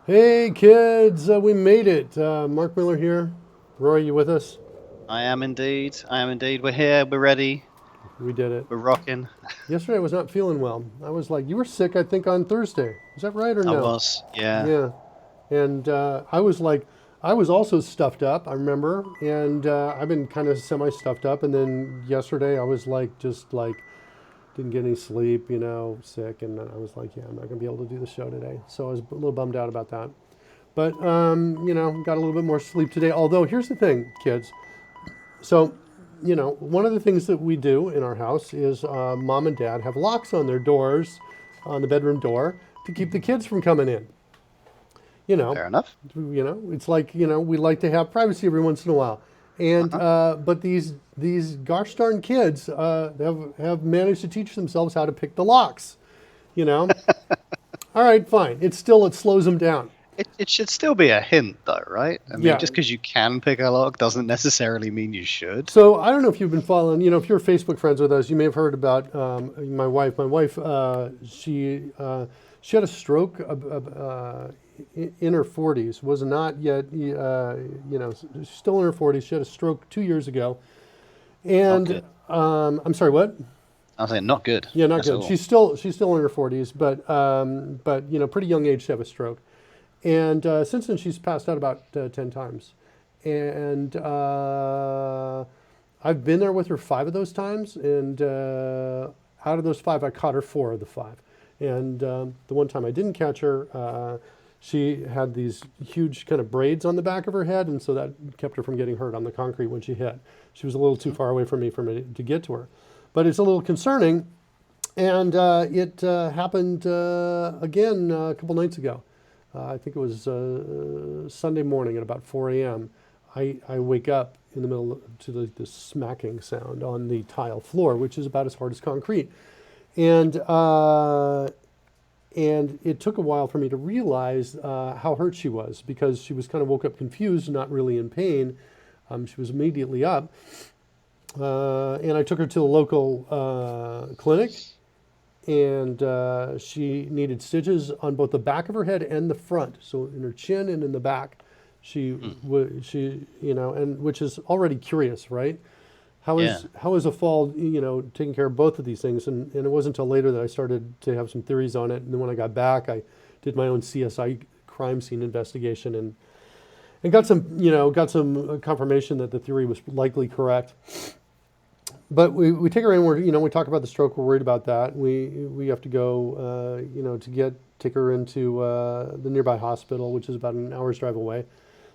Hey kids, we made it. Mark Miller here. Roy, you with us? I am indeed. I am indeed. We're here. We're ready. We did it. We're rocking. Yesterday I was not feeling well. I was like, you were sick, I think, on Thursday. Is that right or I no? was. Yeah. Yeah. And I was like, I was also stuffed up, I remember. And I've been kind of semi stuffed up. And then yesterday I was like, just like, didn't get any sleep, sick. And I was like, yeah, I'm not going to be able to do the show today. So I was a little bummed out about that. But, got a little bit more sleep today. Although, here's the thing, kids. So, one of the things that we do in our house is mom and dad have locks on their doors, on the bedroom door, to keep the kids from coming in. You know, Fair enough. it's like we like to have privacy every once in a while, and Uh-huh. but these gosh darn kids have managed to teach themselves how to pick the locks. You know, all right, fine. It slows them down. It should still be a hint, though, right? I mean, Yeah. just because you can pick a lock doesn't necessarily mean you should. So I don't know if you've been following. If you're Facebook friends with us, you may have heard about my wife. My wife, she had a stroke in her 40s. Was not yet, she's still in her 40s. She had a stroke 2 years ago, Not and good. I'm sorry, what? I was saying not good Yeah, not at good. all. She's still in her 40s, but pretty young age to have a stroke. And since then, she's passed out about 10 times. And I've been there with her 5 of those times. And out of those 5, I caught her 4 of the 5. And the one time I didn't catch her, she had these huge kind of braids on the back of her head. And so that kept her from getting hurt on the concrete when she hit. She was a little too Mhm. far away from me for me to get to her. But it's a little concerning. And it happened again a couple nights ago. I think it was Sunday morning at about 4 a.m. I wake up in the middle to the smacking sound on the tile floor, which is about as hard as concrete. And and it took a while for me to realize how hurt she was because she was kind of woke up confused, not really in pain. She was immediately up, and I took her to the local clinic, and she needed stitches on both the back of her head and the front, so in her chin and in the back. Mm. And which is already curious, right? How Yeah. is a fall, taking care of both of these things? And it wasn't until later that I started to have some theories on it. And then when I got back, I did my own CSI crime scene investigation and got some confirmation that the theory was likely correct. But we take her in. We talk about the stroke. We're worried about that. We have to go, to take her into the nearby hospital, which is about an hour's drive away.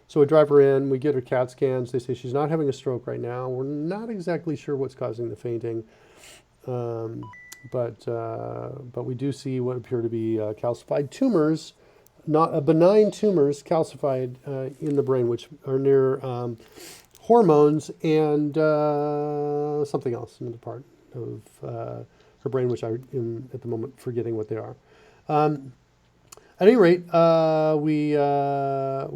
So we drive her in. We get her CAT scans. They say she's not having a stroke right now. We're not exactly sure what's causing the fainting, um, but we do see what appear to be calcified tumors, not benign tumors, calcified in the brain, which are near hormones and something else, another part of her brain, which I am at the moment forgetting what they are. Um, at any rate, we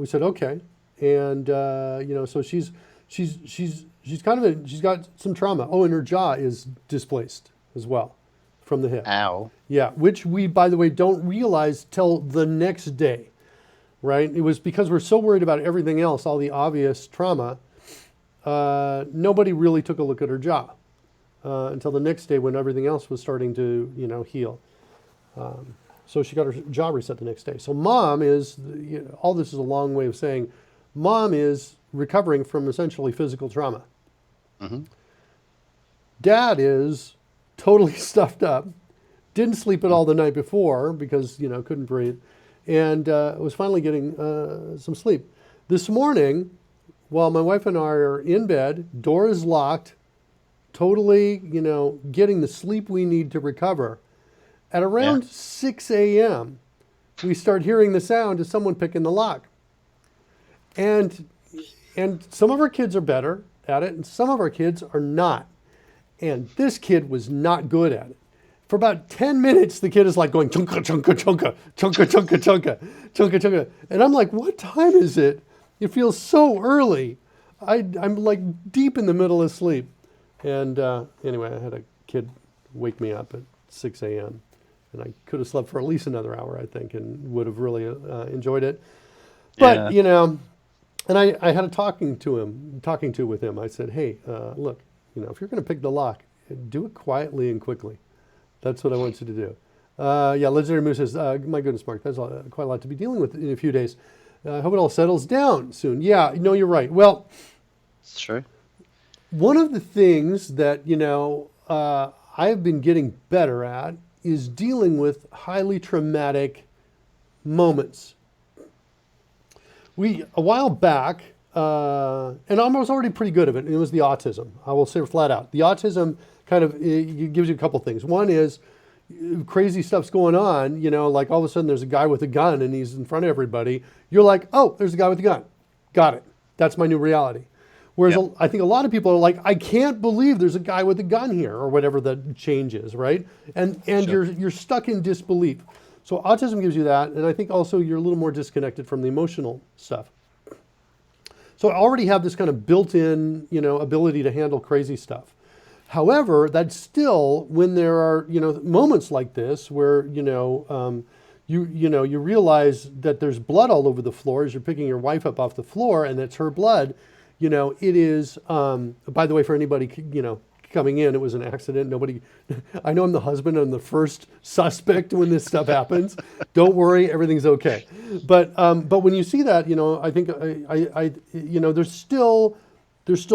said okay, and so she's kind of she's got some trauma. Oh, and her jaw is displaced as well from the hip. Ow. Yeah, which we, by the way, don't realize till the next day, right? It was because we're so worried about everything else, all the obvious trauma. Nobody really took a look at her jaw until the next day when everything else was starting to, heal. So she got her jaw reset the next day. So mom is, all this is a long way of saying, mom is recovering from essentially physical trauma. Hmm. Dad is totally stuffed up, didn't sleep at all the night before because, couldn't breathe, and was finally getting some sleep. This morning, while my wife and I are in bed, door is locked, totally, getting the sleep we need to recover. At Yeah. around 6 a.m., we start hearing the sound of someone picking the lock. And and some of our kids are better at it, and some of our kids are not. And this kid was not good at it. For about 10 minutes, the kid is like going chunka, chunka, chunka, chunka, chunka, chunka, chunka, chunka. And I'm like, what time is it? It feels so early. I'm like deep in the middle of sleep. And anyway, I had a kid wake me up at 6 a.m. And I could have slept for at least another hour, I think, and would have really enjoyed it. But, Yeah. and I had a talking to with him. I said, hey, look, if you're going to pick the lock, do it quietly and quickly. That's what I want you to do. Yeah, Legendary Moose says, my goodness, Mark, that's quite a lot to be dealing with in a few days. I hope it all settles down soon. Yeah, no, you're right. Well, It's true. one of the things that, I've been getting better at is dealing with highly traumatic moments. A while back, and I was already pretty good at it, and it was the autism. I will say flat out. The autism kind of it gives you a couple things. One is crazy stuff's going on, like all of a sudden there's a guy with a gun and he's in front of everybody. You're like, oh, there's a guy with a gun. Got it. That's my new reality. Whereas Yep. I think a lot of people are like, I can't believe there's a guy with a gun here, or whatever the change is, right? And Sure. you're stuck in disbelief. So autism gives you that, and I think also you're a little more disconnected from the emotional stuff. So I already have this kind of built-in, ability to handle crazy stuff. However, that's still when there are, moments like this where, you realize that there's blood all over the floor as you're picking your wife up off the floor, and it's her blood. It is. By the way, for anybody, coming in, it was an accident. Nobody. I know I'm the husband. I'm the first suspect when this stuff happens. Don't worry, everything's okay. But when you see that, I think there's still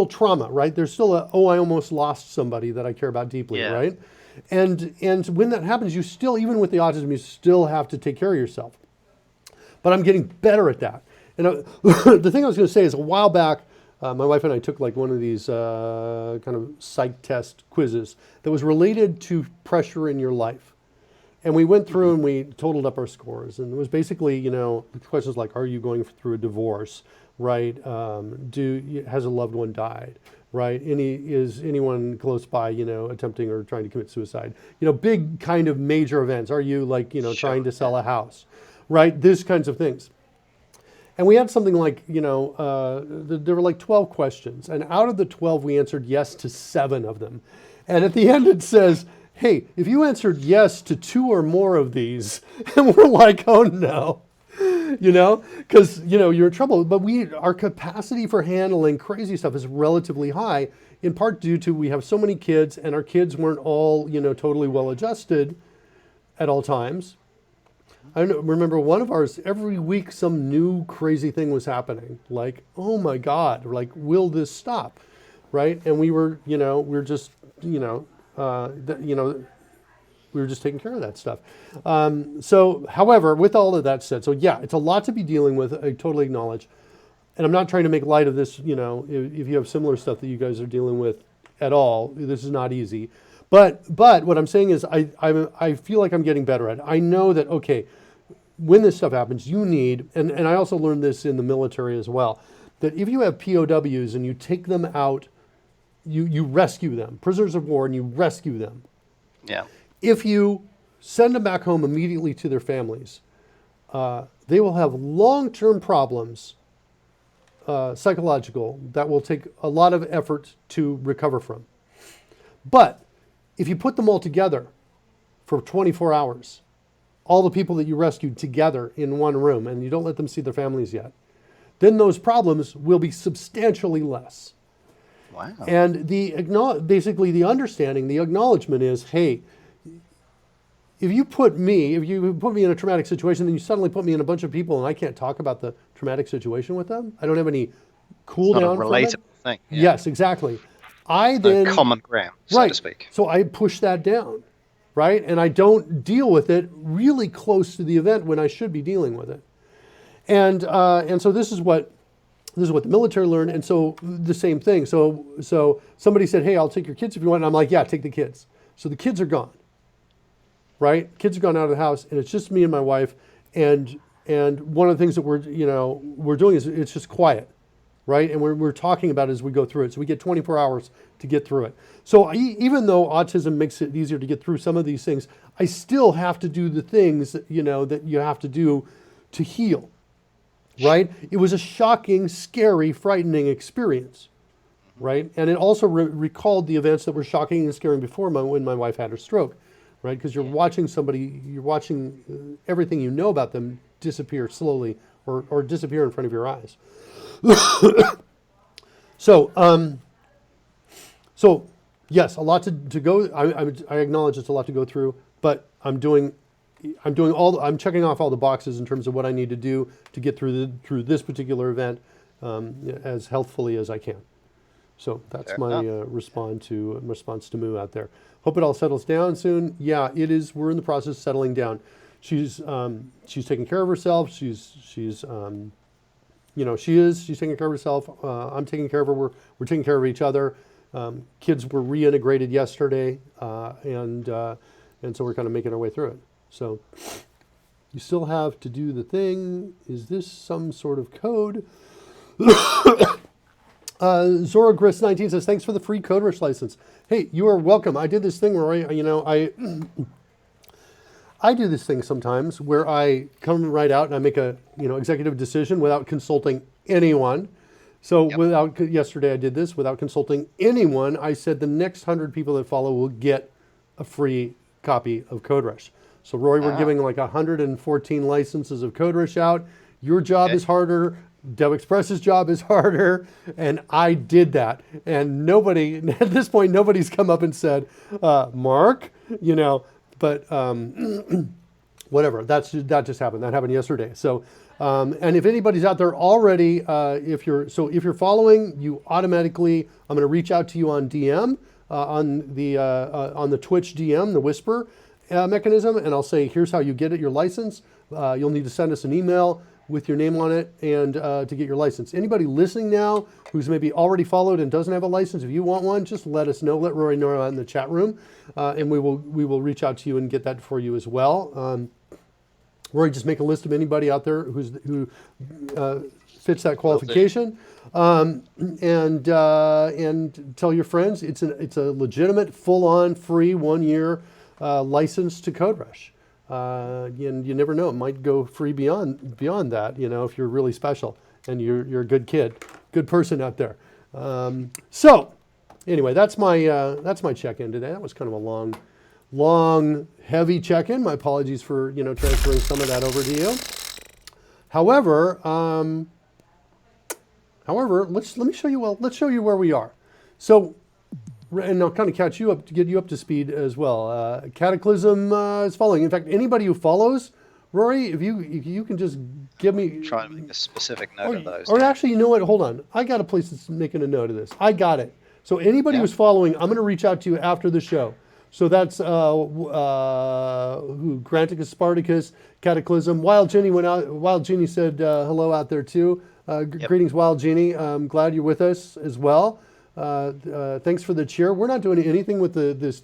trauma, right? There's still I almost lost somebody that I care about deeply, Yeah. right? And when that happens, you still, even with the autism, you still have to take care of yourself. But I'm getting better at that. And the thing I was going to say is, a while back, my wife and I took like one of these kind of psych test quizzes that was related to pressure in your life. And we went through and we totaled up our scores. And it was basically, questions like, are you going through a divorce, right? Has a loved one died, right? Is anyone close by, attempting or trying to commit suicide? Big kind of major events. Are you Sure. trying to sell a house, right? These kinds of things. And we had something like, there were like 12 questions. And out of the 12, we answered yes to 7 of them. And at the end, it says, hey, if you answered yes to 2 or more of these, and we're like, oh no, because, you're in trouble. But our capacity for handling crazy stuff is relatively high, in part due to we have so many kids, and our kids weren't all, totally well adjusted at all times. I remember one of ours, every week some new crazy thing was happening. Like, oh my God, like, will this stop? Right? And we were just, we were just taking care of that stuff. So, however, with all of that said, so yeah, it's a lot to be dealing with, I totally acknowledge. And I'm not trying to make light of this, if you have similar stuff that you guys are dealing with at all, this is not easy. But what I'm saying is I feel like I'm getting better at it. I know that, okay, when this stuff happens, you need, and I also learned this in the military as well, that if you have POWs and you take them out, you rescue them, prisoners of war, and you rescue them. Yeah. If you send them back home immediately to their families, they will have long-term problems, psychological, that will take a lot of effort to recover from. But if you put them all together for 24 hours, all the people that you rescued together in one room, and you don't let them see their families yet, then those problems will be substantially less. Wow. And basically the understanding, the acknowledgement is, hey, if you put me in a traumatic situation, then you suddenly put me in a bunch of people and I can't talk about the traumatic situation with them. I don't have any cool It's not a down from it. relatable thing. Yeah. Yes, exactly. No common ground, so right. to speak. So I push that down, right? And I don't deal with it really close to the event when I should be dealing with it. And so this is what the military learned. And so the same thing. So somebody said, hey, I'll take your kids if you want. And I'm like, yeah, take the kids. So the kids are gone, right? Kids are gone out of the house, and it's just me and my wife. And one of the things that we're doing is it's just quiet. Right? And we're talking about it as we go through it. So we get 24 hours to get through it. So even though autism makes it easier to get through some of these things, I still have to do the things, that you have to do to heal. Right? It was a shocking, scary, frightening experience. Right? And it also recalled the events that were shocking and scary before when my wife had her stroke. right? Because you're watching somebody, you're watching everything you know about them disappear slowly or disappear in front of your eyes. So, so yes, a lot to go. I acknowledge it's a lot to go through, but I'm checking off all the boxes in terms of what I need to do to get through this particular event as healthfully as I can. So that's Fair my enough. response to Moo out there. Hope it all settles down soon. Yeah, it is. We're in the process of settling down. She's taking care of herself. She's she's taking care of herself. I'm taking care of her. We're taking care of each other. Kids were reintegrated yesterday, and so we're kind of making our way through it. So you still have to do the thing. Is this some sort of code? Zorogris19 says, thanks for the free CodeRushed license. Hey, you are welcome. I did this thing where I do this thing sometimes where I come right out and I make a executive decision without consulting anyone. So yesterday I did this without consulting anyone. I said the next 100 people that follow will get a free copy of CodeRushed. So Roy, we're giving like 114 licenses of CodeRushed out. Your job is harder. DevExpress's job is harder, and I did that. And nobody, at this point, nobody's come up and said, Mark, but whatever. That just happened. That happened yesterday. So, and if anybody's out there already, if you're following, you automatically, I'm going to reach out to you on DM, on the Twitch DM, the Whisper mechanism, and I'll say, here's how you get it, your license. You'll need to send us an email with your name on it and to get your license. Anybody listening now who's maybe already followed and doesn't have a license, if you want one, just let us know. Let Rory know in the chat room, and we will reach out to you and get that for you as well. Rory, just make a list of anybody out there who fits that qualification, and tell your friends it's a legitimate, full-on, free 1-year license to CodeRushed. You never know; it might go free beyond that. If you're really special and you're a good kid, good person out there. So anyway, that's my check-in today. That was kind of a long, heavy check-in. My apologies for transferring some of that over to you. However, let me show you. Well, let's show you where we are. So. And I'll kind of catch you up to get you up to speed as well. Cataclysm is following. In fact, anybody who follows, Rory, if you can just give me... Try and make a specific note of those. Or actually, you know what? Hold on. I got a place that's making a note of this. I got it. So anybody who's following, I'm going to reach out to you after the show. So that's Granticus, Spartacus, Cataclysm. Wild Genie went out. Wild Genie said hello out there too. Greetings, Wild Genie. I'm glad you're with us as well. Thanks for the cheer. We're not doing anything with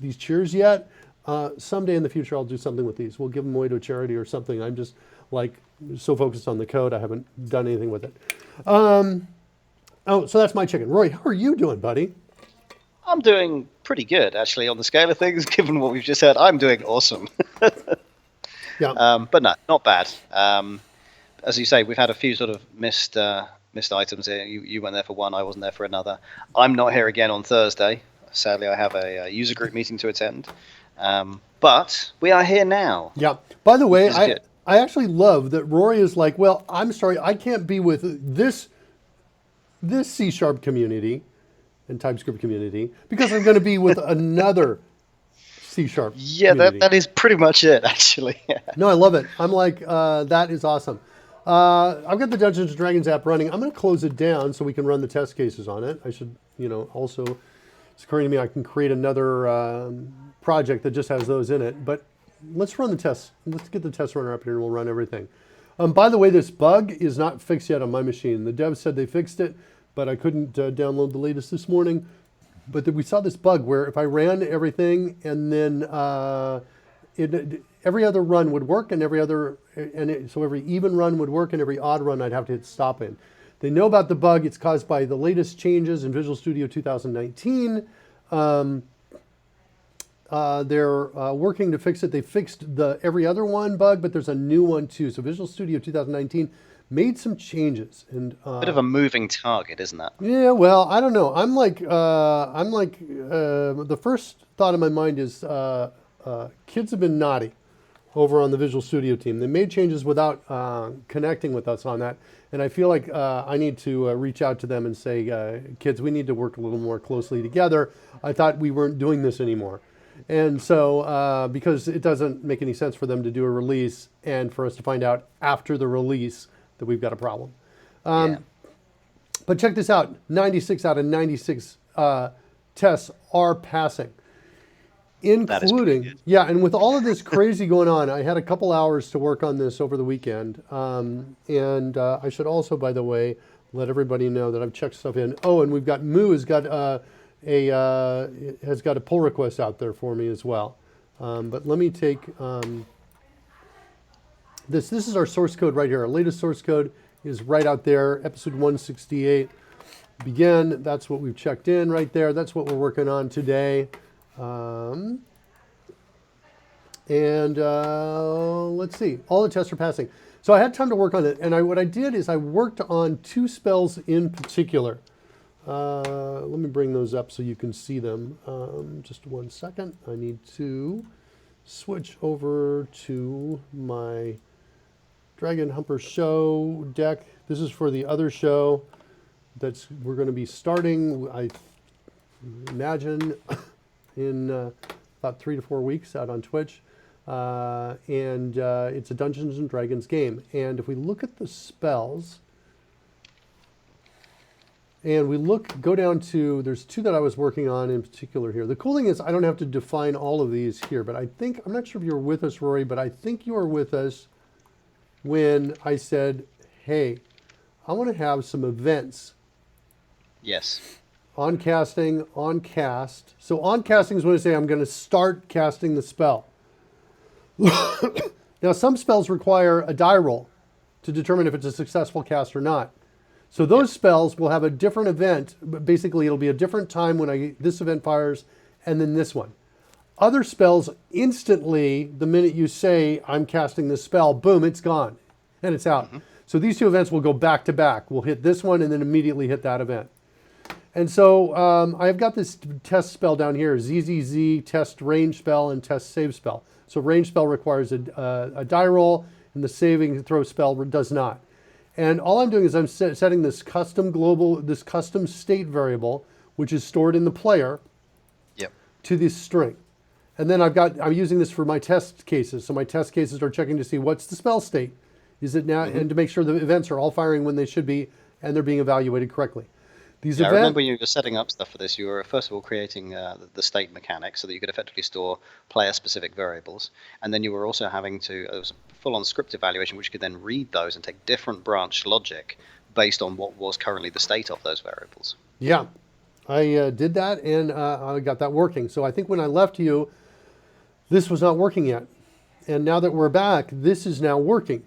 these cheers yet. Someday in the future, I'll do something with these. We'll give them away to a charity or something. I'm just so focused on the code, I haven't done anything with it. So that's my chicken. Roy, how are you doing, buddy? I'm doing pretty good, actually, on the scale of things. Given what we've just heard, I'm doing awesome. Yeah. But no, not bad. As you say, we've had a few sort of missed items here. You went there for one, I wasn't there for another. I'm not here again on Thursday. Sadly, I have a user group meeting to attend. But we are here now. Yeah. By the way, I actually love that Rory is like, well, I'm sorry, I can't be with this C# community and TypeScript community because I'm going to be with another C#. Yeah, community. that is pretty much it, actually. No, I love it. I'm like, that is awesome. I've got the Dungeons & Dragons app running. I'm going to close it down so we can run the test cases on it. I should, also, it's occurring to me I can create another project that just has those in it. But let's run the tests. Let's get the test runner up here and we'll run everything. By the way, this bug is not fixed yet on my machine. The devs said they fixed it, but I couldn't download the latest this morning. But we saw this bug where if I ran everything and then every other run would work and so every even run would work and every odd run I'd have to hit stop in. They know about the bug. It's caused by the latest changes in Visual Studio 2019. They're working to fix it. They fixed the every other one bug, but there's a new one too. So Visual Studio 2019 made some changes. And bit of a moving target, isn't that? Yeah, well, I don't know. I'm like the first thought in my mind is kids have been naughty over on the Visual Studio team. They made changes without connecting with us on that. And I feel like I need to reach out to them and say, kids, we need to work a little more closely together. I thought we weren't doing this anymore. And so, because it doesn't make any sense for them to do a release and for us to find out after the release that we've got a problem. Yeah. But check this out, 96 out of 96 tests are passing. That is pretty Including, good. yeah, and with all of this crazy going on, I had a couple hours to work on this over the weekend. And I should also, by the way, let everybody know that I've checked stuff in. Oh, and we've got Moo has got a pull request out there for me as well. But let me take this. This is our source code right here. Our latest source code is right out there, episode 168. Begin. That's what we've checked in right there. That's what we're working on today. Let's see. All the tests are passing. So I had time to work on it. And what I did is I worked on 2 spells in particular. Let me bring those up so you can see them. Just 1 second. I need to switch over to my Dragon Humper Show deck. This is for the other show we're going to be starting, I imagine, in about 3 to 4 weeks out on Twitch. It's a Dungeons and Dragons game. And if we look at the spells, and we go down to, there's 2 that I was working on in particular here. The cool thing is I don't have to define all of these here, but I'm not sure if you were with us, Rory, but I think you were with us when I said, hey, I want to have some events. Yes. On casting, on cast. So on casting is when I say I'm going to start casting the spell. Now, some spells require a die roll to determine if it's a successful cast or not. So those spells will have a different event, but basically it'll be a different time when this event fires and then this one. Other spells, instantly, the minute you say, I'm casting this spell, boom, it's gone and it's out. So these 2 events will go back to back. We'll hit this one and then immediately hit that event. And so I've got this test spell down here, ZZZ, test range spell and test save spell. So range spell requires a die roll and the saving throw spell does not. And all I'm doing is I'm setting this custom state variable, which is stored in the player, to this string. And then I'm using this for my test cases. So my test cases are checking to see what's the spell state. Is it now, and to make sure the events are all firing when they should be and they're being evaluated correctly. I remember when you were setting up stuff for this, you were first of all creating the state mechanic so that you could effectively store player-specific variables, and then you were also having to, it was a full-on script evaluation, which could then read those and take different branch logic based on what was currently the state of those variables. Yeah, I did that, and I got that working. So I think when I left you, this was not working yet. And now that we're back, this is now working.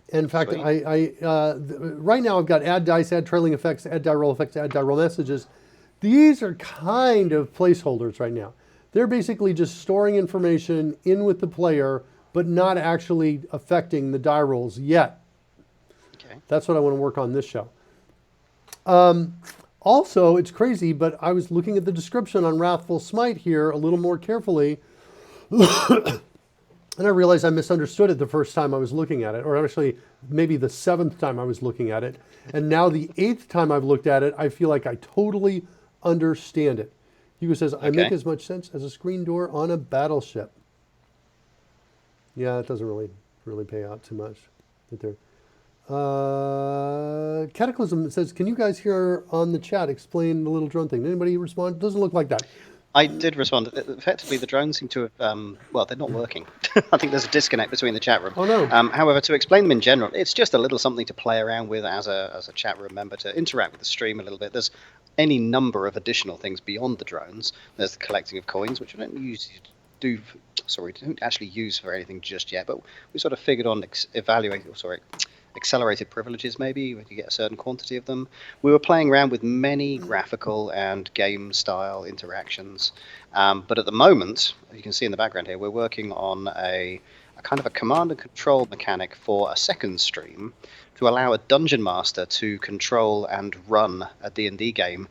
In fact, right now I've got add dice, add trailing effects, add die roll effects, add die roll messages. These are kind of placeholders right now. They're basically just storing information in with the player, but not actually affecting the die rolls yet. Okay. That's what I want to work on this show. Also, it's crazy, but I was looking at the description on Wrathful Smite here a little more carefully. And I realized I misunderstood it the first time I was looking at it, or actually maybe the 7th time I was looking at it. And now the 8th time I've looked at it, I feel like I totally understand it. Hugo says, I make as much sense as a screen door on a battleship. Yeah, it doesn't really pay out too much right there. Cataclysm says, can you guys here on the chat explain the little drone thing? Anybody respond? Doesn't look like that. I did respond. Effectively, the drones seem to have, they're not working. I think there's a disconnect between the chat room. Oh, no. However, to explain them in general, it's just a little something to play around with as a chat room member, to interact with the stream a little bit. There's any number of additional things beyond the drones. There's the collecting of coins, which we don't actually use for anything just yet, but we sort of figured on accelerated privileges, maybe, when you get a certain quantity of them. We were playing around with many graphical and game style interactions, but at the moment, as you can see in the background here, we're working on a kind of a command and control mechanic for a second stream to allow a dungeon master to control and run a D&D game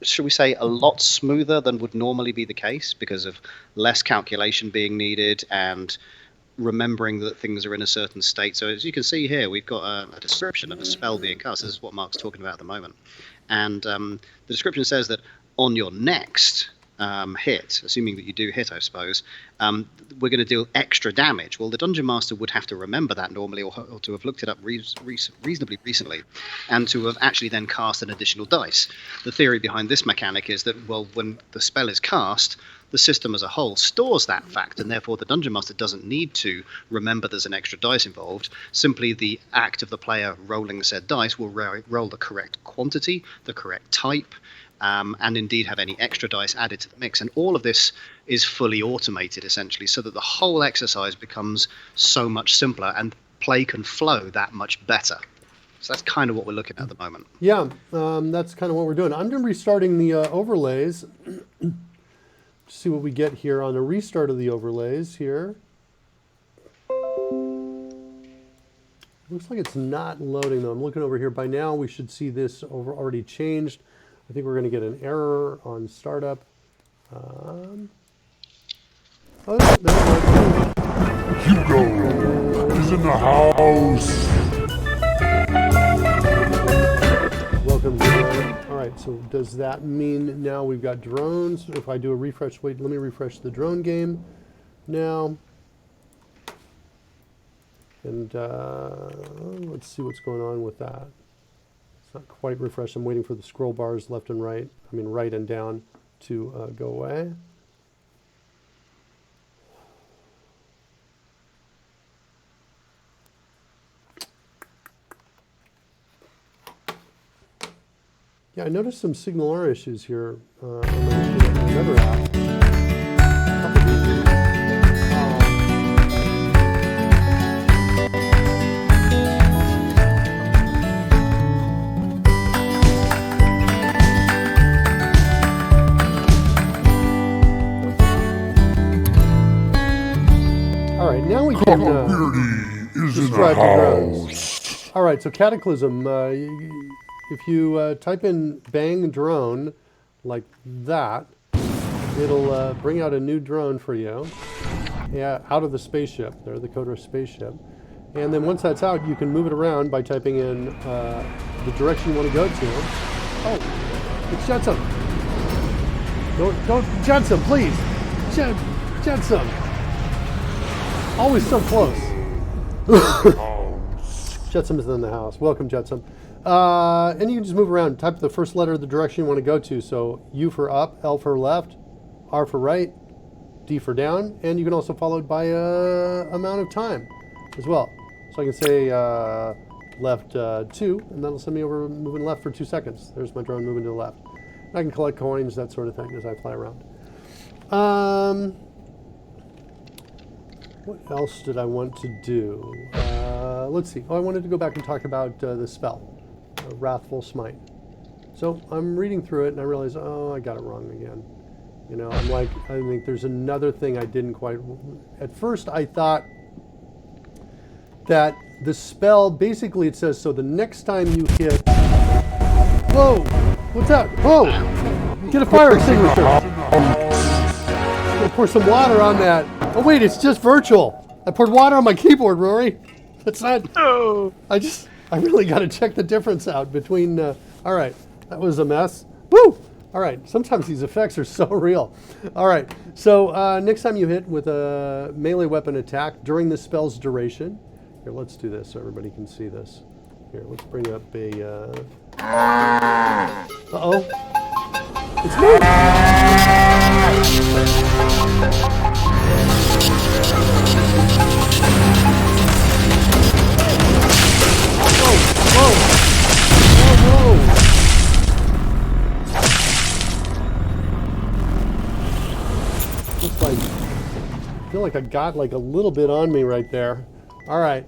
should we say, a lot smoother than would normally be the case because of less calculation being needed and remembering that things are in a certain state. So as you can see here, we've got a description of a spell being cast. This is what Mark's talking about at the moment. And the description says that on your next hit, assuming that you do hit, I suppose, we're going to deal extra damage. Well, the Dungeon Master would have to remember that normally, or to have looked it up reasonably recently, and to have actually then cast an additional dice. The theory behind this mechanic is that, well, when the spell is cast, the system as a whole stores that fact, and therefore the Dungeon Master doesn't need to remember there's an extra dice involved. Simply the act of the player rolling said dice will roll the correct quantity, the correct type, and indeed have any extra dice added to the mix. And all of this is fully automated, essentially, so that the whole exercise becomes so much simpler and play can flow that much better. So that's kind of what we're looking at the moment. Yeah, that's kind of what we're doing. I'm restarting the overlays. See what we get here on the restart of the overlays here. Looks like it's not loading though. I'm looking over here. By now we should see this already changed. I think we're going to get an error on startup. Hugo is in the house. Welcome, drone. All right, so does that mean now we've got drones? If I do a refresh, wait, let me refresh the drone game now. And let's see what's going on with that. It's not quite refreshed. I'm waiting for the scroll bars left and right, right and down to go away. Yeah, I noticed some signal R issues here on another app. All right, now we can describe the drones. All right, so Cataclysm. If you type in bang drone like that, it'll bring out a new drone for you. Yeah, out of the spaceship. There, the CodeRushed spaceship. And then once that's out, you can move it around by typing in the direction you want to go to. Oh, it's Jetsam. Don't Jetsam, please. Jetsam. Always so close. Jetsam is in the house. Welcome, Jetsam. And you can just move around. Type the first letter of the direction you want to go to. So U for up, L for left, R for right, D for down, and you can also follow it by amount of time as well. So I can say left 2, and that'll send me over moving left for 2 seconds. There's my drone moving to the left. And I can collect coins, that sort of thing, as I fly around. What else did I want to do? Let's see. Oh, I wanted to go back and talk about the spell. Wrathful Smite. So I'm reading through it and I realize, oh, I got it wrong again. You know, I'm like, I think there's another thing I didn't quite. At first I thought that the spell, basically it says, so the next time you hit, whoa, what's that? Whoa, get a fire extinguisher. I'll pour some water on that. Oh wait, it's just virtual. I poured water on my keyboard, Rory. That's not, I really got to check the difference out between, all right, that was a mess. Woo! All right, sometimes these effects are so real. All right, so next time you hit with a melee weapon attack during the spell's duration, here, let's do this so everybody can see this. Here, let's bring up a, uh-oh. It's me! Looks like, I feel like I got like a little bit on me right there. All right.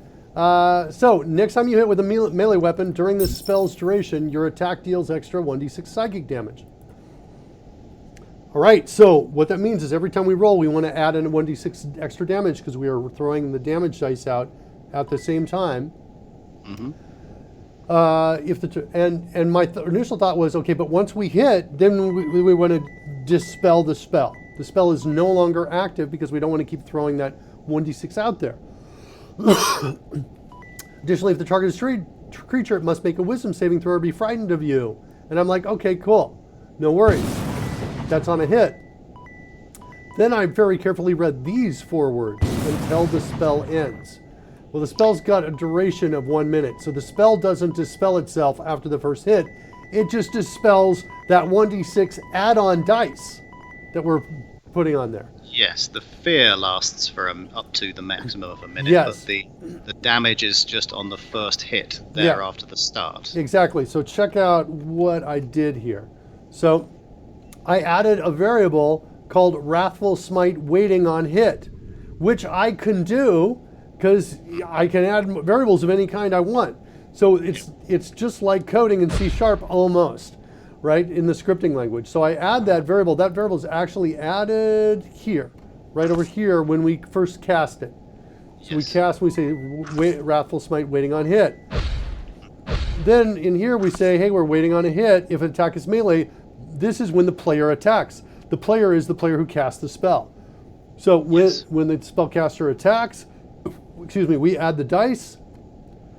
So next time you hit with a melee weapon during this spell's duration, your attack deals extra 1d6 psychic damage. All right. So what that means is every time we roll, we want to add in 1d6 extra damage because we are throwing the damage dice out at the same time. Mm-hmm. And my initial thought was, okay, but once we hit, then we want to dispel the spell. The spell is no longer active because we don't want to keep throwing that 1d6 out there. Additionally, if the target is creature, it must make a wisdom saving throw or be frightened of you. And I'm like, okay, cool. No worries. That's on a hit. Then I very carefully read these 4 words until the spell ends. Well, the spell's got a duration of 1 minute, so the spell doesn't dispel itself after the first hit. It just dispels that 1d6 add-on dice that we're putting on there. Yes, the fear lasts for up to the maximum of a minute, Yes. but the damage is just on the first hit there after the start. Exactly. So check out what I did here. So I added a variable called Wrathful Smite waiting on hit, which I can do because I can add variables of any kind I want. So it's just like coding in C# almost, right, in the scripting language. So I add that variable. That variable is actually added here, right over here when we first cast it. So we cast, we say Wrathful Smite waiting on hit. Then in here we say, hey, we're waiting on a hit. If an attack is melee, this is when the player attacks. The player is the player who casts the spell. So when the spellcaster attacks, we add the dice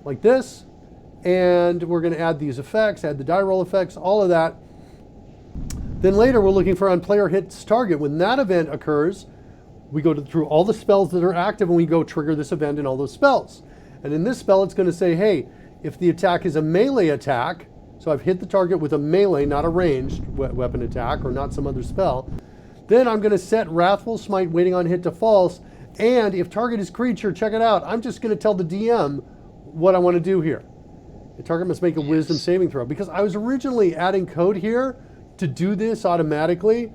like this, and we're going to add these effects, add the die roll effects, all of that. Then later we're looking for on player hits target. When that event occurs, we go through all the spells that are active and we go trigger this event in all those spells. And in this spell, it's going to say, hey, if the attack is a melee attack, so I've hit the target with a melee, not a ranged weapon attack or not some other spell, then I'm going to set Wrathful Smite waiting on hit to false. And if target is creature, check it out. I'm just going to tell the DM what I want to do here. The target must make a wisdom saving throw. Because I was originally adding code here to do this automatically,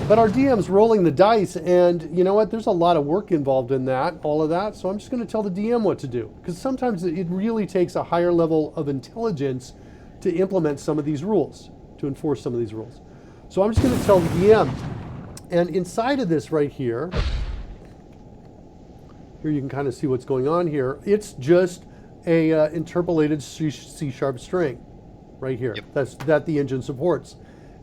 but our DM's rolling the dice, and you know what? There's a lot of work involved in that, all of that. So I'm just going to tell the DM what to do. Because sometimes it really takes a higher level of intelligence to implement some of these rules, to enforce some of these rules. So I'm just going to tell the DM. And inside of this right here you can kind of see what's going on here. It's just a interpolated C# string right here. Yep. That the engine supports.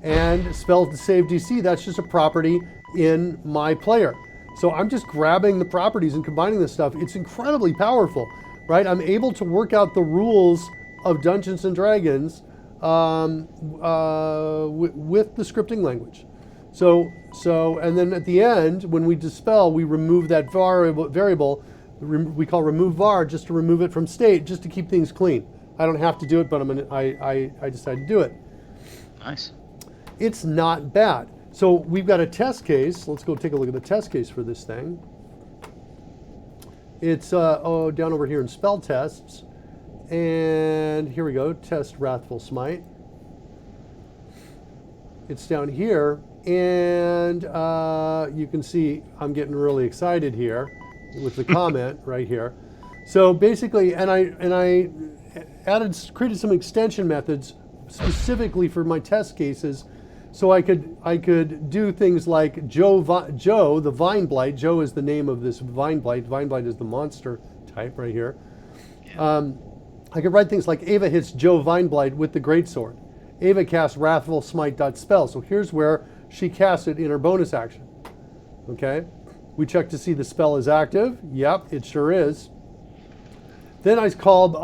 And spell to save DC, that's just a property in my player. So I'm just grabbing the properties and combining this stuff. It's incredibly powerful, right? I'm able to work out the rules of Dungeons and Dragons with the scripting language. So, and then at the end, when we dispel, we remove that variable we call remove var, just to remove it from state, just to keep things clean. I don't have to do it, but I decided to do it. Nice. It's not bad. So we've got a test case. Let's go take a look at the test case for this thing. It's down over here in spell tests. And here we go, test Wrathful Smite. It's down here, and you can see I'm getting really excited here with the comment right here. So basically, and I created some extension methods specifically for my test cases, so I could do things like Joe the Vine Blight. Joe is the name of this Vine Blight. Vine Blight is the monster type right here. Yeah. I could write things like Ava hits Joe Vine Blight with the Greatsword. Ava casts Wrathful Smite.spell. So here's where she casts it in her bonus action. Okay? We check to see the spell is active. Yep, it sure is. Then I called,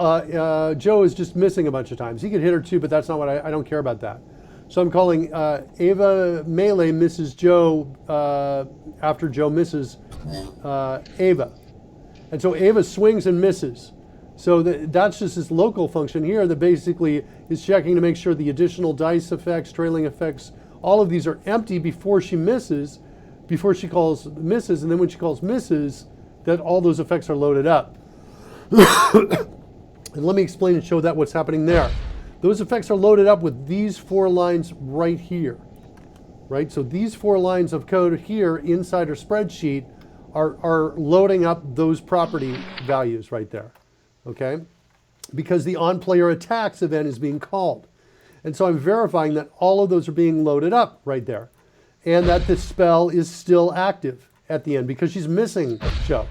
Joe is just missing a bunch of times. He could hit her too, but that's not what I don't care about that. So I'm calling Ava melee misses Joe after Joe misses Ava. And so Ava swings and misses. So that's just this local function here that basically is checking to make sure the additional dice effects, trailing effects, all of these are empty before she misses, before she calls misses, and then when she calls misses, that all those effects are loaded up. And let me explain and show that what's happening there. Those effects are loaded up with these 4 lines right here, right? So these 4 lines of code here inside our spreadsheet are loading up those property values right there. Okay, because the on-player attacks event is being called. And so I'm verifying that all of those are being loaded up right there. And that the spell is still active at the end because she's missing Joe.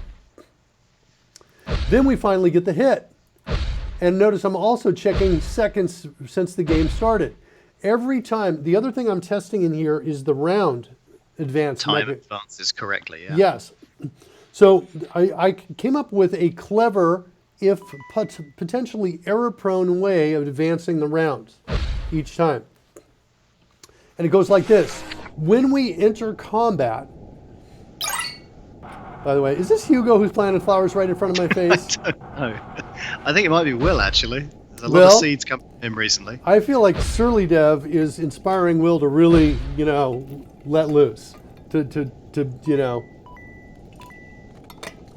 Then we finally get the hit. And notice I'm also checking seconds since the game started. Every time, the other thing I'm testing in here is the round advance. Time advances correctly, yeah. Yes. So I came up with a clever, if potentially error-prone way of advancing the rounds each time. And it goes like this. When we enter combat, by the way, is this Hugo who's planting flowers right in front of my face? I don't know. I think it might be Will, actually. There's a lot Will? of seeds coming from him recently. I feel like Surly Dev is inspiring Will to really, let loose. To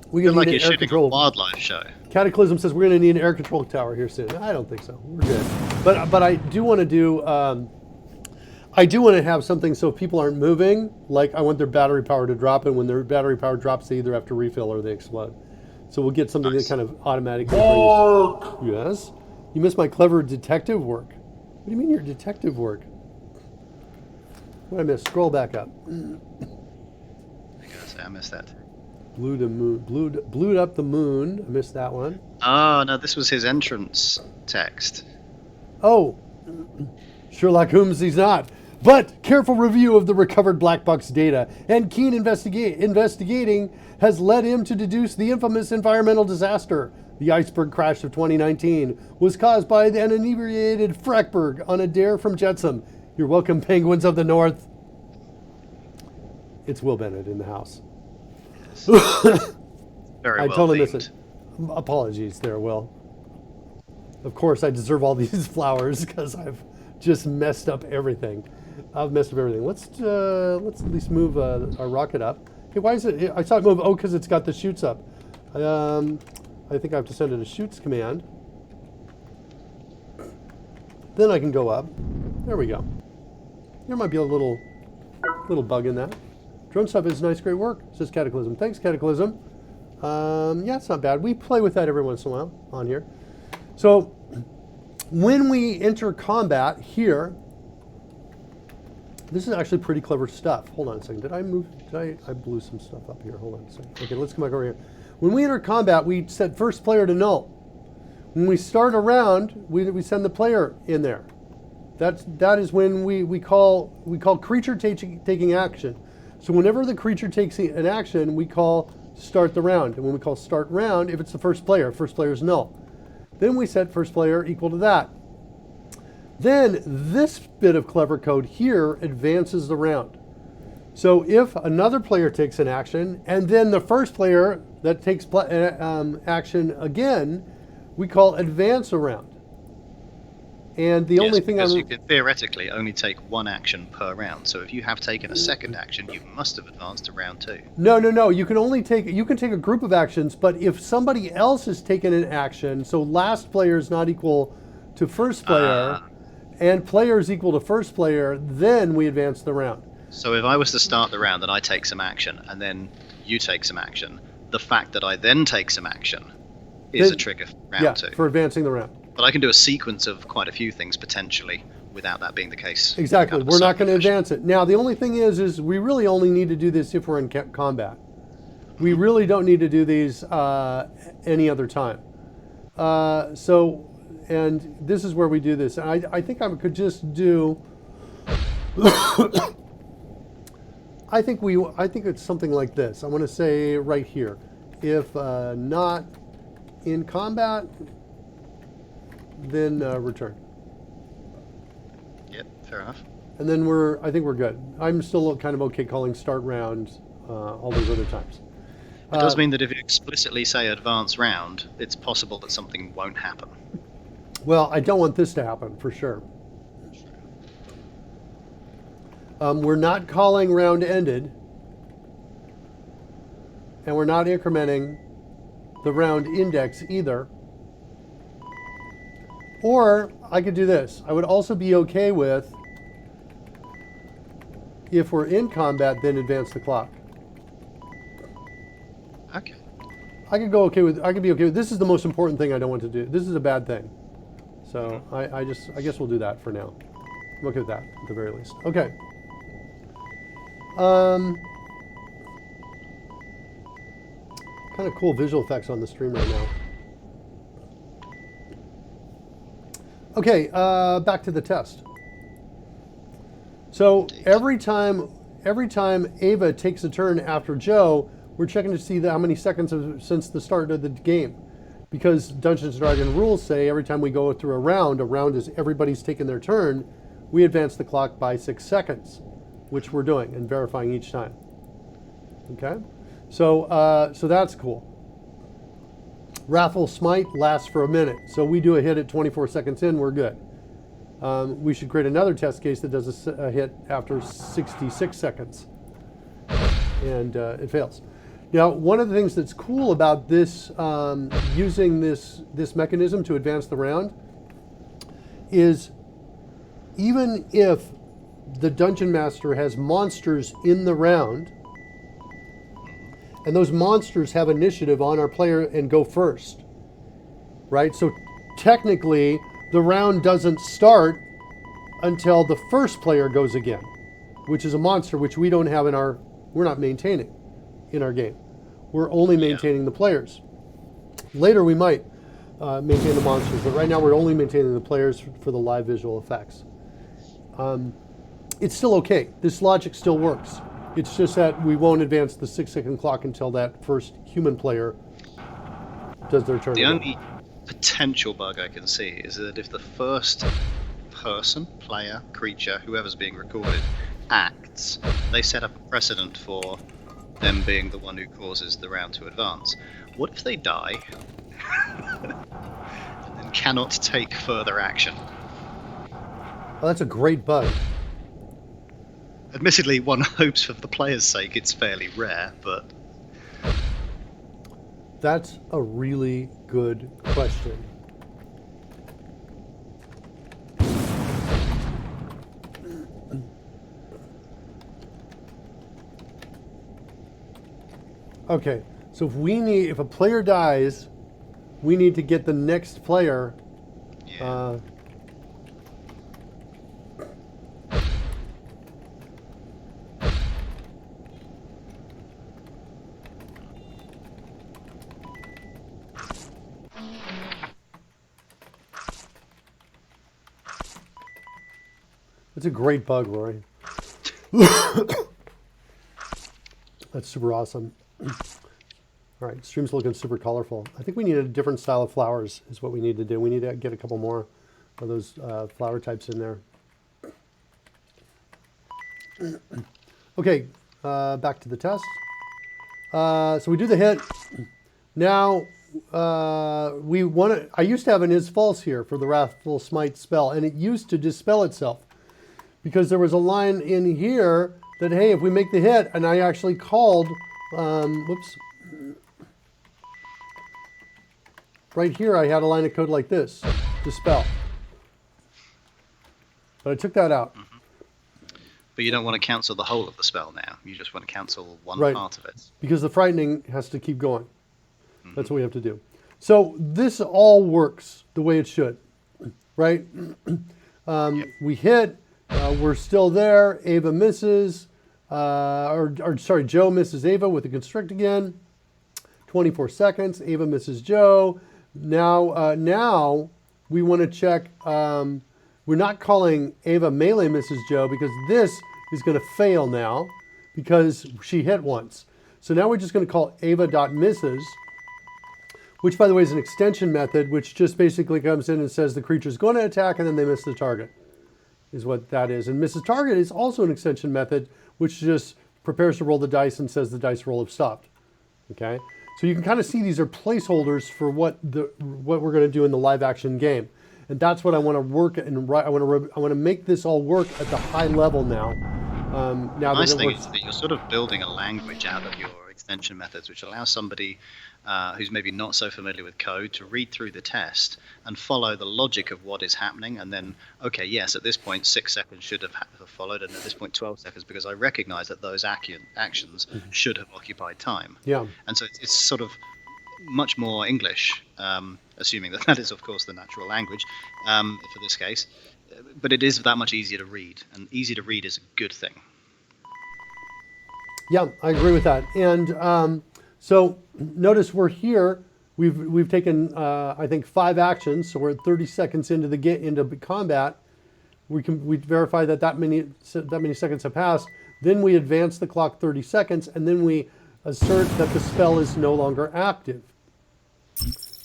we Feel gonna like need you're an air shooting a control. wildlife show. Cataclysm says we're going to need an air control tower here soon. I don't think so. We're good. But I do want to do. I do want to have something so people aren't moving. Like I want their battery power to drop, and when their battery power drops, they either have to refill or they explode. So we'll get something that kind of automatically brings. Yes. You missed my clever detective work. What do you mean your detective work? What did I miss? Scroll back up. I missed that. Blew up the moon. I missed that one. Oh, no, this was his entrance text. Oh, Sherlock Holmes he's not. But careful review of the recovered black box data and keen investigating has led him to deduce the infamous environmental disaster. The iceberg crash of 2019 was caused by an inebriated Frackberg on a dare from Jetsam. You're welcome, penguins of the north. It's Will Bennett in the house. Very I well totally themed. missed it. Apologies there, Will. Of course, I deserve all these flowers because I've just messed up everything. I've messed up everything. Let's at least move our rocket up. Hey, why is it? I saw it move. Oh, because it's got the shoots up. I think I have to send it a shoots command. Then I can go up. There we go. There might be a little bug in that. Drone stuff is nice, great work, says Cataclysm. Thanks, Cataclysm. Yeah, it's not bad. We play with that every once in a while on here. So when we enter combat here, this is actually pretty clever stuff. Hold on a second. I blew some stuff up here. Hold on a second. Okay, let's come back over here. When we enter combat, we set first player to null. When we start a round, we send the player in there. That is when we call creature taking action. So whenever the creature takes an action, we call start the round. And when we call start round, if it's the first player is null. Then we set first player equal to that. Then this bit of clever code here advances the round. So if another player takes an action, and then the first player that takes action again, we call advance a round. And the only thing because you can theoretically only take one action per round. So if you have taken a second action, you must have advanced to round 2. No. You can take a group of actions, but if somebody else has taken an action, so last player is not equal to first player, and player is equal to first player, then we advance the round. So if I was to start the round and I take some action, and then you take some action, the fact that I then take some action is a trigger for round 2. For advancing the round. But I can do a sequence of quite a few things potentially without that being the case. Exactly. We're not going to advance it. Now, the only thing is we really only need to do this if we're in combat. We really don't need to do these any other time. And this is where we do this. And I think I could just do. I think it's something like this. I want to say right here, if not in combat, then return. Yep, fair enough. And then I think we're good. I'm still kind of okay calling start round all those other times. It does mean that if you explicitly say advance round, it's possible that something won't happen. Well, I don't want this to happen for sure. We're not calling round ended, and we're not incrementing the round index either. Or I could do this. I would also be okay with, if we're in combat, then advance the clock. Okay. I could be okay with, this is the most important thing I don't want to do. This is a bad thing. So I guess we'll do that for now. I'm okay with that at the very least. Okay. Kind of cool visual effects on the stream right now. Okay, back to the test. So every time Ava takes a turn after Joe, we're checking to see how many seconds since the start of the game. Because Dungeons & Dragons rules say every time we go through a round is everybody's taken their turn, we advance the clock by 6 seconds, which we're doing and verifying each time. Okay? So that's cool. Wrathful Smite lasts for a minute. So we do a hit at 24 seconds in, we're good. We should create another test case that does a hit after 66 seconds. And it fails. Now, one of the things that's cool about this, using this mechanism to advance the round, is even if the Dungeon Master has monsters in the round, and those monsters have initiative on our player and go first, right? So technically, the round doesn't start until the first player goes again, which is a monster which we don't have we're not maintaining in our game. We're only maintaining the players. Later we might maintain the monsters, but right now we're only maintaining the players for the live visual effects. It's still okay. This logic still works. It's just that we won't advance the 6-second clock until that first human player does their turn. The only potential bug I can see is that if the first person, player, creature, whoever's being recorded, acts, they set up a precedent for them being the one who causes the round to advance. What if they die and cannot take further action? Oh, that's a great bug. Admittedly, one hopes for the player's sake it's fairly rare, but... That's a really good question. Okay, so if a player dies, we need to get the next player. Yeah. It's a great bug, Rory. That's super awesome. All right, stream's looking super colorful. I think we need a different style of flowers is what we need to do. We need to get a couple more of those flower types in there. Okay, back to the test. So we do the hit. Now, I used to have an is false here for the Wrathful Smite spell, and it used to dispel itself. Because there was a line in here that, hey, if we make the hit, and I actually called, right here I had a line of code like this, dispel. But I took that out. But you don't want to cancel the whole of the spell now. You just want to cancel one part of it. Because the frightening has to keep going. That's what we have to do. So this all works the way it should, right? We hit. We're still there. Ava misses, Joe misses Ava with a constrict again. 24 seconds. Ava misses Joe. Now we want to check. We're not calling Ava melee misses Joe because this is going to fail now because she hit once. So now we're just going to call Ava.misses, which by the way is an extension method, which just basically comes in and says the creature's going to attack and then they miss the target. Is what that is. And Mrs. Target is also an extension method, which just prepares to roll the dice and says the dice roll have stopped. Okay? So you can kind of see these are placeholders for what we're going to do in the live action game. And that's what I want to work and I want to make this all work at the high level now. The nice thing is that you're sort of building a language out of your extension methods, which allows somebody who's maybe not so familiar with code to read through the test and follow the logic of what is happening. And then, okay, yes, at this point, 6 seconds should have followed, and at this point, 12 seconds, because I recognize that those actions should have occupied time. Yeah. And so it's sort of much more English, assuming that is, of course, the natural language for this case. But it is that much easier to read, and easy to read is a good thing. Yeah, I agree with that. And so notice we're here. We've taken I think 5 actions, so we're at 30 seconds into into combat. We verify that many seconds have passed. Then we advance the clock 30 seconds, and then we assert that the spell is no longer active.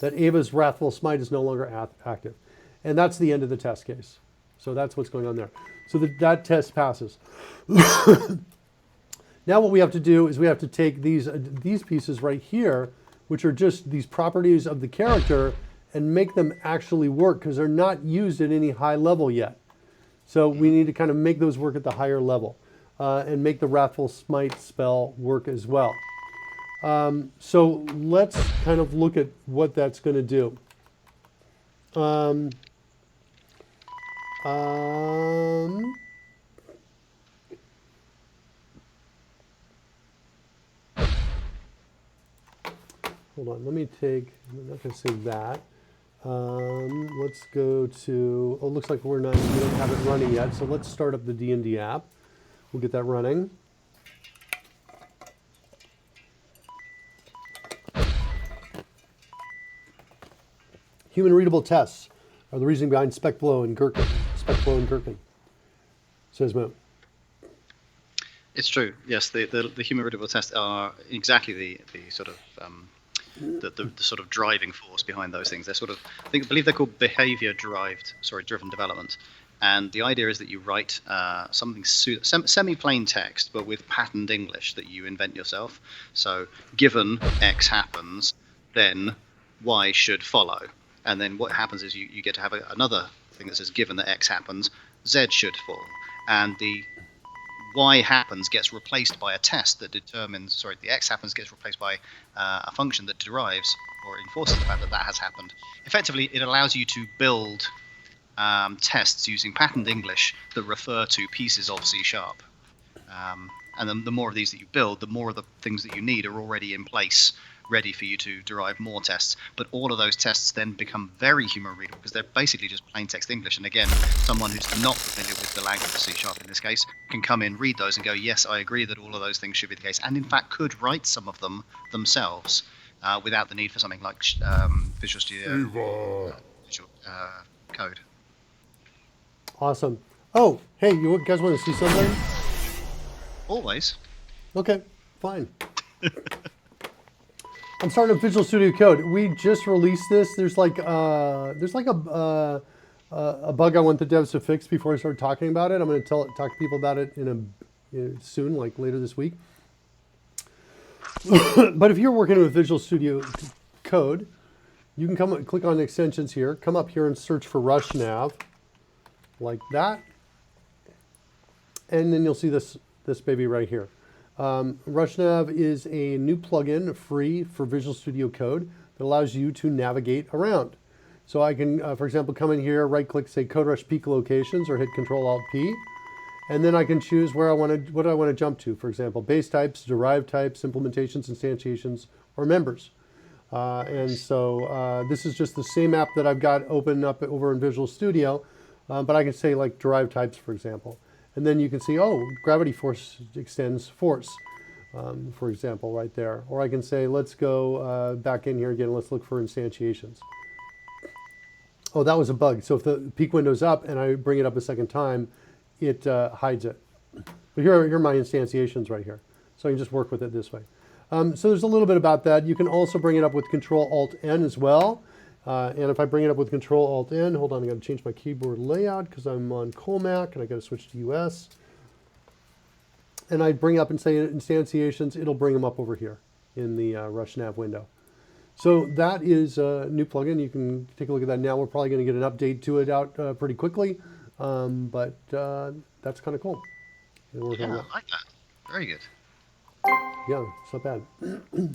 That Ava's Wrathful Smite is no longer active, and that's the end of the test case. So that's what's going on there. So that test passes. Now what we have to do is we have to take these pieces right here, which are just these properties of the character, and make them actually work, because they're not used at any high level yet. So we need to kind of make those work at the higher level, and make the Wrathful Smite spell work as well. So let's kind of look at what that's going to do. Hold on, let me take, I'm not going to say that. Let's go to, oh, it looks like we don't have it running yet, so let's start up the D&D app. We'll get that running. Human readable tests are the reasoning behind spec flow and gherkin. Says Mo. It's true. Yes, the human readable tests are exactly the sort of the sort of driving force behind those things. They're sort of, I believe they're called driven development. And the idea is that you write something semi-plain text, but with patterned English that you invent yourself. So, given X happens, then Y should follow. And then what happens is you get to have another thing that says, given that X happens, Z should fall. And the Y happens gets replaced by a test that determines, the X happens gets replaced by a function that derives or enforces the fact that that has happened. Effectively, it allows you to build tests using patterned English that refer to pieces of C#. And then the more of these that you build, the more of the things that you need are already in place, ready for you to derive more tests. But all of those tests then become very human readable, because they're basically just plain text English. And again, someone who's not familiar with the language of C# in this case can come in, read those and go, yes, I agree that all of those things should be the case, and in fact could write some of them themselves without the need for something like Visual Studio Code. Awesome. Oh, hey, you guys want to see something? Always. Okay, fine. I'm starting up Visual Studio Code. We just released this. There's like a bug I want the devs to fix before I start talking about it. I'm going to talk to people about it soon, like later this week. But if you're working with Visual Studio Code, you can click on extensions here, come up here and search for RushNav, like that, and then you'll see this baby right here. RushNav is a new plugin, free for Visual Studio Code, that allows you to navigate around. So I can, for example, come in here, right-click, say CodeRushed Peak Locations, or hit Control-Alt-P, and then I can choose what I want to jump to. For example, base types, derived types, implementations, instantiations, or members. And so this is just the same app that I've got open up over in Visual Studio, but I can say like derived types, for example. And then you can see, oh, gravity force extends force, for example, right there. Or I can say, let's go back in here again, let's look for instantiations. Oh, that was a bug. So if the peak window's up and I bring it up a second time, it hides it. But here are my instantiations right here. So I can just work with it this way. So there's a little bit about that. You can also bring it up with Control-Alt-N as well. And if I bring it up with Control-Alt-N, hold on, I got to change my keyboard layout because I'm on Colmac and I got to switch to US. And I bring up and say instantiations, it'll bring them up over here in the RushNav window. So that is a new plugin. You can take a look at that now. We're probably going to get an update to it out pretty quickly, but that's kind of cool. Yeah, I like that. Very good. Yeah, it's not bad.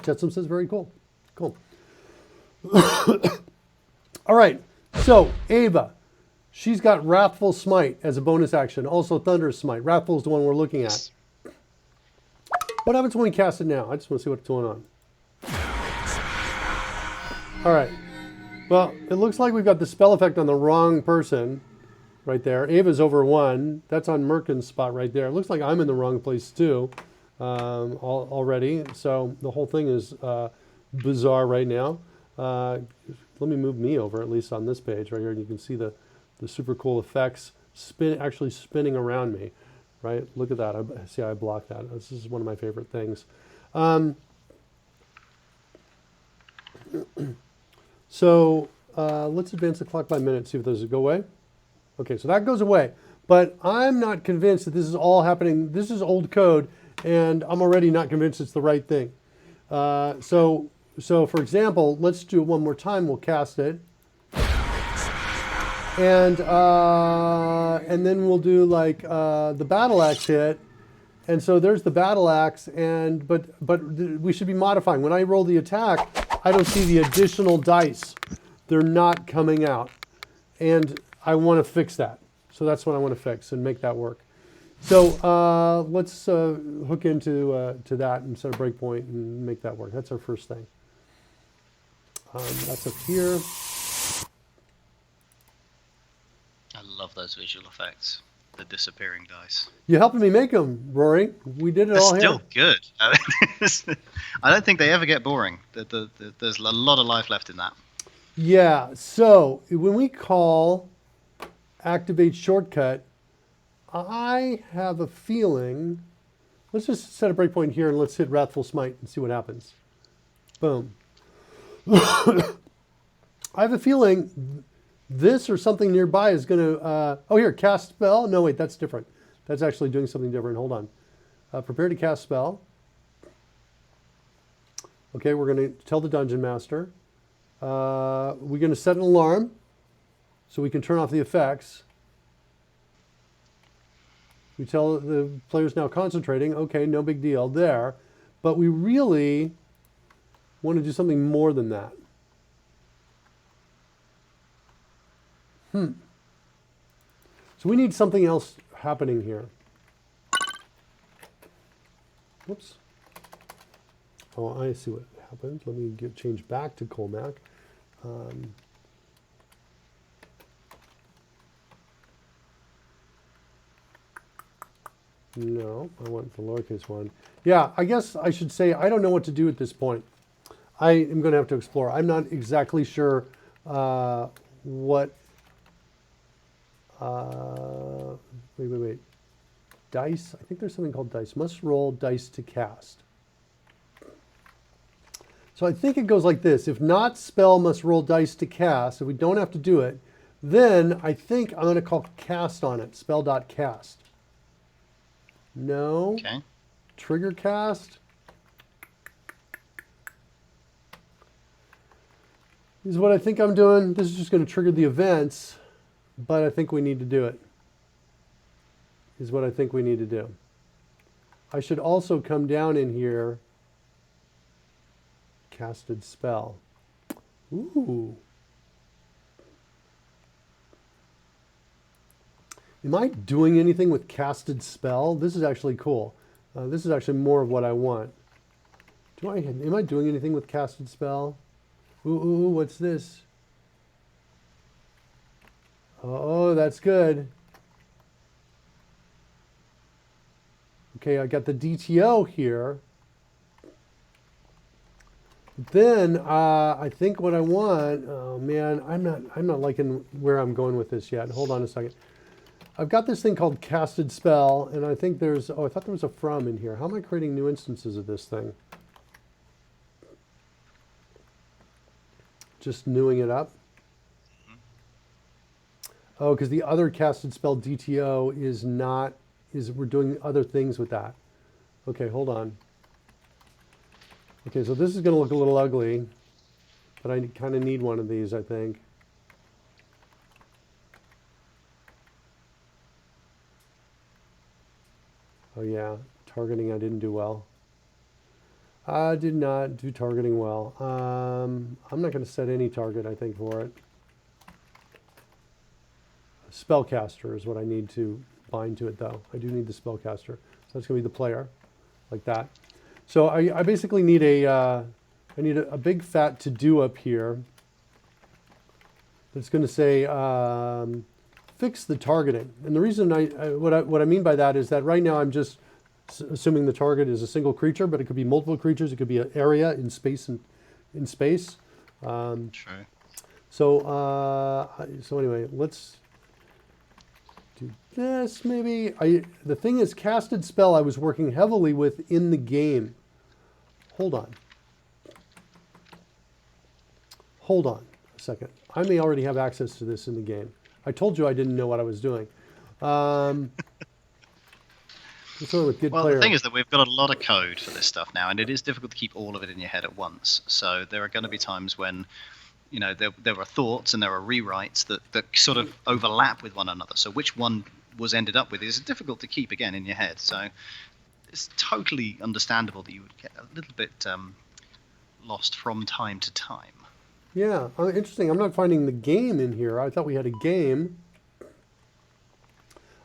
Jetsam says very cool. Cool. All right, so Ava, she's got Wrathful Smite as a bonus action. Also Thunderous Smite. Wrathful is the one we're looking at. What happens when we cast it now? I just want to see what's going on. All right. Well, it looks like we've got the spell effect on the wrong person right there. Ava's over 1. That's on Merkin's spot right there. It looks like I'm in the wrong place too already. So the whole thing is bizarre right now. Let me move me over, at least on this page right here, and you can see the super cool effects actually spinning around me, right? Look at that. See how I blocked that. This is one of my favorite things. So let's advance the clock by minute, see if those go away. Okay, so that goes away. But I'm not convinced that this is all happening. This is old code, and I'm already not convinced it's the right thing. So for example, let's do it one more time. We'll cast it. And then we'll do like the battle axe hit. And so there's the battle axe, but we should be modifying. When I roll the attack, I don't see the additional dice. They're not coming out. And I want to fix that. So that's what I want to fix and make that work. So let's hook into to that and set a breakpoint and make that work. That's our first thing. That's up here. I love those visual effects. The disappearing dice. You're helping me make them, Rory. We did it all They're still here. good. I don't think they ever get boring. There's a lot of life left in that. Yeah, so when we call activate shortcut, I have a feeling, let's just set a breakpoint here and let's hit Wrathful Smite and see what happens. Boom. I have a feeling this or something nearby is going to, oh here, cast spell. No, wait, that's different. That's actually doing something different. Hold on. Prepare to cast spell. Okay, we're going to tell the dungeon master. We're going to set an alarm so we can turn off the effects. We tell the player's now concentrating. Okay, no big deal there. But we really want to do something more than that. So we need something else happening here. Whoops. Oh, I see what happened. Let me change back to Colmac. No, I want the lowercase one. Yeah, I guess I should say I don't know what to do at this point. I am going to have to explore. I'm not exactly sure what... wait. Dice. I think there's something called dice. Must roll dice to cast. So I think it goes like this. If not spell must roll dice to cast, if we don't have to do it, then I think I'm going to call cast on it. Spell.cast. No. Okay. Trigger cast. This is what I think I'm doing. This is just going to trigger the events, but I think we need to do it. Is what I think we need to do. I should also come down in here. Casted spell. Ooh. Am I doing anything with casted spell? This is actually cool. This is actually more of what I want. Am I doing anything with casted spell? Ooh, what's this? Oh, that's good. Okay, I got the DTO here. Then I think what I want. Oh man, I'm not liking where I'm going with this yet. Hold on a second. I've got this thing called casted spell, and I think there's. Oh, I thought there was a from in here. How am I creating new instances of this thing? Just newing it up. Oh, because the other casted spell DTO is not. We're doing other things with that. Okay, hold on. Okay, so this is going to look a little ugly, but I kind of need one of these, I think. Oh yeah, targeting I didn't do well. I did not do targeting well. I'm not going to set any target, I think, for it. Spellcaster is what I need to bind to it, though. I do need the spellcaster. So that's going to be the player, like that. So I basically need a big fat to-do up here that's going to say fix the targeting. And the reason what I mean by that is that right now I'm just assuming the target is a single creature, but it could be multiple creatures. It could be an area in space True. So anyway, let's do this maybe. The thing is, casted spell I was working heavily with in the game. Hold on. Hold on a second. I may already have access to this in the game. I told you I didn't know what I was doing. What's wrong with good Well, player? the thing is that we've got a lot of code for this stuff now, and it is difficult to keep all of it in your head at once. So there are going to be times when, you know, there are thoughts and there are rewrites that sort of overlap with one another. So which one was ended up with is difficult to keep again in your head. So it's totally understandable that you would get a little bit lost from time to time. Yeah, interesting. I'm not finding the game in here. I thought we had a game.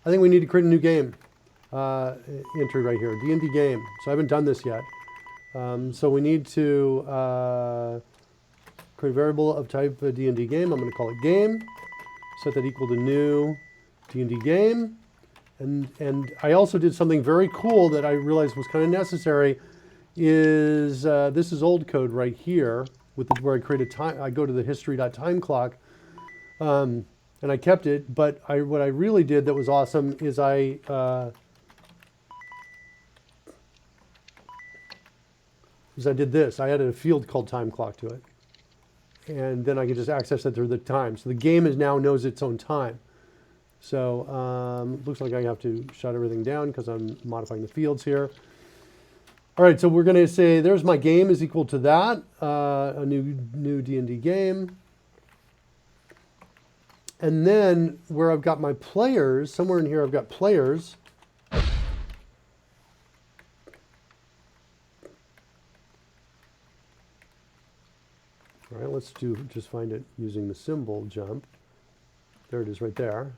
I think we need to create a new game. Entry right here, D&D game. So I haven't done this yet. So we need to create a variable of type D&D game. I'm going to call it game. Set that equal to new D&D game. And I also did something very cool that I realized was kind of necessary. Is this is old code right here with where I create a time. I go to the history.timeclock, and I kept it. But what I really did that was awesome is I did this. I added a field called time clock to it. And then I can just access it through the time. So the game now knows its own time. So looks like I have to shut everything down because I'm modifying the fields here. All right, so we're going to say there's my game is equal to that, a new D&D game. And then where I've got my players, somewhere in here I've got players. All right, let's just find it using the symbol jump. There it is right there.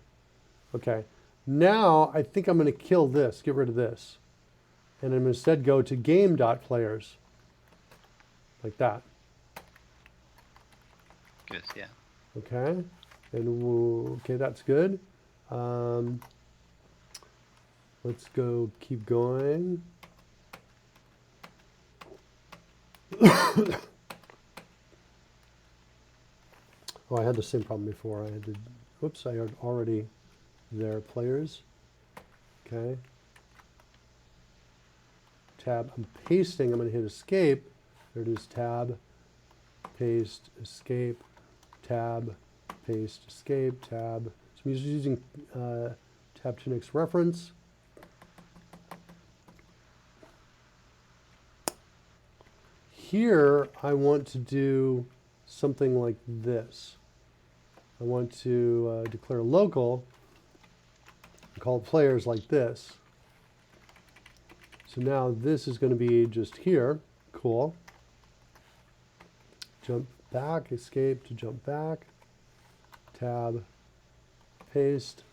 Okay, now I think I'm going to kill this, get rid of this. And I'm instead go to game.players, like that. Good, yeah. Okay, and okay, that's good. Let's go, keep going. Oh, I had the same problem before. I had to, whoops, I had already there, players. Okay. Tab, I'm pasting, I'm going to hit escape. There it is, tab, paste, escape, tab, paste, escape, tab. So I'm using tab to next reference. Here, I want to do something like this. I want to declare local, call players like this. So now this is going to be just here. Cool. Jump back, escape to jump back. Tab, paste,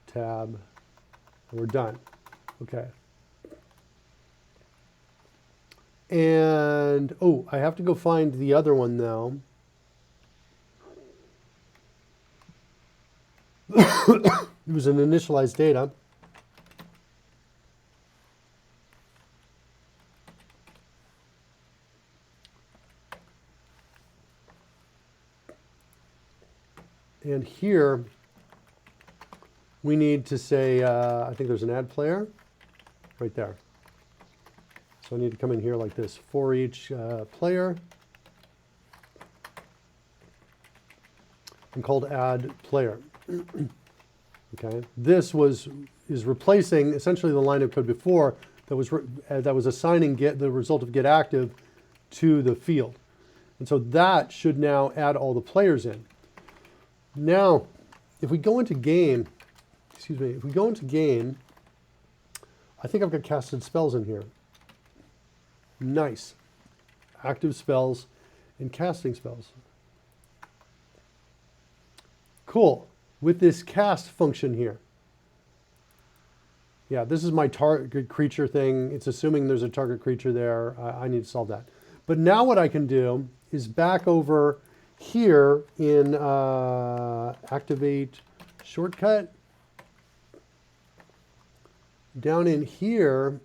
tab, and we're done. Okay. And, oh, I have to go find the other one now. It was an initialized data. And here, we need to say, I think there's an add player right there. So I need to come in here like this, for each player, and called add player. Okay, this is replacing essentially the line of code before that was assigning the result of get active to the field, and so that should now add all the players in. Now, if we go into game, I think I've got casted spells in here. Nice. Active spells and casting spells. Cool. With this cast function here. Yeah, this is my target creature thing. It's assuming there's a target creature there. I need to solve that. But now what I can do is back over here in activate shortcut. Down in here,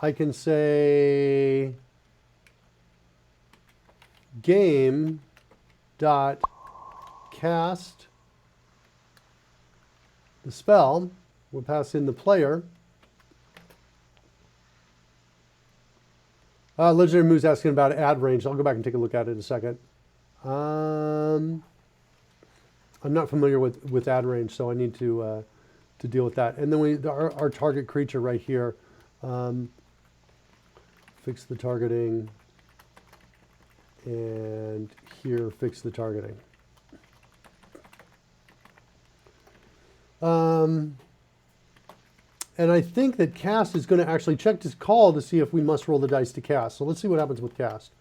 I can say game dot cast the spell. We'll pass in the player. Legendary Move's asking about add range. I'll go back and take a look at it in a second. I'm not familiar with add range, so I need to deal with that. And then our target creature right here. Fix the targeting. And here, fix the targeting. And I think that cast is going to actually check this call to see if we must roll the dice to cast. So let's see what happens with cast.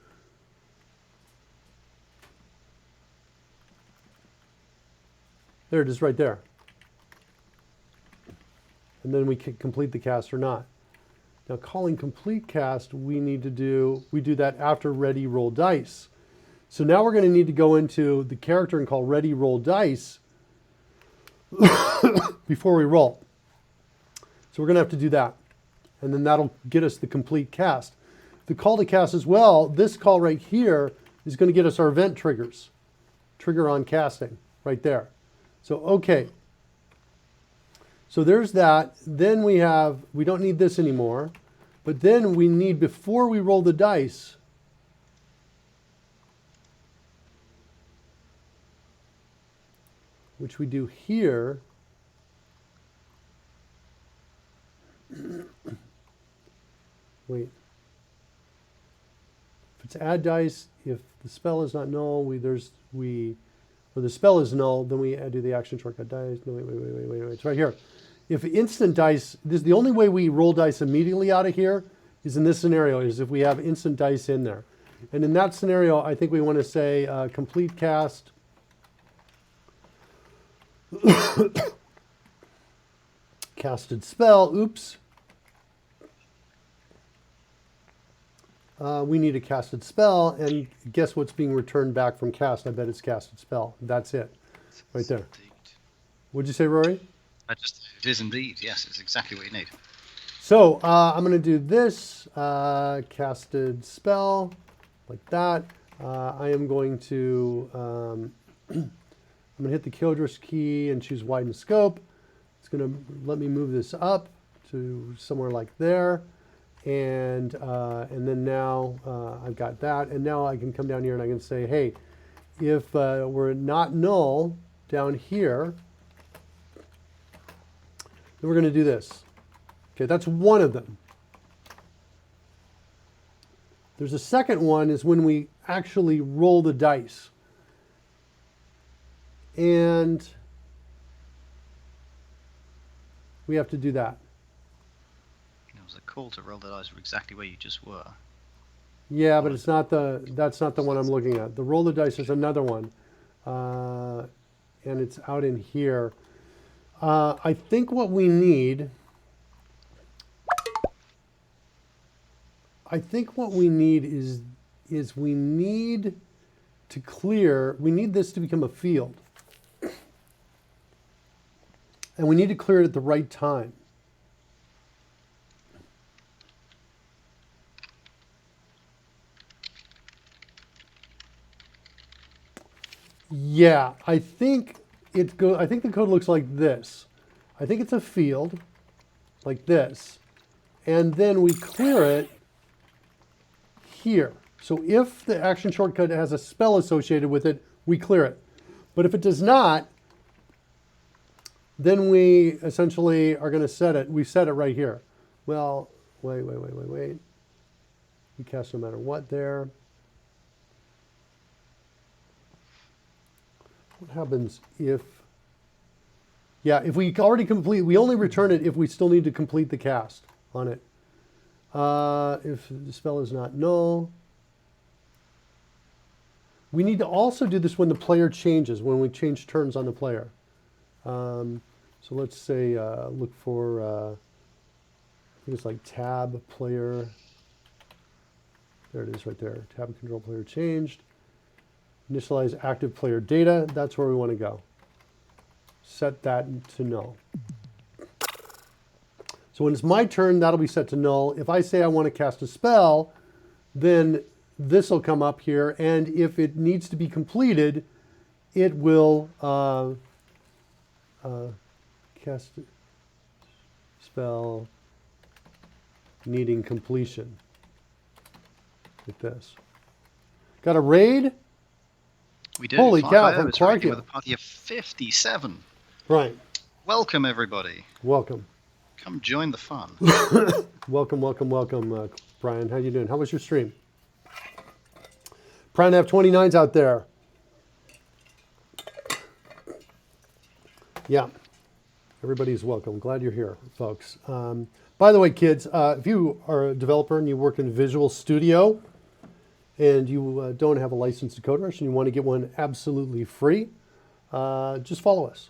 There it is right there. And then we can complete the cast or not. Now calling complete cast, we do that after ready roll dice. So now we're going to need to go into the character and call ready roll dice before we roll. So we're going to have to do that. And then that'll get us the complete cast. The call to cast as well, this call right here is going to get us our event triggers. Trigger on casting right there. So, okay. So there's that. Then we don't need this anymore. But then we need, before we roll the dice, which we do here, wait. If it's add dice, if the spell is not null, or the spell is null, then we do the action shortcut dice. No, wait. It's right here. If instant dice, the only way we roll dice immediately out of here is in this scenario, is if we have instant dice in there. And in that scenario, I think we want to say complete cast. Casted spell, oops. We need a casted spell, and guess what's being returned back from cast? I bet it's casted spell. That's it, right there. What'd you say, Rory? It is indeed, yes, it's exactly what you need. So I'm going to do this, casted spell, like that. I am going to, I'm going to hit the CodeRushed key and choose widen scope. It's going to let me move this up to somewhere like there. And then now I've got that. And now I can come down here and I can say, hey, if we're not null down here, then we're going to do this. Okay, that's one of them. There's a second one, is when we actually roll the dice. And we have to do that. It was a call to roll the dice exactly where you just were. Yeah, but that's not the one I'm looking at. The roll the dice is another one. And it's out in here. I think what we need, is we need to clear, we need this to become a field. And we need to clear it at the right time. Yeah, I think the code looks like this. I think it's a field like this. And then we clear it here. So if the action shortcut has a spell associated with it, we clear it. But if it does not, then we essentially are going to set it. We set it right here. Well, wait. We cast no matter what there. What happens if... Yeah, if we already complete... We only return it if we still need to complete the cast on it. If the spell is not null. We need to also do this when the player changes, when we change turns on the player. So let's say, look for, I think it's like tab player. There it is right there. Tab control player changed. Initialize active player data. That's where we want to go. Set that to null. So when it's my turn, that'll be set to null. If I say I want to cast a spell, then this will come up here, and if it needs to be completed, it will cast spell needing completion. Like this. Got a raid? We do. Holy Clark cow, Io from is raiding Clarkia. with a party of 57. Right. Welcome, everybody. Welcome. Come join the fun. Welcome, Brian. How you doing? How was your stream? Proud to have 29s out there. Yeah. Everybody's welcome. Glad you're here, folks. By the way, kids, if you are a developer and you work in Visual Studio and you don't have a license to CodeRushed and you want to get one absolutely free, just follow us.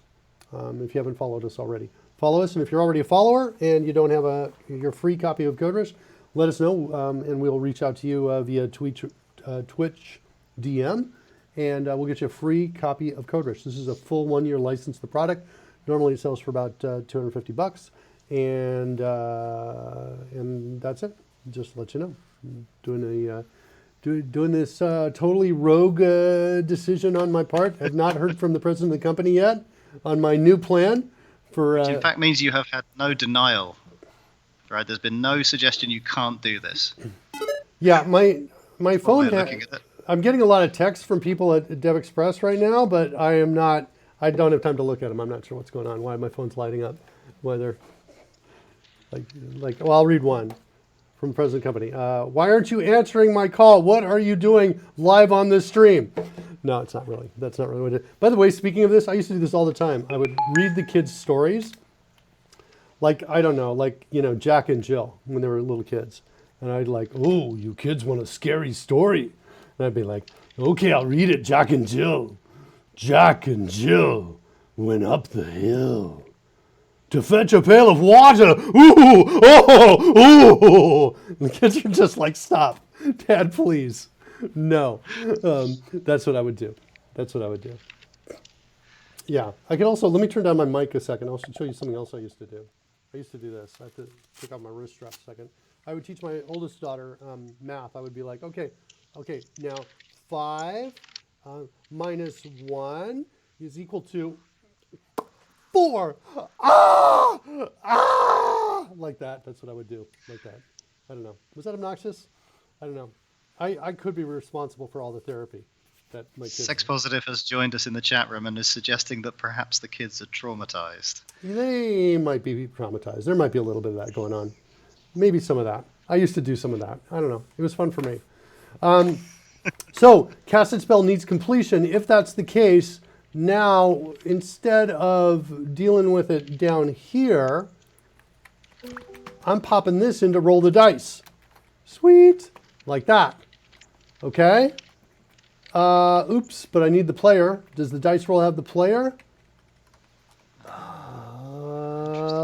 If you haven't followed us already, follow us. And if you're already a follower and you don't have your free copy of CodeRushed, let us know, and we'll reach out to you via Twitch DM, and we'll get you a free copy of CodeRushed. This is a full 1-year license to the product. Normally it sells for about $250, and that's it. Just to let you know, doing this totally rogue decision on my part. I've not heard from the president of the company yet on my new plan for. Which in fact means you have had no denial. Right? There's been no suggestion you can't do this. Yeah, my phone. Looking at it. I'm getting a lot of texts from people at DevExpress right now, but I am not. I don't have time to look at them. I'm not sure what's going on. Why my phone's lighting up? Whether well, I'll read one from the president of the company. Why aren't you answering my call? What are you doing live on this stream? No, it's not really. That's not really what it is. By the way, speaking of this, I used to do this all the time. I would read the kids' stories. Like, I don't know, like, Jack and Jill when they were little kids. And I'd like, oh, you kids want a scary story? And I'd be like, okay, I'll read it, Jack and Jill. Jack and Jill went up the hill to fetch a pail of water. Ooh, oh. And the kids are just like, stop. Dad, please. No. That's what I would do. Yeah. I can also, let me turn down my mic a second. I'll show you something else I used to do. I used to do this. I have to take off my wrist strap a second. I would teach my oldest daughter math. I would be like, okay, now 5 minus 1 is equal to 4. Like that. That's what I would do. Like that. I don't know. Was that obnoxious? I don't know. I could be responsible for all the therapy that my kids. Sex Positive has joined us in the chat room and is suggesting that perhaps the kids are traumatized. They might be traumatized. There might be a little bit of that going on. Maybe some of that. I used to do some of that. I don't know. It was fun for me. So, casted spell needs completion. If that's the case, now, instead of dealing with it down here, I'm popping this in to roll the dice. Sweet. Like that. Okay? Oops, but I need the player. Does the dice roll have the player?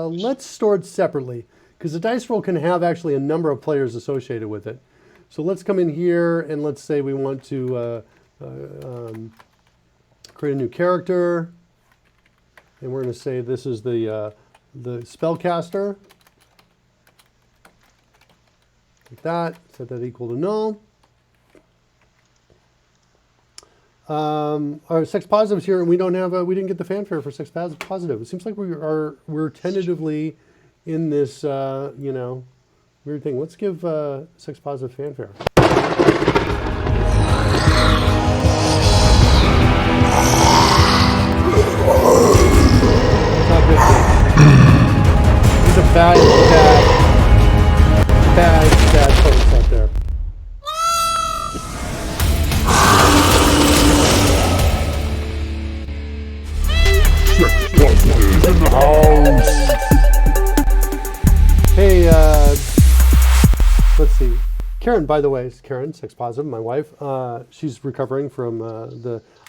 Let's store it separately, because the dice roll can have actually a number of players associated with it. So let's come in here and let's say we want to create a new character, and we're going to say this is the spellcaster. Like that. Set that equal to null. Our sex positives here, and we didn't get the fanfare for sex positive. It seems like we're tentatively in this weird thing. Let's give sex positive fanfare. It's not good. These are bad folks out there. Sex Positive in the house. Hey, let's see. Karen, by the way, is Karen, sex positive, my wife. She's recovering from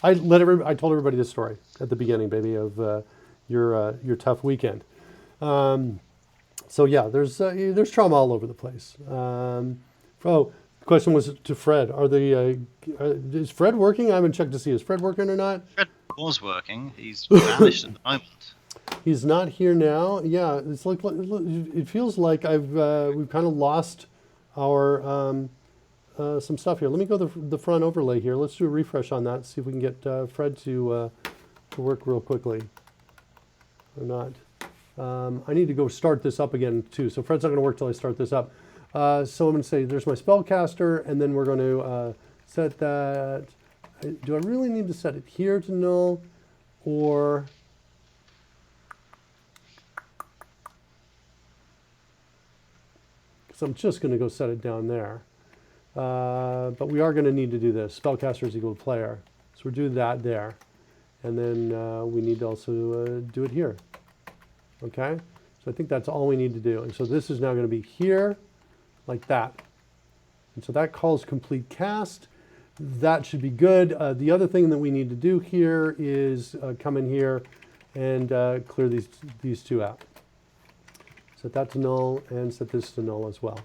I told everybody this story at the beginning, baby, of your tough weekend. So yeah, there's trauma all over the place. The question was to Fred. Is Fred working? I haven't checked to see is Fred working or not. Fred was working. He's vanished at the moment. He's not here now. Yeah, it's like it feels like we've kind of lost our some stuff here. Let me go to the front overlay here. Let's do a refresh on that. See if we can get Fred to work real quickly or not. I need to go start this up again too. So Fred's not going to work till I start this up. So I'm going to say there's my spellcaster, and then we're going to set that. Do I really need to set it here to null, or because I'm just going to go set it down there. But we are going to need to do this. Spellcaster is equal to player. So we'll do that there. And then we need to also do it here. Okay? So I think that's all we need to do. And so this is now going to be here, like that. And so that calls complete cast. That should be good. The other thing that we need to do here is come in here and clear these two out. Set that to null and set this to null as well.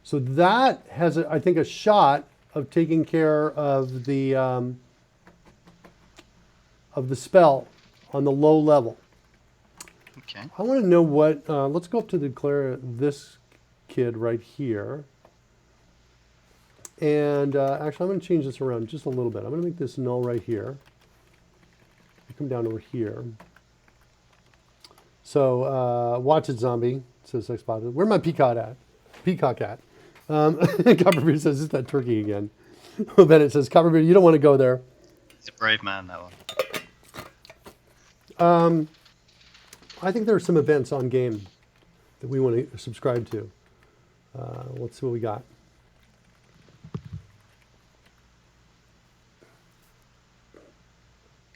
So that has, I think, a shot of taking care of the spell on the low level. Okay. I want to know what, let's go up to declare this kid right here. And actually, I'm going to change this around just a little bit. I'm going to make this null right here. Come down over here. So, watch it, zombie, says Xbox. Where's my peacock at? Peacock at. Copperbeard says, it's that turkey again. Bennett says, Copperbeard, you don't want to go there. He's a brave man, that one. I think there are some events on game that we want to subscribe to. Let's see what we got.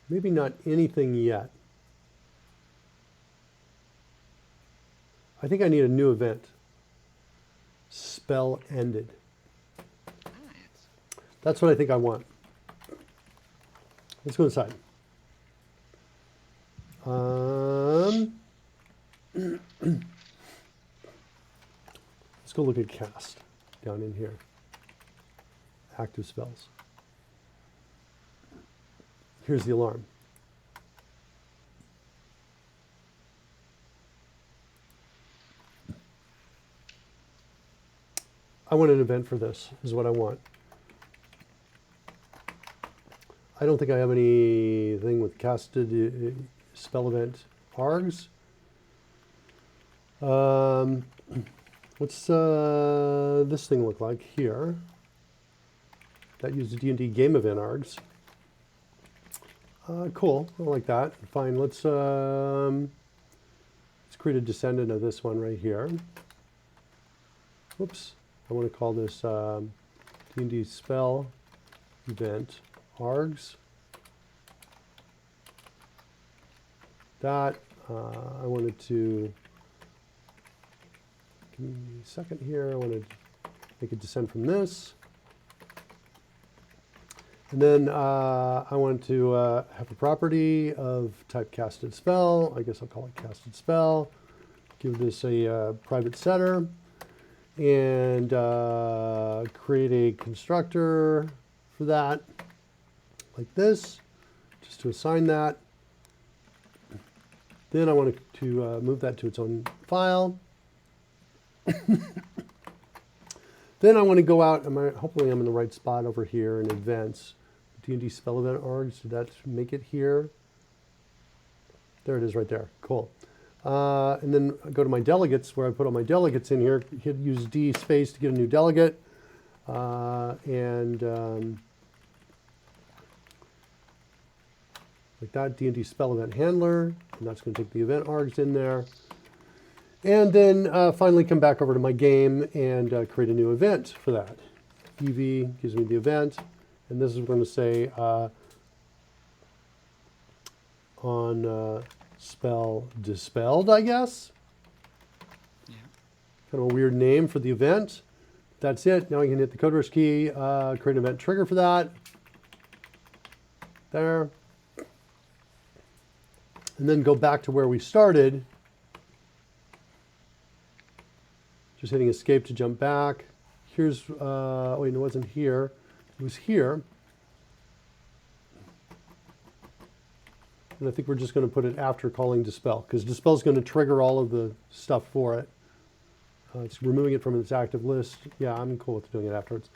Maybe not anything yet. I think I need a new event. Spell ended. That's what I think I want. Let's go inside. Let's go look at cast down in here. Active spells. Here's the alarm. I want an event for this, is what I want. I don't think I have anything with casted spell event args. What's this thing look like here? That uses D&D game event args. Cool, I like that. Fine, let's create a descendant of this one right here. Whoops, I want to call this D&D spell event args. That, I wanted to, give me a second here, I wanted to make a descent from this. And then I want to have a property of type casted spell. I guess I'll call it casted spell. Give this a private setter. And create a constructor for that, like this, just to assign that. Then I want to move that to its own file. Then I want to go out, hopefully I'm in the right spot over here in events. D&D spell event args, did that make it here? There it is right there, cool. And then I go to my delegates, where I put all my delegates in here, use D space to get a new delegate. Like that, D&D spell event handler, and that's going to take the event args in there. And then finally come back over to my game and create a new event for that. EV gives me the event, and this is what I'm going to say on spell dispelled, I guess. Yeah. Kind of a weird name for the event. That's it. Now I can hit the CodeRushed key, create an event trigger for that. There. And then go back to where we started. Just hitting escape to jump back. Here's, wait, it wasn't here. It was here. And I think we're just going to put it after calling dispel, because dispel is going to trigger all of the stuff for it. It's removing it from its active list. Yeah, I'm cool with doing it afterwards.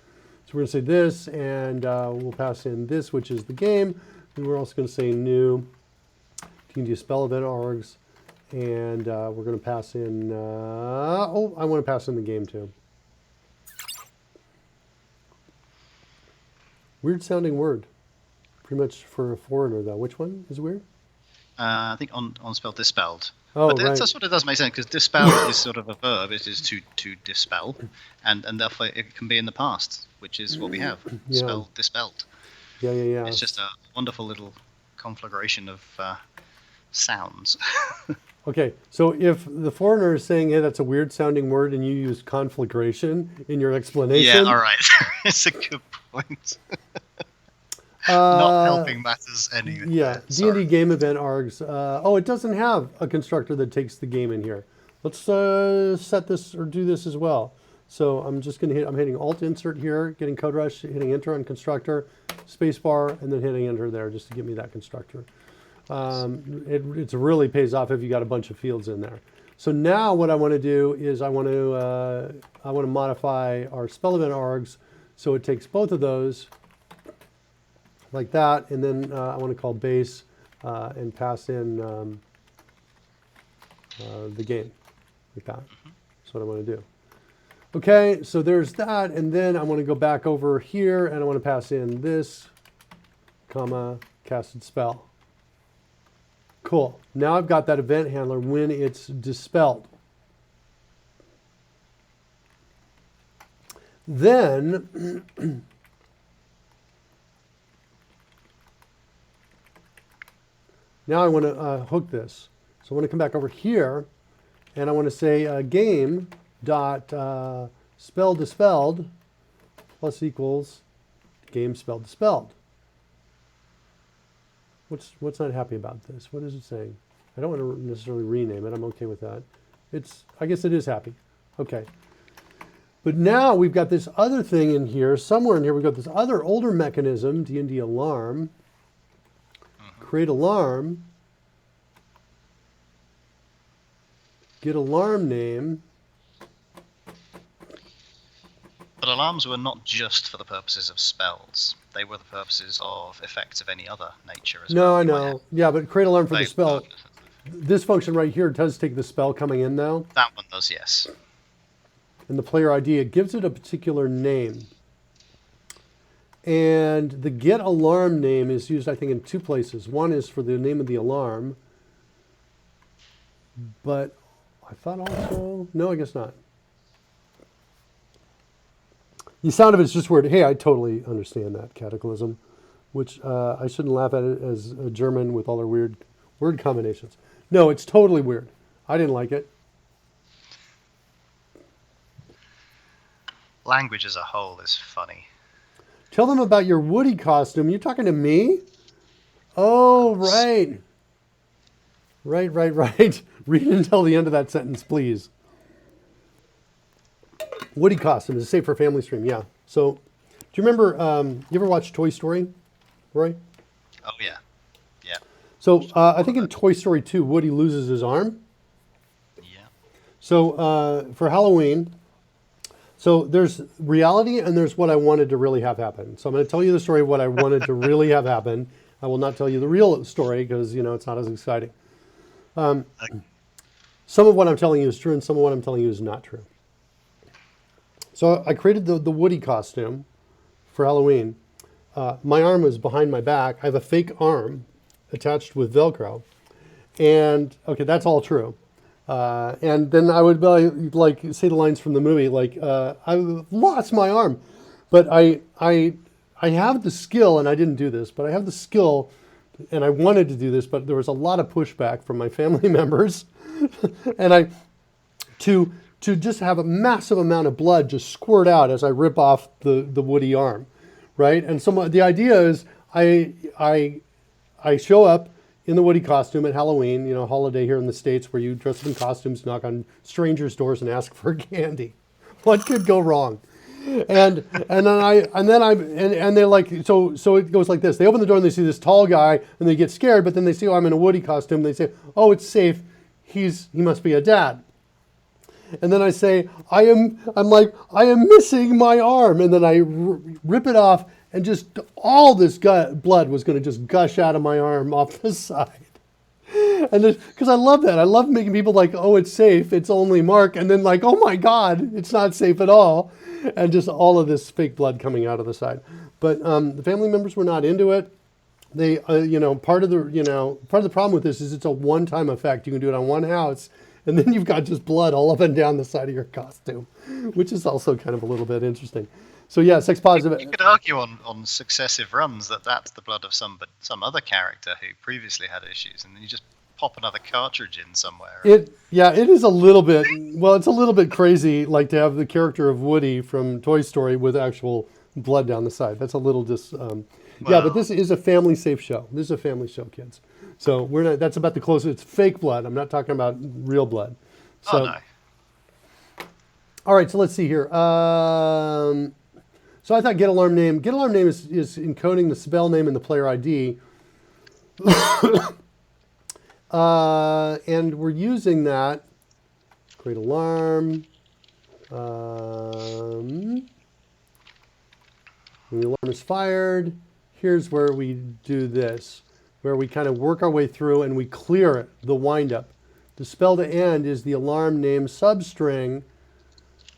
So we're going to say this, and we'll pass in this, which is the game. And we're also going to say new D&D spell event args. And we're going to pass in, I want to pass in the game too. Weird sounding word. Pretty much for a foreigner though. Which one is weird? I think on spell dispelled. Oh, but right. that sort of does make sense, because dispel is sort of a verb. It is to dispel, and therefore it can be in the past, which is what we have. Yeah. Spell dispelled. Yeah. It's just a wonderful little conflagration of sounds. Okay, so if the foreigner is saying, hey, that's a weird sounding word, and you use conflagration in your explanation. Yeah, all right. It's a good point. Not helping matters any. Yeah, D&D game event args. It doesn't have a constructor that takes the game in here. Let's set this or do this as well. So I'm just going to I'm hitting Alt Insert here, getting CodeRushed, hitting Enter on constructor, spacebar, and then hitting Enter there just to give me that constructor. It really pays off if you got a bunch of fields in there. So now what I want to do is I want to modify our spell event args so it takes both of those like that, and then I want to call base and pass in the game like that. That's what I want to do. Okay, so there's that, and then I want to go back over here and I want to pass in this, comma, casted spell. Cool. Now I've got that event handler when it's dispelled. Then now I want to hook this. So I want to come back over here and I want to say game dot spell dispelled plus equals game spell dispelled. What's not happy about this? What is it saying? I don't want to necessarily rename it. I'm okay with that. I guess it is happy. Okay. But now we've got this other thing in here. Somewhere in here we've got this other older mechanism, D&D alarm. Create alarm. Get alarm name. But alarms were not just for the purposes of spells. They were the purposes of effects of any other nature as well. No, I know. Yeah, but create alarm for the spell. Were- This function right here does take the spell coming in though. That one does, yes. And the player ID, it gives it a particular name. And the get alarm name is used, I think, in two places. One is for the name of the alarm. But I thought also, no, I guess not. The sound of it's just weird. Hey, I totally understand that, Cataclysm, which I shouldn't laugh at it as a German with all their weird word combinations. No, it's totally weird. I didn't like it. Language as a whole is funny. Tell them about your Woody costume. You talking to me? Oh, right. Right. Read until the end of that sentence, please. Woody costume is a safe for family stream, yeah. So, do you remember, you ever watch Toy Story, Roy? Oh, yeah. Yeah. So, I think in Toy Story 2, Woody loses his arm. Yeah. So, for Halloween, so there's reality and there's what I wanted to really have happen. So I'm going to tell you the story of what I wanted to really have happen. I will not tell you the real story because, it's not as exciting. Some of what I'm telling you is true and some of what I'm telling you is not true. So I created the Woody costume for Halloween. My arm was behind my back. I have a fake arm attached with Velcro. And, okay, that's all true. And then I would like say the lines from the movie, like, I lost my arm, but I have the skill, and I didn't do this, but I have the skill, and I wanted to do this, but there was a lot of pushback from my family members, and to just have a massive amount of blood just squirt out as I rip off the Woody arm, right? And so the idea is I show up in the Woody costume at Halloween, holiday here in the States where you dress up in costumes, knock on strangers' doors and ask for candy. What could go wrong? And they're like, so it goes like this. They open the door and they see this tall guy and they get scared, but then they see, oh, I'm in a Woody costume. They say, oh, it's safe. He must be a dad. And then I say, I'm like, I am missing my arm. And then I rip it off, and just all this blood was going to just gush out of my arm off the side. And because I love that. I love making people like, oh, it's safe. It's only Mark. And then like, oh my God, it's not safe at all. And just all of this fake blood coming out of the side. But the family members were not into it. They, part of the problem with this is it's a one-time effect. You can do it on one house, and then you've got just blood all up and down the side of your costume, which is also kind of a little bit interesting. So yeah, sex positive. You could argue on successive runs that that's the blood of some other character who previously had issues, and then you just pop another cartridge in somewhere. It is a little bit, well, it's a little bit crazy, like to have the character of Woody from Toy Story with actual blood down the side. That's a little yeah, but this is a family safe show. This is a family show, kids. So we're not, that's about the closest. It's fake blood. I'm not talking about real blood. So, oh no. All right, so let's see here. So I thought get alarm name. Get alarm name is encoding the spell name and the player ID. And we're using that. Create alarm. When the alarm is fired, here's where we do this, where we kind of work our way through and we clear it, the windup. The spell to end is the alarm name substring.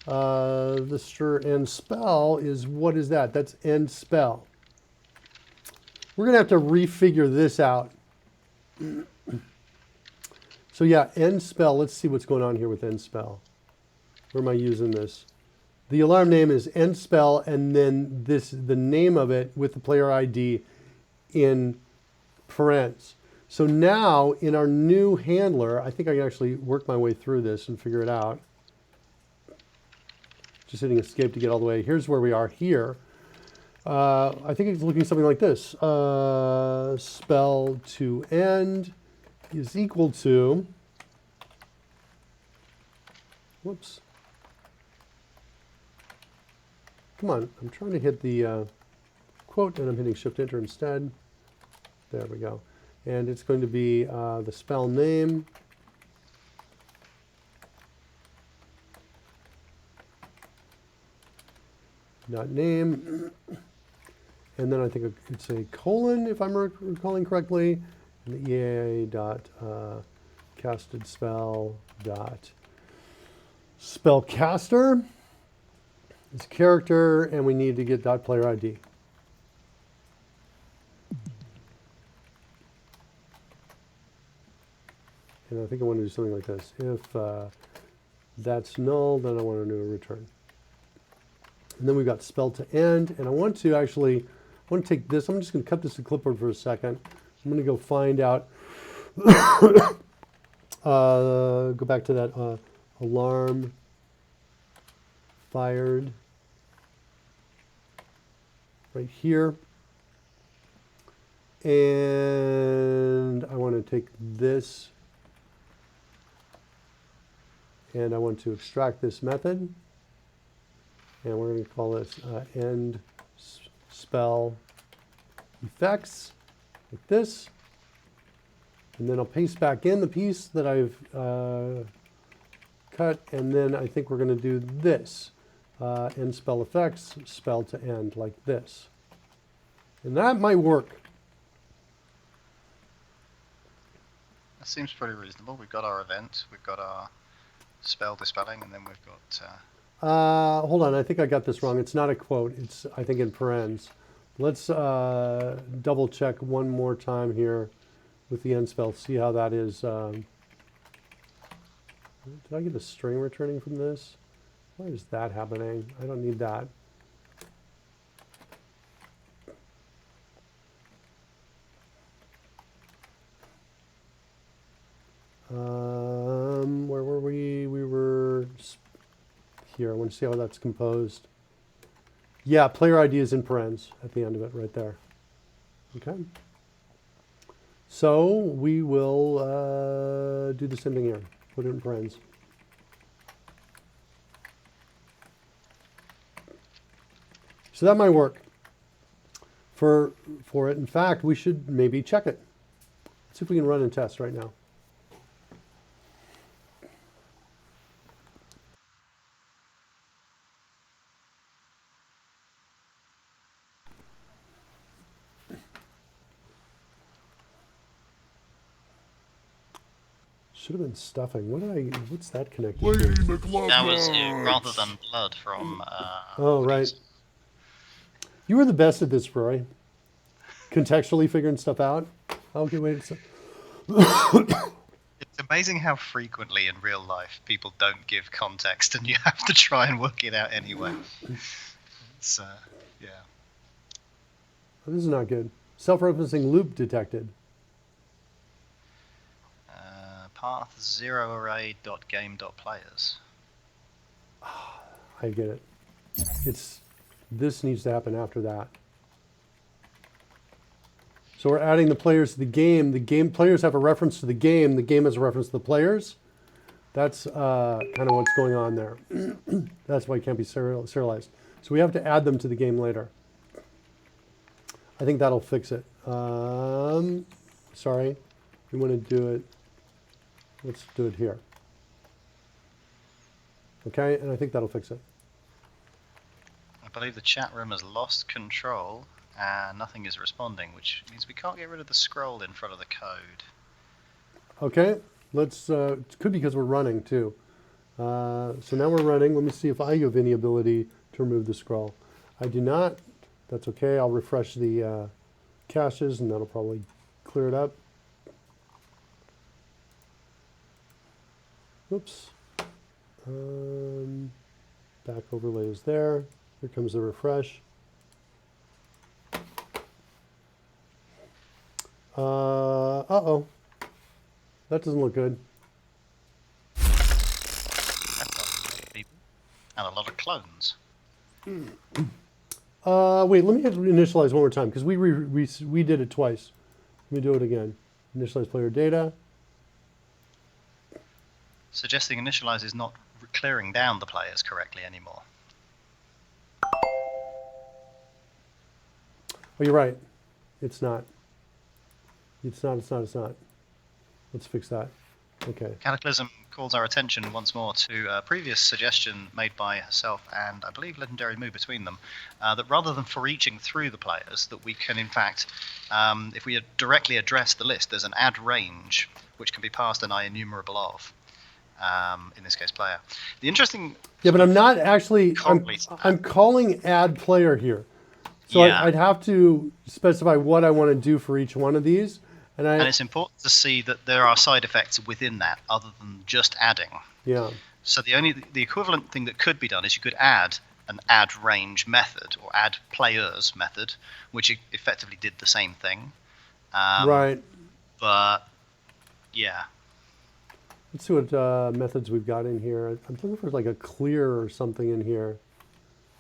The end spell is, what is that? That's end spell. We're going to have to refigure this out. So yeah, end spell. Let's see what's going on here with end spell. Where am I using this? The alarm name is end spell, and then the name of it with the player ID in parens. So now in our new handler, I think I can actually work my way through this and figure it out. Just hitting escape to get all the way. Here's where we are here. I think it's looking something like this. Spell to end is equal to, whoops. Come on, I'm trying to hit the quote, and I'm hitting Shift Enter instead. There we go. And it's going to be the spell name. Dot name. And then I think it's a colon, if I'm recalling correctly. And the EA dot casted spell dot spellcaster. It's character, and we need to get dot player ID. And I think I want to do something like this. If that's null, then I want to do a return. And then we've got spell to end, and I want to take this. I'm just going to cut this to clipboard for a second. I'm going to go find out. Go back to that alarm fired right here, and I want to take this and I want to extract this method, and we're going to call this end spell effects like this, and then I'll paste back in the piece that I've cut, and then I think we're going to do this. End spell effects, spell to end, like this. And that might work. That seems pretty reasonable. We've got our event, we've got our spell dispelling, and then we've got... hold on, I think I got this wrong. It's not a quote, it's, I think, in parens. Let's double check one more time here with the end spell, see how that is. Did I get a string returning from this? Why is that happening? I don't need that. Where were we? We were here. I want to see how that's composed. Yeah, player ID is in parens at the end of it, right there. Okay. So we will do the same thing here. Put it in parens. So that might work for it. In fact, we should maybe check it. Let's see if we can run and test right now. Should have been stuffing. What's that connected Lady to? McLovin. That was rather than blood from. Oh, right. You were the best at this, Rory. Contextually figuring stuff out. Okay, wait. It's amazing how frequently in real life people don't give context, and you have to try and work it out anyway. It's yeah. This is not good. Self-referencing loop detected. Path 0 array dot game dot players. I get it. This needs to happen after that. So we're adding the players to the game. The game players have a reference to the game. The game has a reference to the players. That's kind of what's going on there. That's why it can't be serialized. So we have to add them to the game later. I think that'll fix it. Sorry, we want to do it. Let's do it here. Okay, and I think that'll fix it. I believe the chat room has lost control and nothing is responding, which means we can't get rid of the scroll in front of the code. Okay, let's, it could be because we're running too. So now we're running. Let me see if I have any ability to remove the scroll. I do not. That's okay. I'll refresh the caches and that'll probably clear it up. Oops. Back overlay is there. Here comes the refresh. Uh-oh. That doesn't look good. That's a lot of people and a lot of clones. Wait, let me hit initialize one more time because we did it twice. Let me do it again. Initialize player data. Suggesting initialize is not clearing down the players correctly anymore. Oh, you're right. It's not. It's not. Let's fix that. Okay. Cataclysm calls our attention once more to a previous suggestion made by herself and I believe Legendary Moo between them, that rather than for reaching through the players, that we can in fact, if we directly address the list, there's an add range which can be passed an enumerable of. In this case, player. The interesting. Yeah, but I'm not actually. I'm calling add player here, so yeah. I'd have to specify what I want to do for each one of these, and it's important to see that there are side effects within that other than just adding. Yeah. So the equivalent thing that could be done is you could add an add range method or add players method, which effectively did the same thing. Right. But yeah. Let's see what methods we've got in here. I'm looking for like a clear or something in here.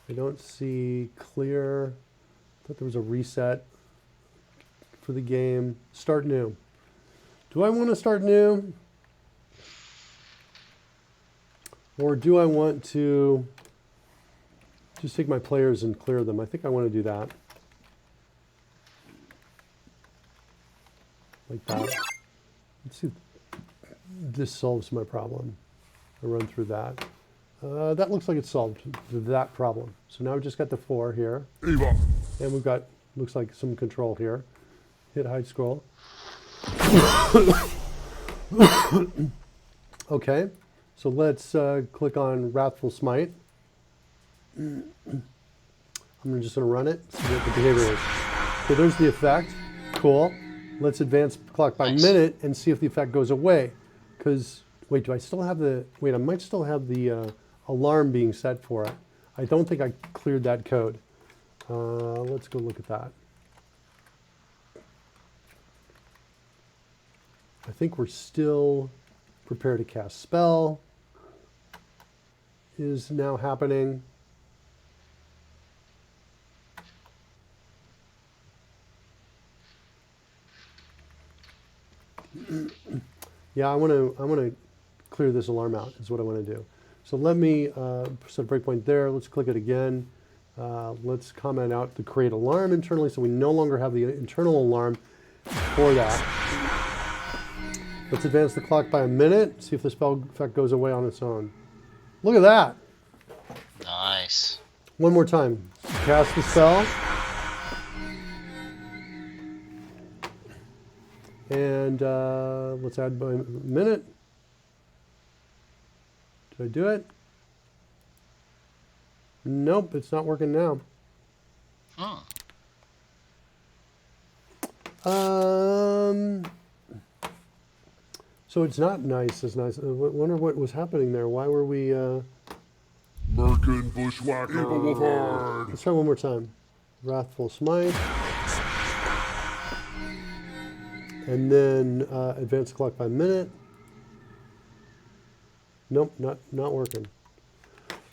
I don't see clear. I thought there was a reset for the game. Start new. Do I want to start new? Or do I want to just take my players and clear them? I think I want to do that. Like that. Let's see. This solves my problem. I run through that. That looks like it solved that problem. So now we've just got the 4 here. Eva. And we've got, looks like some control here. Hit hide scroll. Okay, so let's click on Wrathful Smite. I'm just going to run it, see what the behavior is. So there's the effect. Cool. Let's advance clock by minute and see if the effect goes away. Because, wait, do I still have the, wait, I might still have the alarm being set for it. I don't think I cleared that code. Let's go look at that. I think we're still prepare to cast spell is now happening. Yeah, I want to clear this alarm out is what I want to do. So let me set a breakpoint there. Let's click it again. Let's comment out the create alarm internally so we no longer have the internal alarm for that. Let's advance the clock by a minute, see if the spell effect goes away on its own. Look at that. Nice. One more time. Cast the spell. And let's add by a minute. Did I do it? Nope, it's not working now. Hmm. So it's not nice. It's nice. I wonder what was happening there. Why were we? Merkin Bushwhacker Evil Wolfhard. Let's try one more time. Wrathful Smite. And then advance clock by minute. Nope, not working.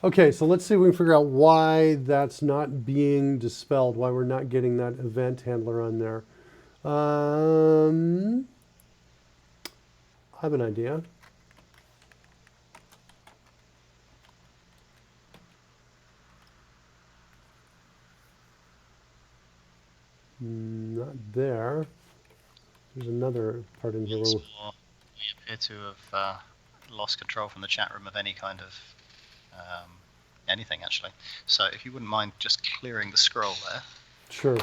Okay, so let's see if we can figure out why that's not being dispelled, why we're not getting that event handler on there. I have an idea. Not there. There's another part in here. We appear to have lost control from the chat room of any kind of anything, actually. So if you wouldn't mind just clearing the scroll there. Sure.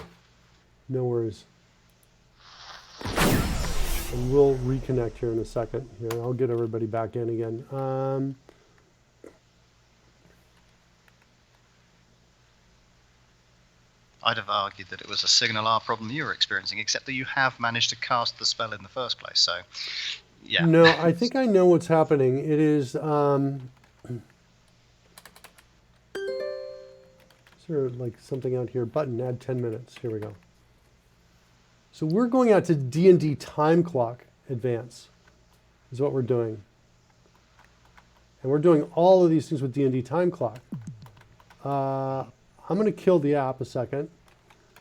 No worries. And we'll reconnect here in a second. Here, I'll get everybody back in again. I'd have argued that it was a Signal R problem you were experiencing, except that you have managed to cast the spell in the first place. So, yeah. No, I think I know what's happening. It is. Is there like something out here? Button, add 10 minutes. Here we go. So we're going out to D&D time clock advance is what we're doing. And we're doing all of these things with D&D time clock. I'm going to kill the app a second.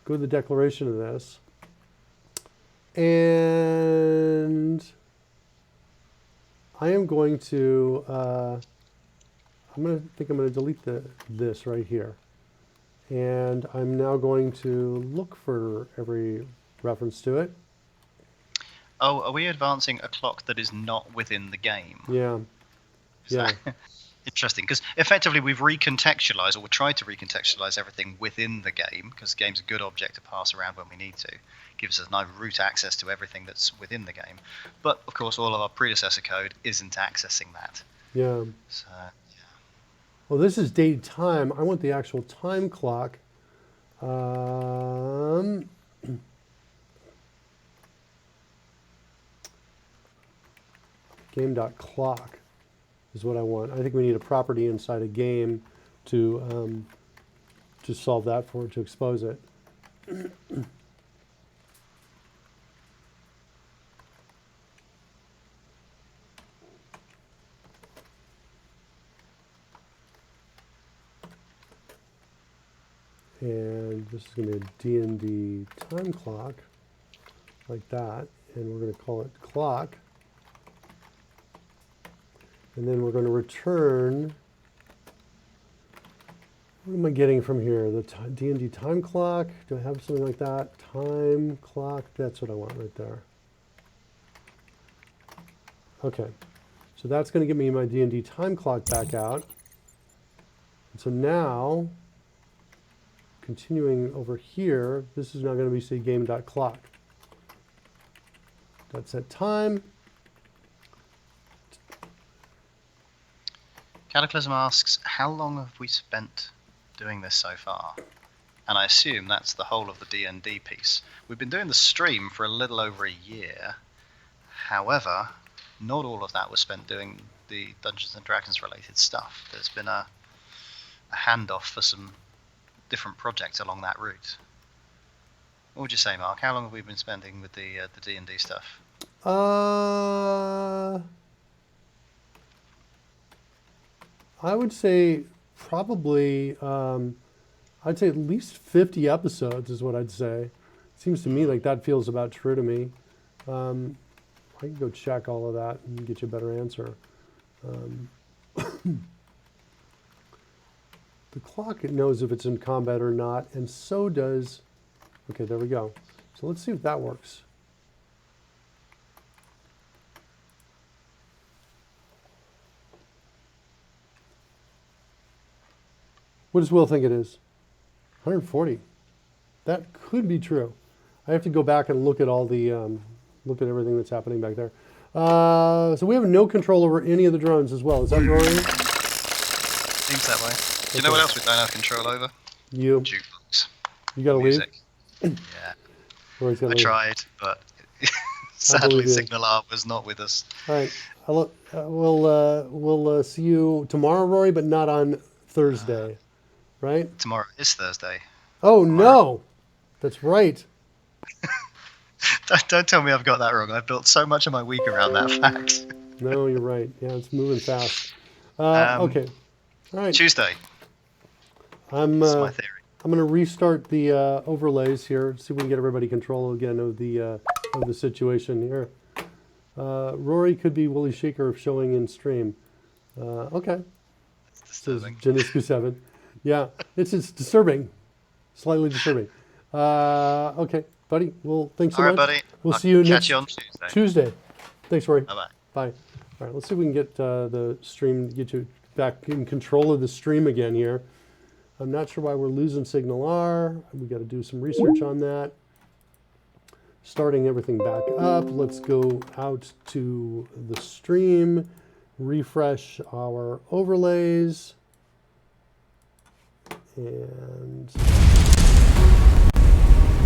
Go to the declaration of this. And I am going to, I'm going to delete this right here. And I'm now going to look for every reference to it. Oh, are we advancing a clock that is not within the game? Yeah. Yeah. Interesting, because effectively we've recontextualized, or we tried to recontextualize everything within the game, because the game's a good object to pass around when we need to. Gives us no root access to everything that's within the game. But, of course, all of our predecessor code isn't accessing that. Yeah. So, yeah. Well, this is date time. I want the actual time clock. Game.clock is what I want. I think we need a property inside a game to solve that to expose it. And this is going to be a D&D time clock, like that. And we're going to call it clock. And then we're going to return, what am I getting from here? The D&D time clock? Do I have something like that? Time clock, that's what I want right there. Okay, so that's going to give me my D&D time clock back out. And so now, continuing over here, this is now going to be say game.clock. That's set time. Cataclysm asks, how long have we spent doing this so far? And I assume that's the whole of the D&D piece. We've been doing the stream for a little over a year. However, not all of that was spent doing the Dungeons & Dragons related stuff. There's been a handoff for some different projects along that route. What would you say, Mark? How long have we been spending with the D&D stuff? I would say probably, I'd say at least 50 episodes is what I'd say. Seems to me like that feels about true to me. I can go check all of that and get you a better answer. The clock, it knows if it's in combat or not, and so does, okay, there we go. So let's see if that works. What does Will think it is? 140. That could be true. I have to go back and look at all the, look at everything that's happening back there. So we have no control over any of the drones as well. Is that Rory? Seems that way. Do you know what else we don't have control over? You Jukebox. gotta Music. leave. Yeah. Rory's gotta I leave. tried, but sadly believe you. Signal R was not with us. All right. We'll see you tomorrow, Rory, but not on Thursday, right? Tomorrow is Thursday. Oh Tomorrow. no, that's right. Don't tell me I've got that wrong. I've built so much of my week around that fact. No, you're right. Yeah, it's moving fast. Um, Okay. All right. Tuesday. I'm That's my theory. I'm gonna restart the overlays here. See if we can get everybody control again of the situation here. Rory could be Willie Shaker of showing in stream. Okay. It's Says disturbing. Janiscu 7. Yeah, it's disturbing. Slightly disturbing. Okay, buddy. Well, thanks so All right, much. buddy. We'll I'll see you catch next you on Tuesday. Tuesday. Thanks, Rory. Bye-bye. Bye. All right, let's see if we can get the stream, get you back in control of the stream again here. I'm not sure why we're losing Signal R. We got to do some research on that. Starting everything back up. Let's go out to the stream, refresh our overlays, and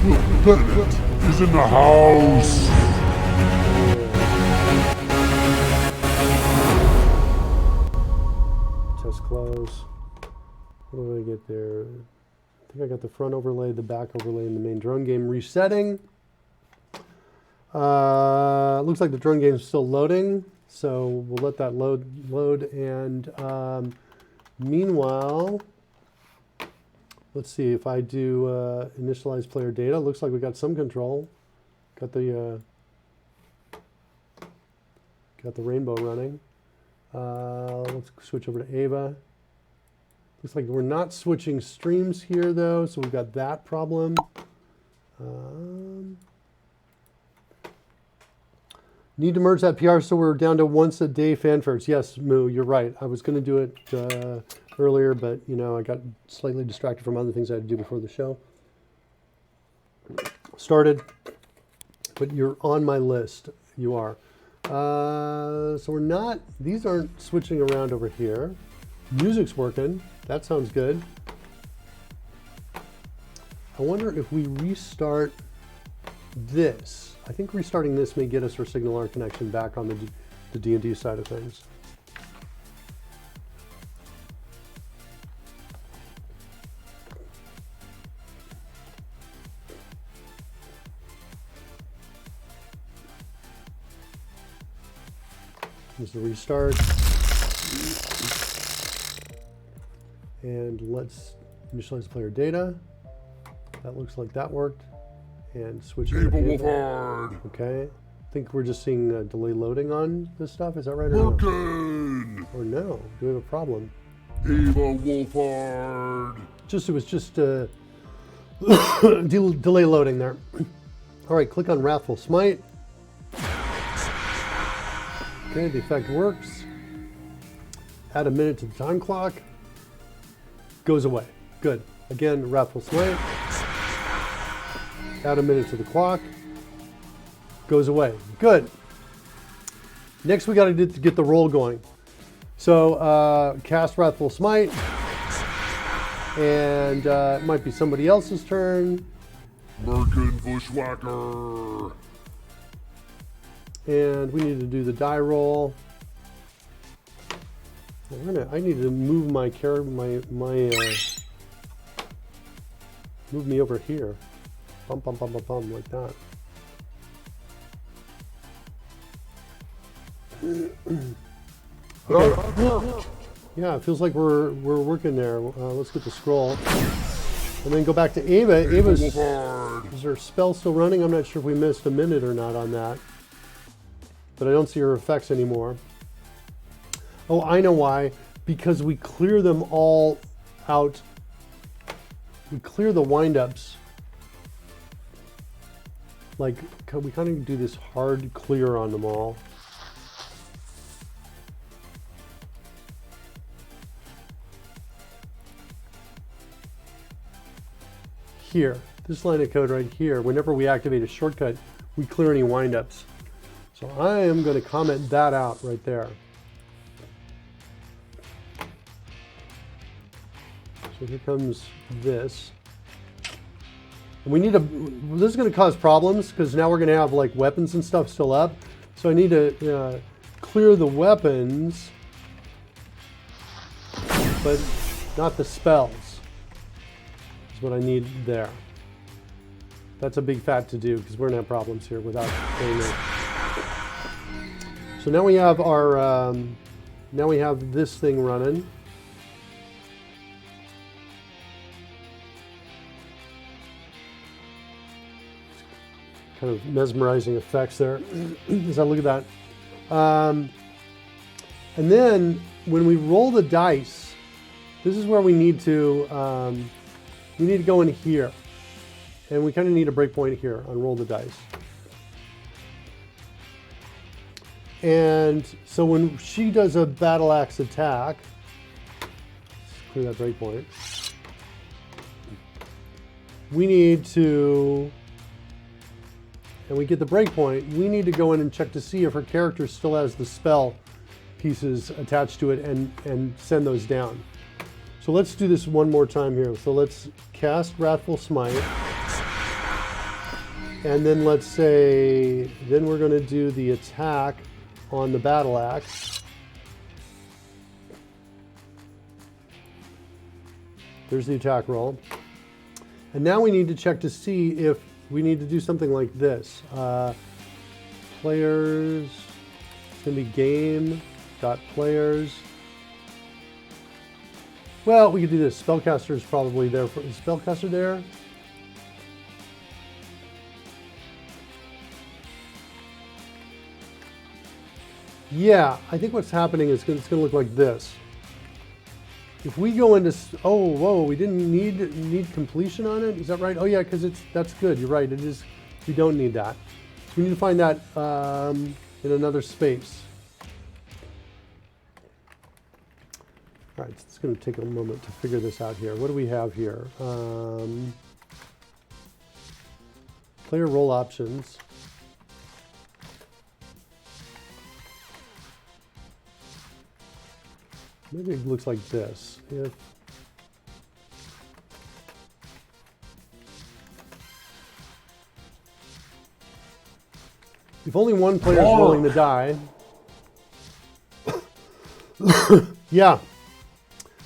Lieutenant is in the house. test close. What did I get there? I think I got the front overlay, the back overlay, and the main drone game resetting. Looks like the drone game is still loading, so we'll let that load. And meanwhile, let's see if I do initialize player data. Looks like we got some control. Got the rainbow running. Let's switch over to Ava. Looks like we're not switching streams here though, so we've got that problem. Need to merge that PR so we're down to once a day fanfares. Yes, Moo, you're right. I was going to do it earlier, but you know I got slightly distracted from other things I had to do before the show started. But you're on my list. You are. So we're not. These aren't switching around over here. Music's working. That sounds good. I wonder if we restart this. I think restarting this may get us our Signal R connection back on the D&D side of things. Here's the restart. And let's initialize player data. That looks like that worked. And switch over to Evil Ava. Wolfhard. Okay. I think we're just seeing delay loading on this stuff. Is that right or no? Working. Or no? Do we have a problem? Evil Wolfhard. It was just delay loading there. All right, click on Wrathful Smite. Okay, the effect works. Add a minute to the time clock. Goes away. Good. Again, Wrathful Smite. Add a minute to the clock. Goes away. Good. Next, we got to get the roll going. So, cast Wrathful Smite. And it might be somebody else's turn. Merkin Bushwhacker. And we need to do the die roll. I need to move my move me over here. Bum, bum, bum, bum, bum, like that. Okay. Yeah, it feels like we're working there. Let's get the scroll. And then go back to Ava. Is her spell still running? I'm not sure if we missed a minute or not on that. But I don't see her effects anymore. Oh, I know why. Because we clear them all out. We clear the windups. Like, we kind of do this hard clear on them all. Here, this line of code right here, whenever we activate a shortcut, we clear any windups. So I am going to comment that out right there. So here comes this. And we need to, this is going to cause problems because now we're going to have like weapons and stuff still up. So I need to clear the weapons, but not the spells. Is what I need there. That's a big fat to do because we're going to have problems here without doing it. So now we have our, now we have this thing running. Kind of mesmerizing effects there as I look at that. And then when we roll the dice, this is where we need to go in here. And we kind of need a breakpoint here on roll the dice. And so when she does a battle axe attack, let's clear that breakpoint. We need to, and we get the breakpoint, we need to go in and check to see if her character still has the spell pieces attached to it and send those down. So let's do this one more time here. So let's cast Wrathful Smite. And then let's say, then we're going to do the attack on the battle axe. There's the attack roll. And now we need to check to see if we need to do something like this. Players, it's going to be game.players. Well, we could do this. Spellcaster is probably there. Is Spellcaster there? Yeah, I think what's happening is it's going to look like this. If we go into, oh, whoa, we didn't need completion on it. Is that right? Oh yeah, because that's good. You're right. It is. We don't need that. So we need to find that in another space. All right, so it's going to take a moment to figure this out here. What do we have here? Player role options. Maybe it looks like this. If only one player is rolling the die. Yeah.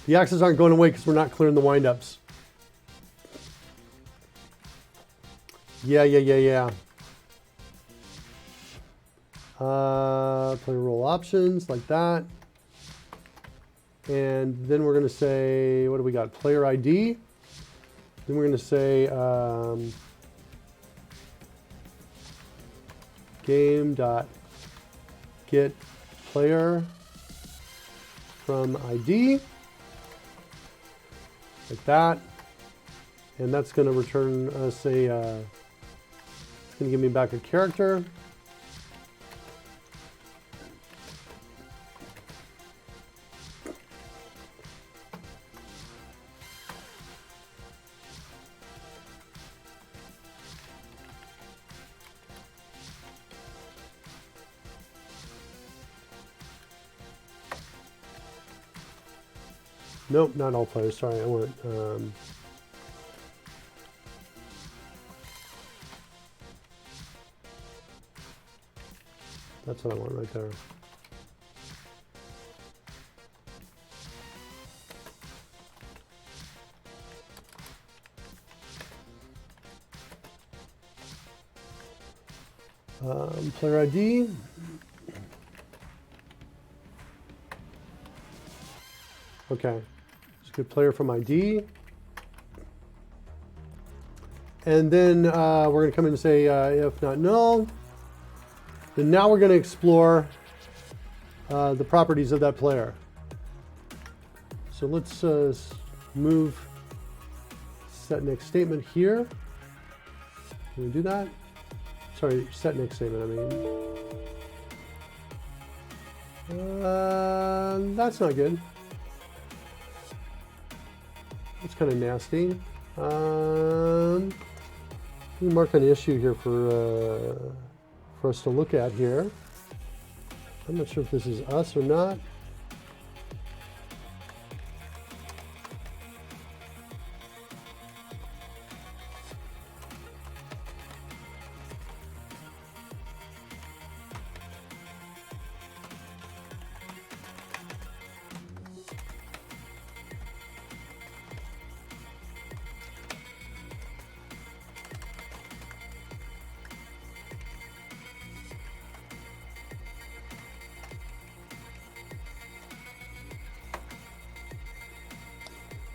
The axes aren't going away because we're not clearing the windups. Yeah. Player role options like that. And then we're going to say, what do we got? Player ID. Then we're going to say game.get player from ID. Like that. And that's going to return us a, it's going to give me back a character. Nope, not all players. Sorry, I want. That's what I want right there. Player ID. Okay. Good player from ID. And then we're going to come in and say if not null. Then now we're going to explore the properties of that player. So let's move set next statement here. Can we do that? Sorry, set next statement, I mean. That's not good. It's kind of nasty. We mark an issue here for us to look at here. I'm not sure if this is us or not.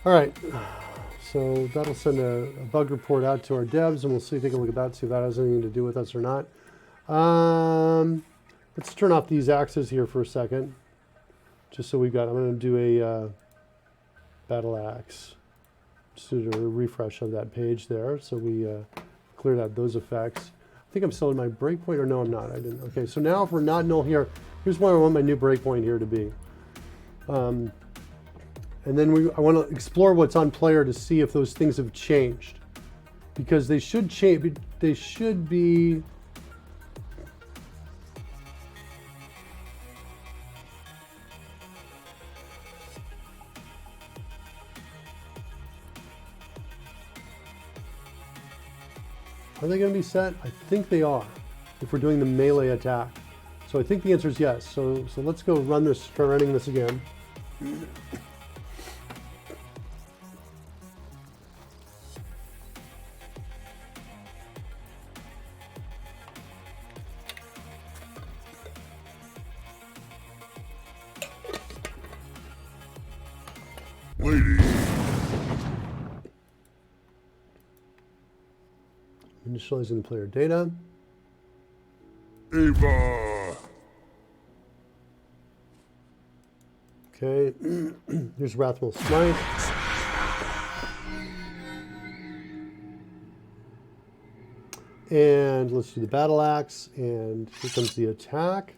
All right, so that'll send a bug report out to our devs, and we'll see, take a look at that, see if that has anything to do with us or not. Let's turn off these axes here for a second, just so we've got, I'm going to do a battle axe. Just do a refresh of that page there, so we cleared out those effects. I think I'm still in my breakpoint, or no, I'm not. I didn't. Okay, so now if we're not null here, here's where I want my new breakpoint here to be. And then I want to explore what's on player to see if those things have changed, because they should change. They should be. Are they going to be set? I think they are, if we're doing the melee attack. So I think the answer is yes. So let's go run this, try running this again. Lady. Initializing the player data. Ava. Okay, here's Wrathful Smite. And let's do the battle axe, and here comes the attack.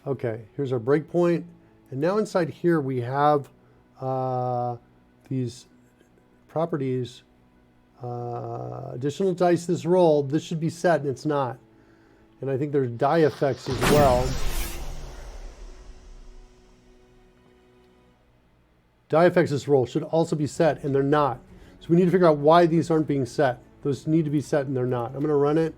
Okay, here's our breakpoint. And now inside here we have these properties. Additional dice this roll. This should be set, and it's not. And I think there's die effects as well. Die effects this roll should also be set, and they're not. So we need to figure out why these aren't being set. Those need to be set, and they're not. I'm going to run it.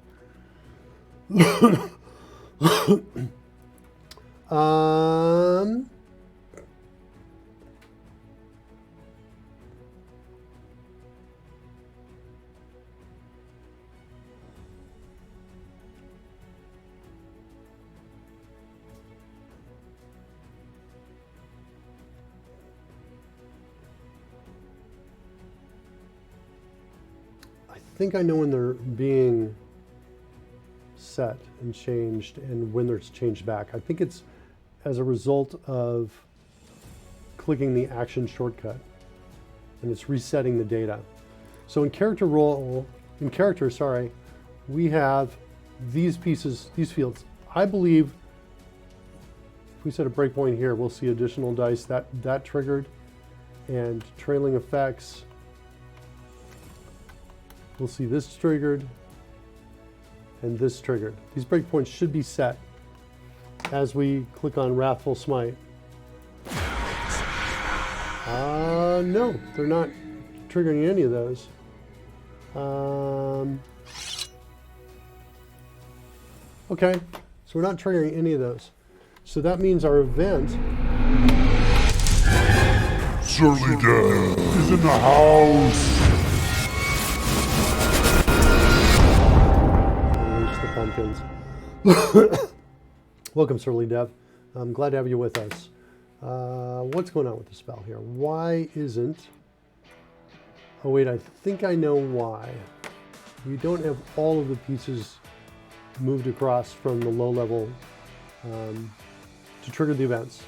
I think I know when they're being set and changed and when they're changed back. I think it's as a result of clicking the action shortcut, and it's resetting the data. So in character we have these pieces, these fields. I believe if we set a breakpoint here, we'll see additional dice that triggered, and trailing effects. We'll see this triggered and this triggered. These breakpoints should be set as we click on Wrathful Smite. No, they're not triggering any of those. Okay, so we're not triggering any of those. So that means our event Surly Death is in the house. pumpkins. Welcome, Surly Dev. I'm glad to have you with us. What's going on with the spell here? Why isn't... Oh wait, I think I know why. We don't have all of the pieces moved across from the low level to trigger the events.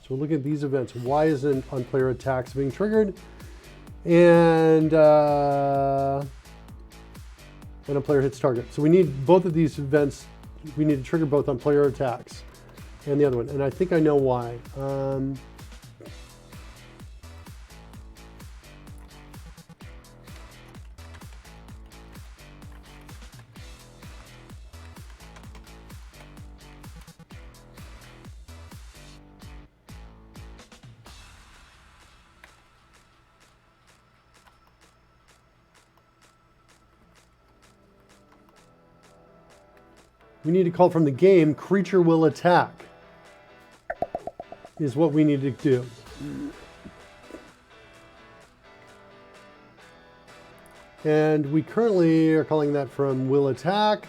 So we're looking at these events. Why isn't on player attacks being triggered? And a player hits target. So we need both of these events. We need to trigger both on player attacks and the other one. And I think I know why. We need to call from the game, creature will attack, is what we need to do. And we currently are calling that from will attack.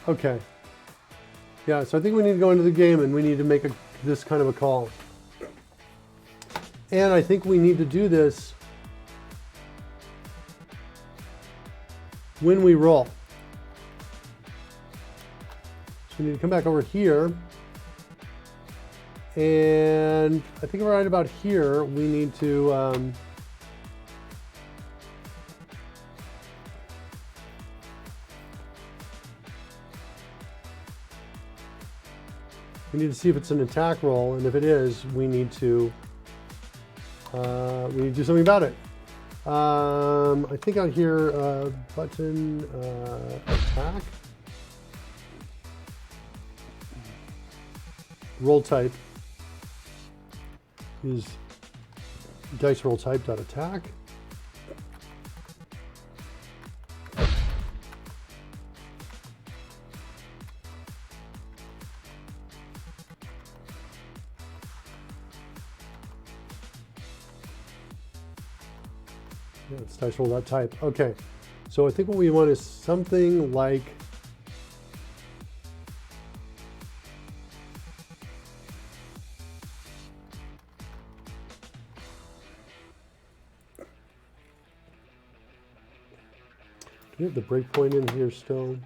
Okay. Yeah, so I think we need to go into the game and we need to make this kind of a call. And I think we need to do this when we roll. So we need to come back over here. And I think right about here, we need to see if it's an attack roll, and if it is, we need to do something about it. I think out here, button attack, roll type is dice roll type dot attack. Yeah, it's dice roll dot type. Okay, so I think what we want is something like do we have the breakpoint in here still?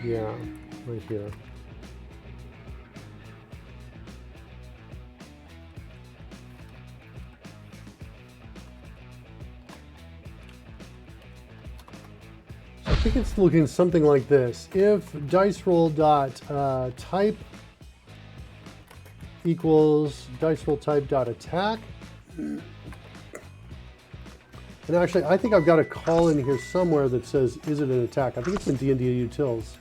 Yeah, right here. I think it's looking something like this. If dice roll dot type equals dice roll type dot attack. And actually, I think I've got a call in here somewhere that says, is it an attack? I think it's in D&D Utils.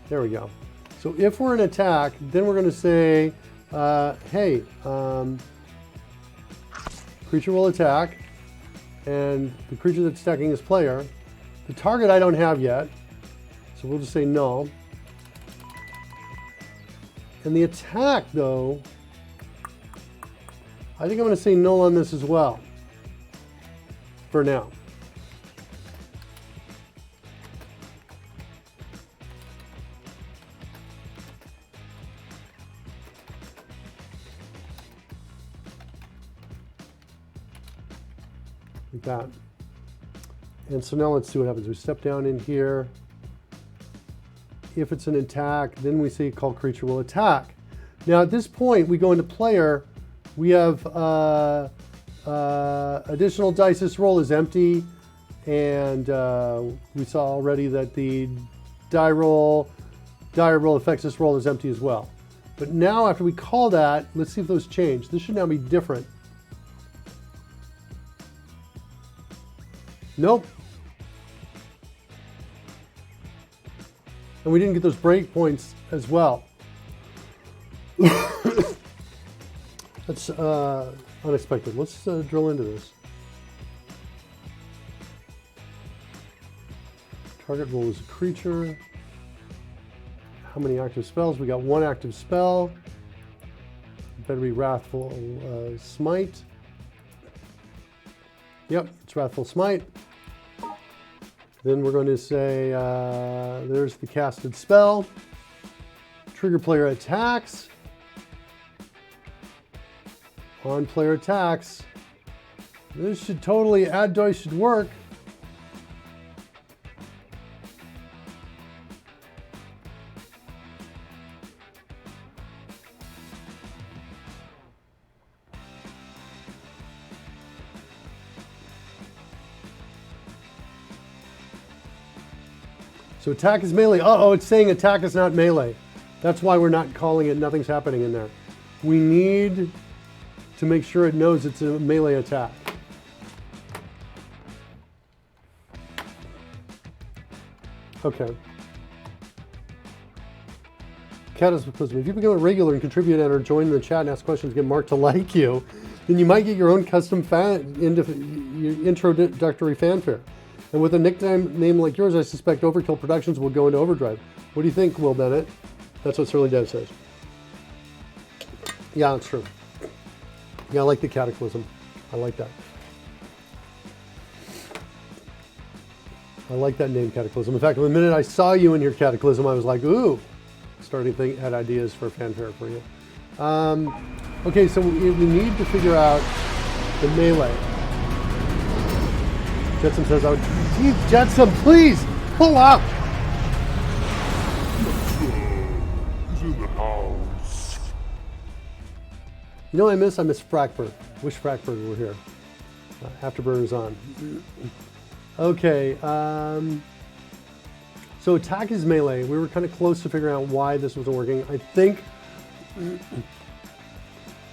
There we go. So if we're an attack, then we're going to say, hey, creature will attack, and the creature that's attacking is player. The target I don't have yet, so we'll just say no. And the attack, though, I think I'm going to say null on this as well, for now. Like that. And so now let's see what happens. We step down in here. If it's an attack, then we say call creature will attack. Now at this point, we go into player. We have additional dice. This roll is empty, and we saw already that the die roll affects this roll is empty as well. But now after we call that, let's see if those change. This should now be different. Nope. And we didn't get those breakpoints as well. That's unexpected. Let's drill into this. Target roll is a creature. How many active spells? We got one active spell. Better be Wrathful Smite. Yep, it's Wrathful Smite. Then we're going to say, there's the casted spell. Trigger player attacks. On player attacks. This should totally, add dice should work. So attack is melee. Uh-oh, it's saying attack is not melee. That's why we're not calling it, nothing's happening in there. We need to make sure it knows it's a melee attack. Okay. Cataclysm. If you become a regular and contribute and or join the chat and ask questions, get marked to like you, then you might get your own custom introductory fanfare. And with a nickname name like yours, I suspect Overkill Productions will go into overdrive. What do you think, Will Bennett? That's what Surly Dev says. Yeah, that's true. Yeah, I like the Cataclysm. I like that. I like that name, Cataclysm. In fact, the minute I saw you in your Cataclysm, I was like, ooh, starting to think, had ideas for fanfare for you. Okay, so we need to figure out the melee. Jetsam says, "Oh, geez, Jetsam, please pull out." He's in the house. You know what I miss? I miss Frackberg. Wish Frackberg were here. Afterburner's on. Okay, so attack is melee. We were kind of close to figuring out why this wasn't working. I think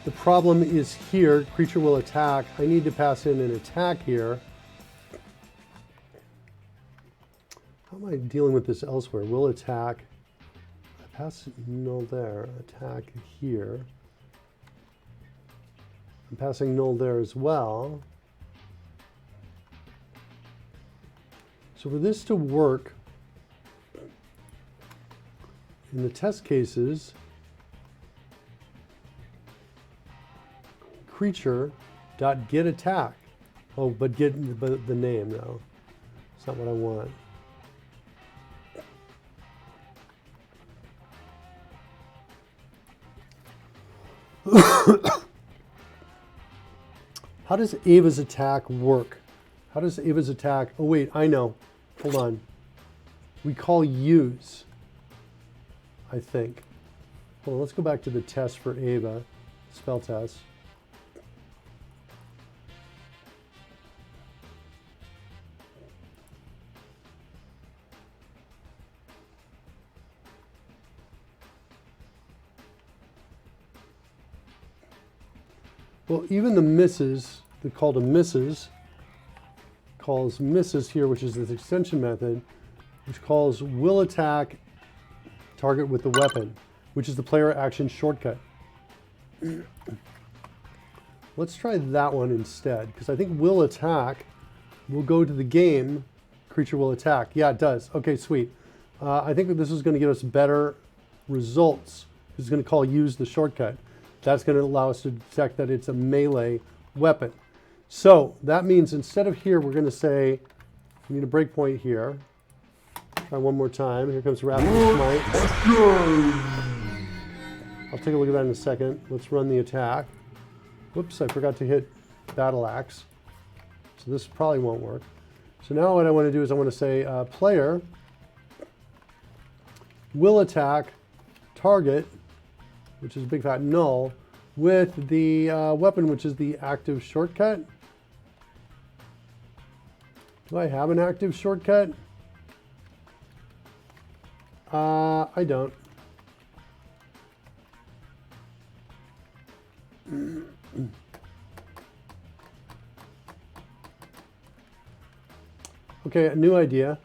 the problem is here. Creature will attack. I need to pass in an attack here. How am I dealing with this elsewhere? Will attack. I pass null there. Attack here. I'm passing null there as well. So for this to work, in the test cases, creature dot get attack. Oh, but get the name though. It's not what I want. How does Ava's attack work? How does Ava's attack? Oh wait, I know. Hold on. We call use, I think. Hold on, let's go back to the test for Ava, spell test. Well, even the misses, they're called a misses, calls misses here, which is this extension method, which calls will attack target with the weapon, which is the player action shortcut. Let's try that one instead, because I think will attack will go to the game, creature will attack. Yeah, it does. Okay, sweet. I think that this is going to give us better results. This is going to call use the shortcut. That's going to allow us to detect that it's a melee weapon. So that means instead of here, we're going to say, we need a breakpoint here. Try one more time. Here comes Wrathful Smite. I'll take a look at that in a second. Let's run the attack. Whoops, I forgot to hit Battle Axe. So this probably won't work. So now what I want to do is I want to say player will attack target, which is a big fat null, with the weapon, which is the active shortcut. Do I have an active shortcut? I don't. Okay, a new idea.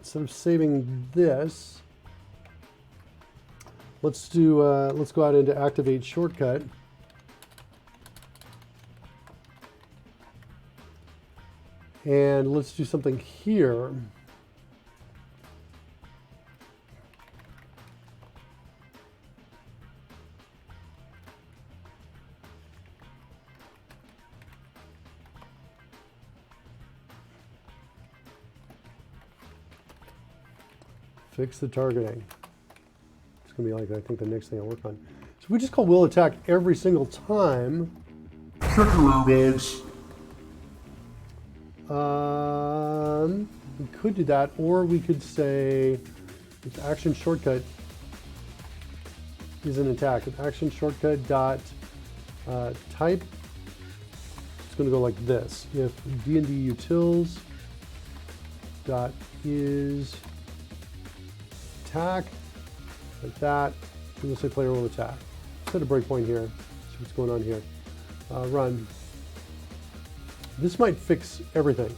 Instead of saving this, let's do. Let's go out into activate shortcut. And let's do something here. Fix the targeting. It's going to be like, I think, the next thing I work on. So we just call will attack every single time. Check your airbags. We could do that, or we could say if action shortcut is an attack. If action shortcut dot type, it's going to go like this. If D&D utils dot is attack, like that, and we'll say player will attack. Set a breakpoint here. See what's going on here. Run. This might fix everything.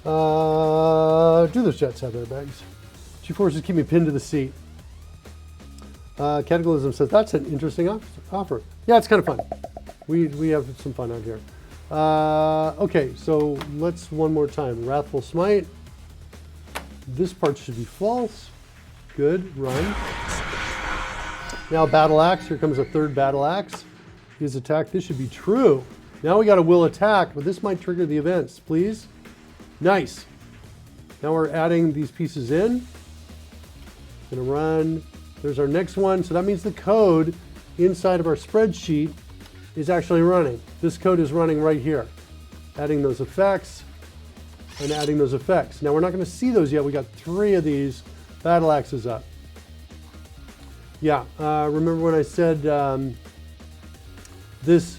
Do those jets have airbags? G-forces keep me pinned to the seat. Cataclysm says that's an interesting offer. Yeah, it's kind of fun. We have some fun out here. Okay, so let's one more time. Wrathful Smite. This part should be false. Good, run. Now Battle Axe. Here comes a third Battle Axe. is attack. This should be true. Now we got a will attack, but this might trigger the events, please. Nice. Now we're adding these pieces in. Gonna run. There's our next one. So that means the code inside of our spreadsheet is actually running. This code is running right here. Adding those effects and adding those effects. Now we're not gonna see those yet. We got 3 of these battle axes up. Yeah, remember when I said this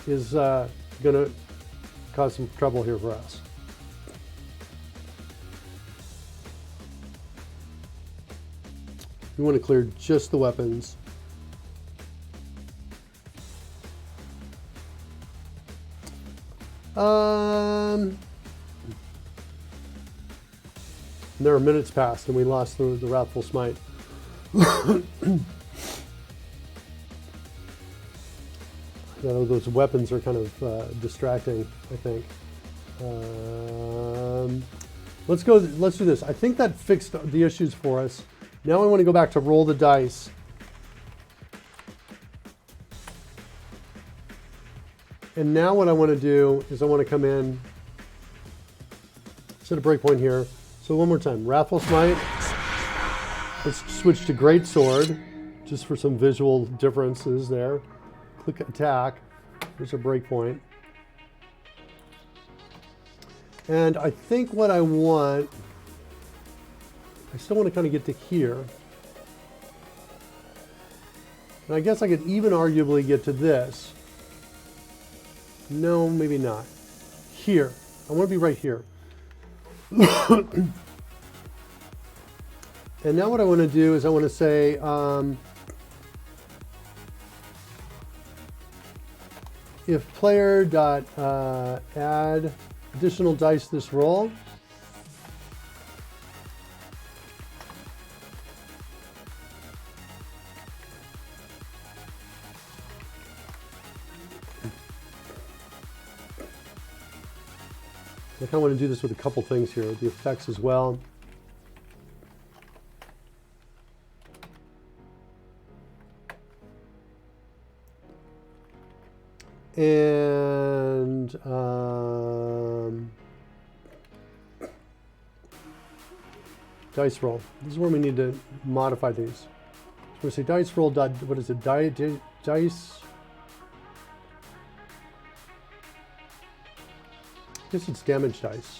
is gonna cause some trouble here for us. We want to clear just the weapons. There are minutes passed and we lost the Wrathful Smite. You know, those weapons are kind of distracting, I think. Let's do this. I think that fixed the issues for us. Now I want to go back to roll the dice. And now what I want to do is I want to come in, set a breakpoint here. So one more time, Wrathful Smite. Let's switch to Great Sword, just for some visual differences there. Click attack, there's a breakpoint. And I think what I want, I still want to kind of get to here. And I guess I could even arguably get to this. No, maybe not. Here, I want to be right here. And now what I want to do is I want to say, if player dot add additional dice this roll, I kind of want to do this with a couple things here, the effects as well. And dice roll. This is where we need to modify these. So we say dice roll dot, what is it? Dice. I guess it's damage dice.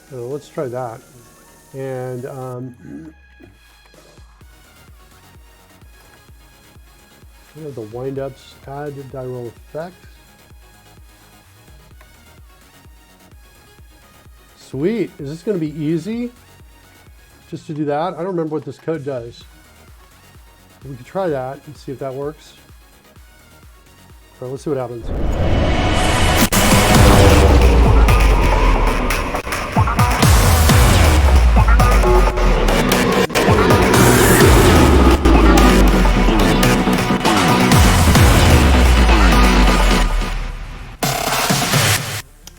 So let's try that. And we have the wind-ups, add die roll effect. Sweet. Is this going to be easy? Just to do that? I don't remember what this code does. We could try that and see if that works. All right, let's see what happens.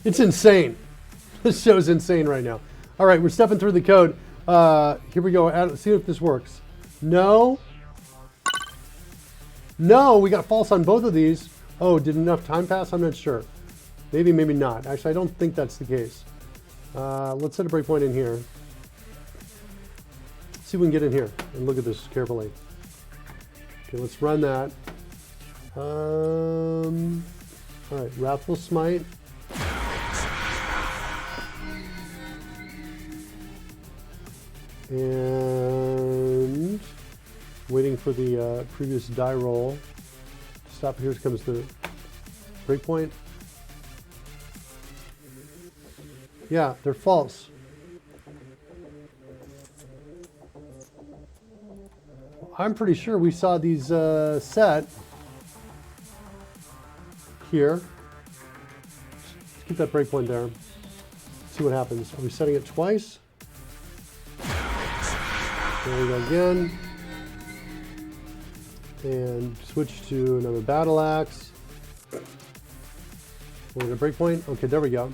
It's insane. This show is insane right now. All right, we're stepping through the code. Here we go. Let's see if this works. No. No, we got false on both of these. Oh, did enough time pass? I'm not sure. Maybe, maybe not. Actually, I don't think that's the case. Let's set a breakpoint in here. See if we can get in here and look at this carefully. Okay, let's run that. All right, Wrathful Smite. And waiting for the previous die roll. Stop. Here comes the breakpoint. Yeah, they're false. I'm pretty sure we saw these set here. Let's keep that breakpoint there. See what happens. Are we setting it twice? There we go again. And switch to another battle axe. We're at a breakpoint. Okay, there we go.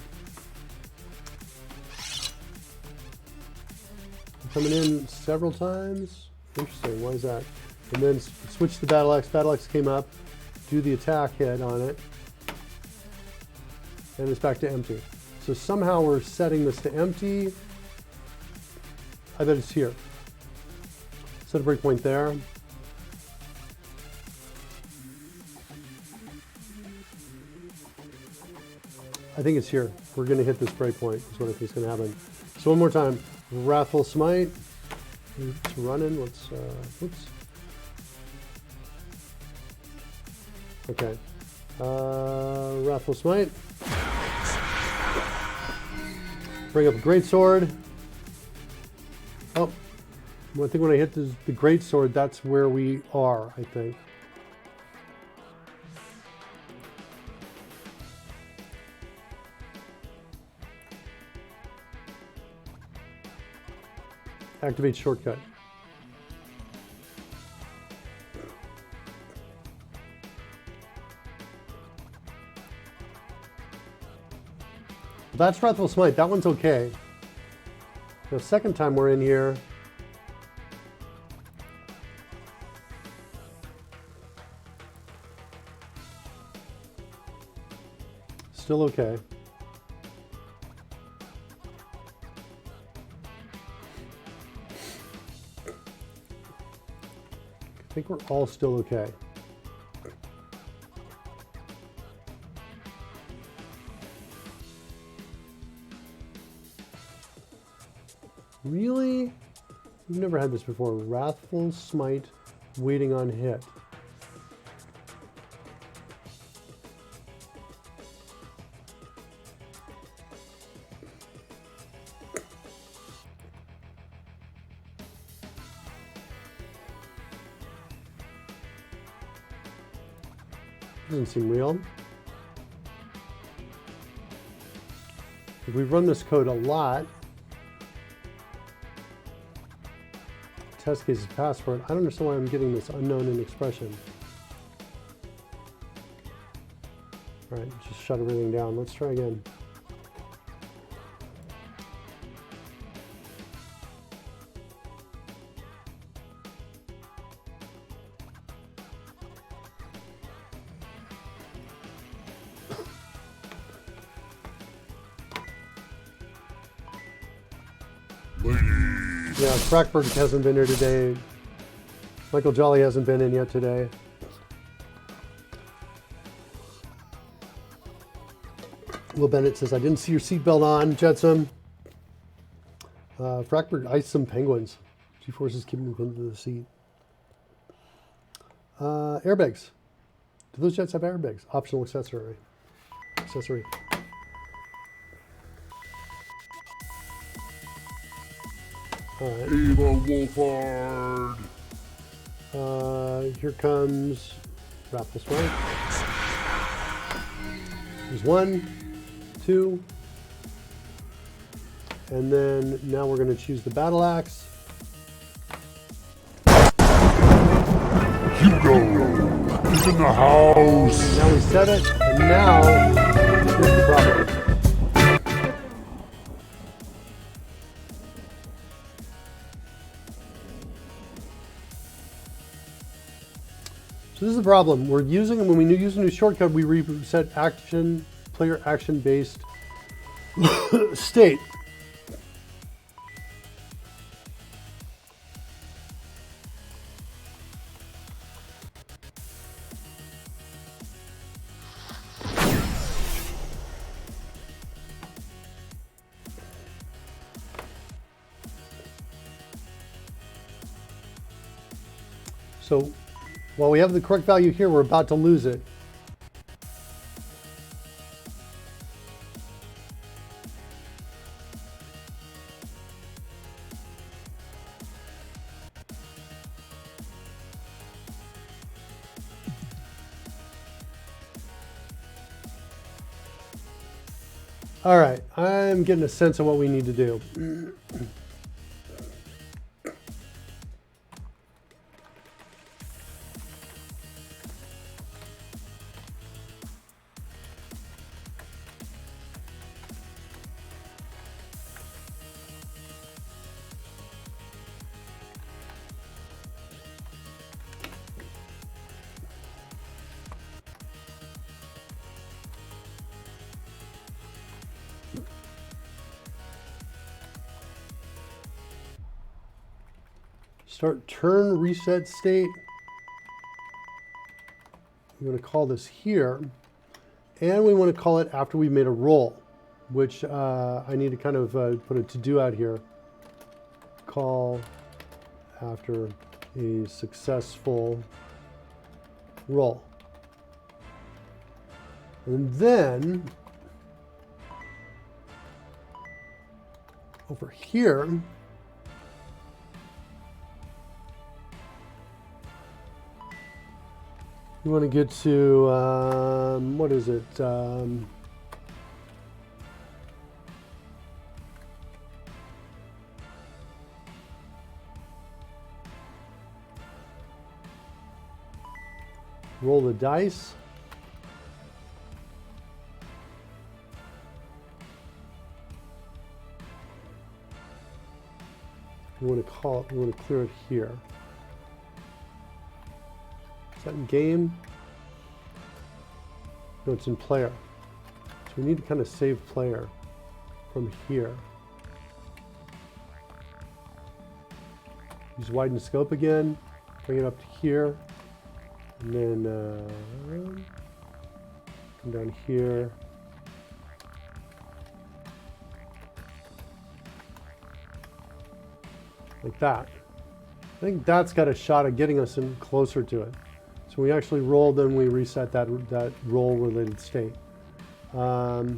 Coming in several times. Interesting. Why is that? And then switch to Battle Axe. Battle Axe came up. Do the attack hit on it. And it's back to empty. So somehow we're setting this to empty. I bet it's here. Set a breakpoint there. I think it's here. We're going to hit this breakpoint, is what I think is going to happen. So one more time. Wrathful Smite. It's running. Let's, oops. Okay. Wrathful Smite. Bring up a greatsword. Oh, I think when I hit the greatsword, that's where we are, I think. Activate shortcut. That's Wrathful Smite. That one's okay. The second time we're in here. Still okay. I think we're all still okay. Really? We've never had this before. Wrathful Smite, waiting on hit. Doesn't seem real. If we run this code a lot, test cases password. I don't understand why I'm getting this unknown in expression. All right, just shut everything down. Let's try again. Yeah, Frackberg hasn't been here today. Michael Jolly hasn't been in yet today. Will Bennett says, I didn't see your seatbelt on, Jetsam. Frackberg iced some penguins. G-Force is keeping him pinned to the seat. Airbags. Do those jets have airbags? Optional accessory. All right. Eva Wolfhard. Here comes Wrathful Smite. There's 1, 2, and then now we're going to choose the Battle Axe. Hugo is in the house. Now we set it, and now here's the problem. So this is the problem. We're using, when we use a new shortcut, we reset action, player action based state. So while we have the correct value here, we're about to lose it. All right, I'm getting a sense of what we need to do. Start turn reset state. We want to call this here. And we want to call it after we've made a roll, which I need to kind of put a to-do out here. Call after a successful roll. And then over here, you want to get to, what is it? Roll the dice. We want to call it, we want to clear it here. Is that in game? No, it's in player. So we need to kind of save player from here. Use widen scope again, bring it up to here, and then come down here. Like that. I think that's got a shot at getting us in closer to it. So we actually roll, then we reset that roll related state. Well,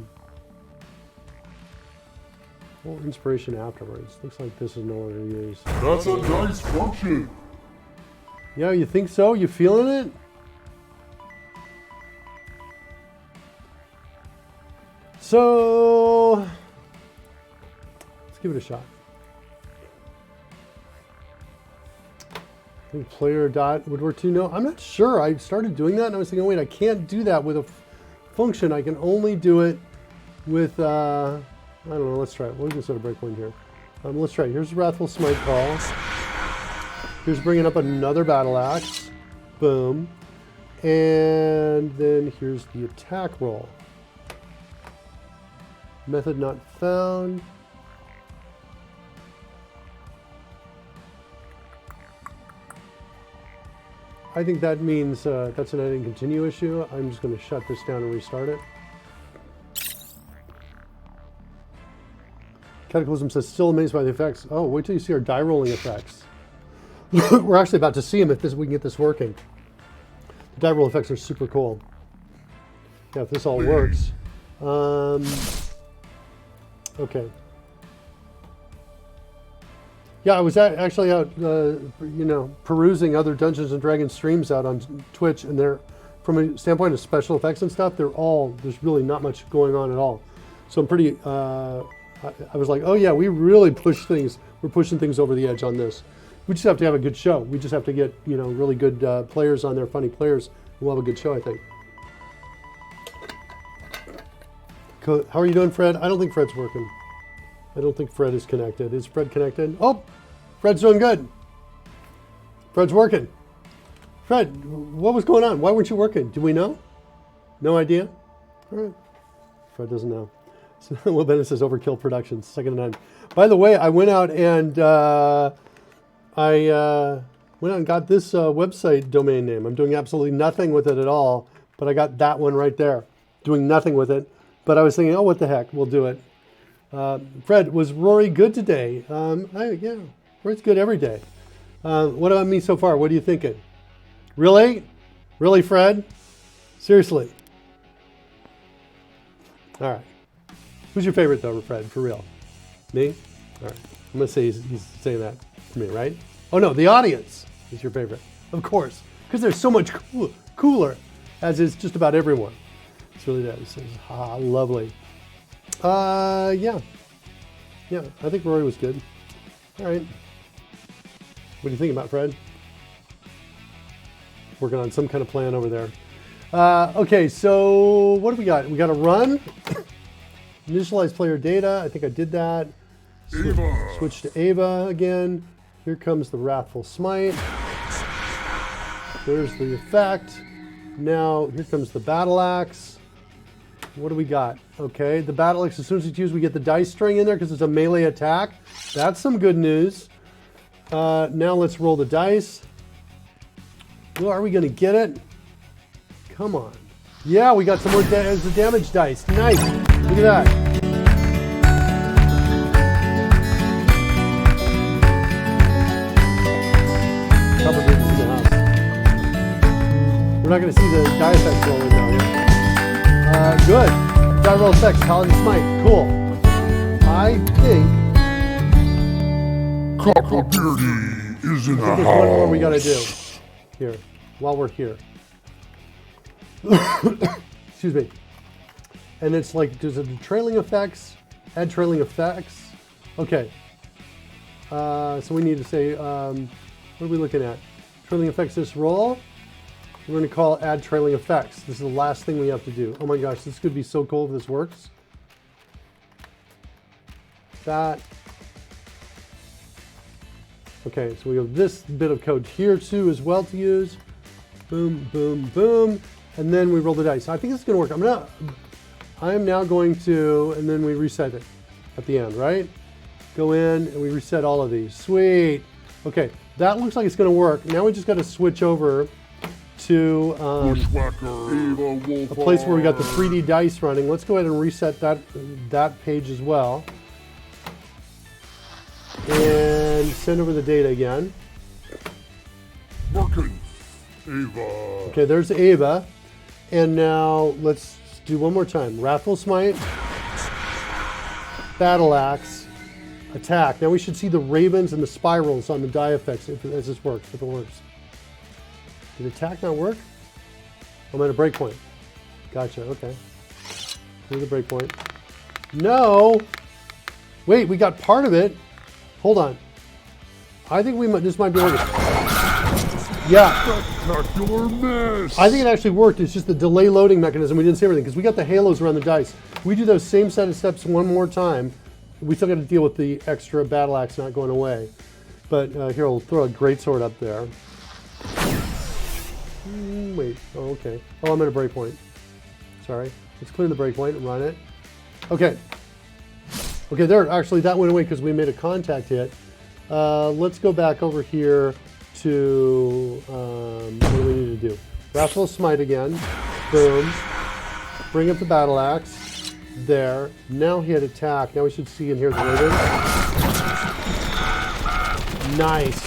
inspiration afterwards. Looks like this is no longer used. That's a nice function. Yeah, you think so? You feeling it? So let's give it a shot. I think player dot would work too. No, I'm not sure. I started doing that and I was thinking, oh, wait, I can't do that with a function. I can only do it with, I don't know, let's try it. We'll just set a breakpoint here. Let's try it. Here's Wrathful Smite call. Here's bringing up another battle axe. Boom. And then here's the attack roll. Method not found. I think that means that's an ending continue issue. I'm just going to shut this down and restart it. Cataclysm says, still amazed by the effects. Oh, wait till you see our die rolling effects. We're actually about to see them if we can get this working. The die roll effects are super cool. Yeah, if this all works. Okay. Yeah, I was actually out, perusing other Dungeons and Dragons streams out on Twitch, and they're, from a standpoint of special effects and stuff, there's really not much going on at all. So I'm pretty, I was like, oh yeah, we really push things. We're pushing things over the edge on this. We just have to have a good show. We just have to get, really good players on there, funny players. We'll have a good show, I think. How are you doing, Fred? I don't think Fred's working. I don't think Fred is connected. Is Fred connected? Oh, Fred's doing good. Fred's working. Fred, what was going on? Why weren't you working? Do we know? No idea? All right. Fred doesn't know. So, Will Bennett says Overkill Productions, second to none. By the way, I went out and got this website domain name. I'm doing absolutely nothing with it at all, but I got that one right there. Doing nothing with it. But I was thinking, oh, what the heck? We'll do it. Fred, was Rory good today? Yeah, Rory's good every day. What about me so far? What are you thinking? Really? Really, Fred? Seriously? All right. Who's your favorite, though, Fred, for real? Me? All right. I'm going to say he's saying that for me, right? Oh, no, the audience is your favorite. Of course. Because they're so much cooler, as is just about everyone. It really does. Lovely. Yeah, I think Rory was good. All right. What do you think about Fred? Working on some kind of plan over there. Okay, so what do we got? We got a run. Initialize player data. I think I did that. Switch to Ava again. Here comes the Wrathful Smite. There's the effect. Now, here comes the battle axe. What do we got? Okay, the battle axe, as soon as it's used, we get the dice string in there because it's a melee attack. That's some good news. Now let's roll the dice. Well, are we going to get it? Come on. Yeah, we got some more the damage dice. Nice. Look at that. Cover group is in the house. We're not going to see the die effects rolling down here. Good. Die roll effects. Paladin Smite. Cool. I think Cocklebeardy is in the there's one more we house. got to do here while we're here. Excuse me. And it's like, does it do trailing effects? Add trailing effects. Okay. So we need to say, what are we looking at? Trailing effects this roll. We're going to call add trailing effects. This is the last thing we have to do. Oh my gosh, this could be so cool if this works. That. Okay, so we have this bit of code here too as well to use. Boom, boom, boom. And then we roll the dice. I think this is going to work. I am now going to, and then we reset it at the end, right? Go in and we reset all of these. Sweet. Okay, that looks like it's going to work. Now we just got to switch over to Bushwhacker, Eva, a place where we got the 3D dice running. Let's go ahead and reset that page as well. And send over the data again. Working. Eva. Okay, there's Ava. And now let's do one more time. Wrathful Smite, Battle Axe, Attack. Now we should see the ravens and the spirals on the die effects as this works, if it works. Did attack not work? I'm at a breakpoint. Gotcha, okay. Here's the breakpoint. No! Wait, we got part of it. Hold on. I think this might be working. Yeah. Spectacular miss. I think it actually worked. It's just the delay loading mechanism. We didn't see everything because we got the halos around the dice. We do those same set of steps one more time. We still got to deal with the extra battle axe not going away. But here, I'll throw a greatsword up there. Wait. Oh, okay. Oh, I'm at a breakpoint. Sorry. Let's clear the breakpoint and run it. Okay. Okay, there. Actually, that went away because we made a contact hit. Let's go back over here to what do we need to do? Wrathful Smite again. Boom. Bring up the battle axe. There. Now hit attack. Now we should see and hear the raven. Nice.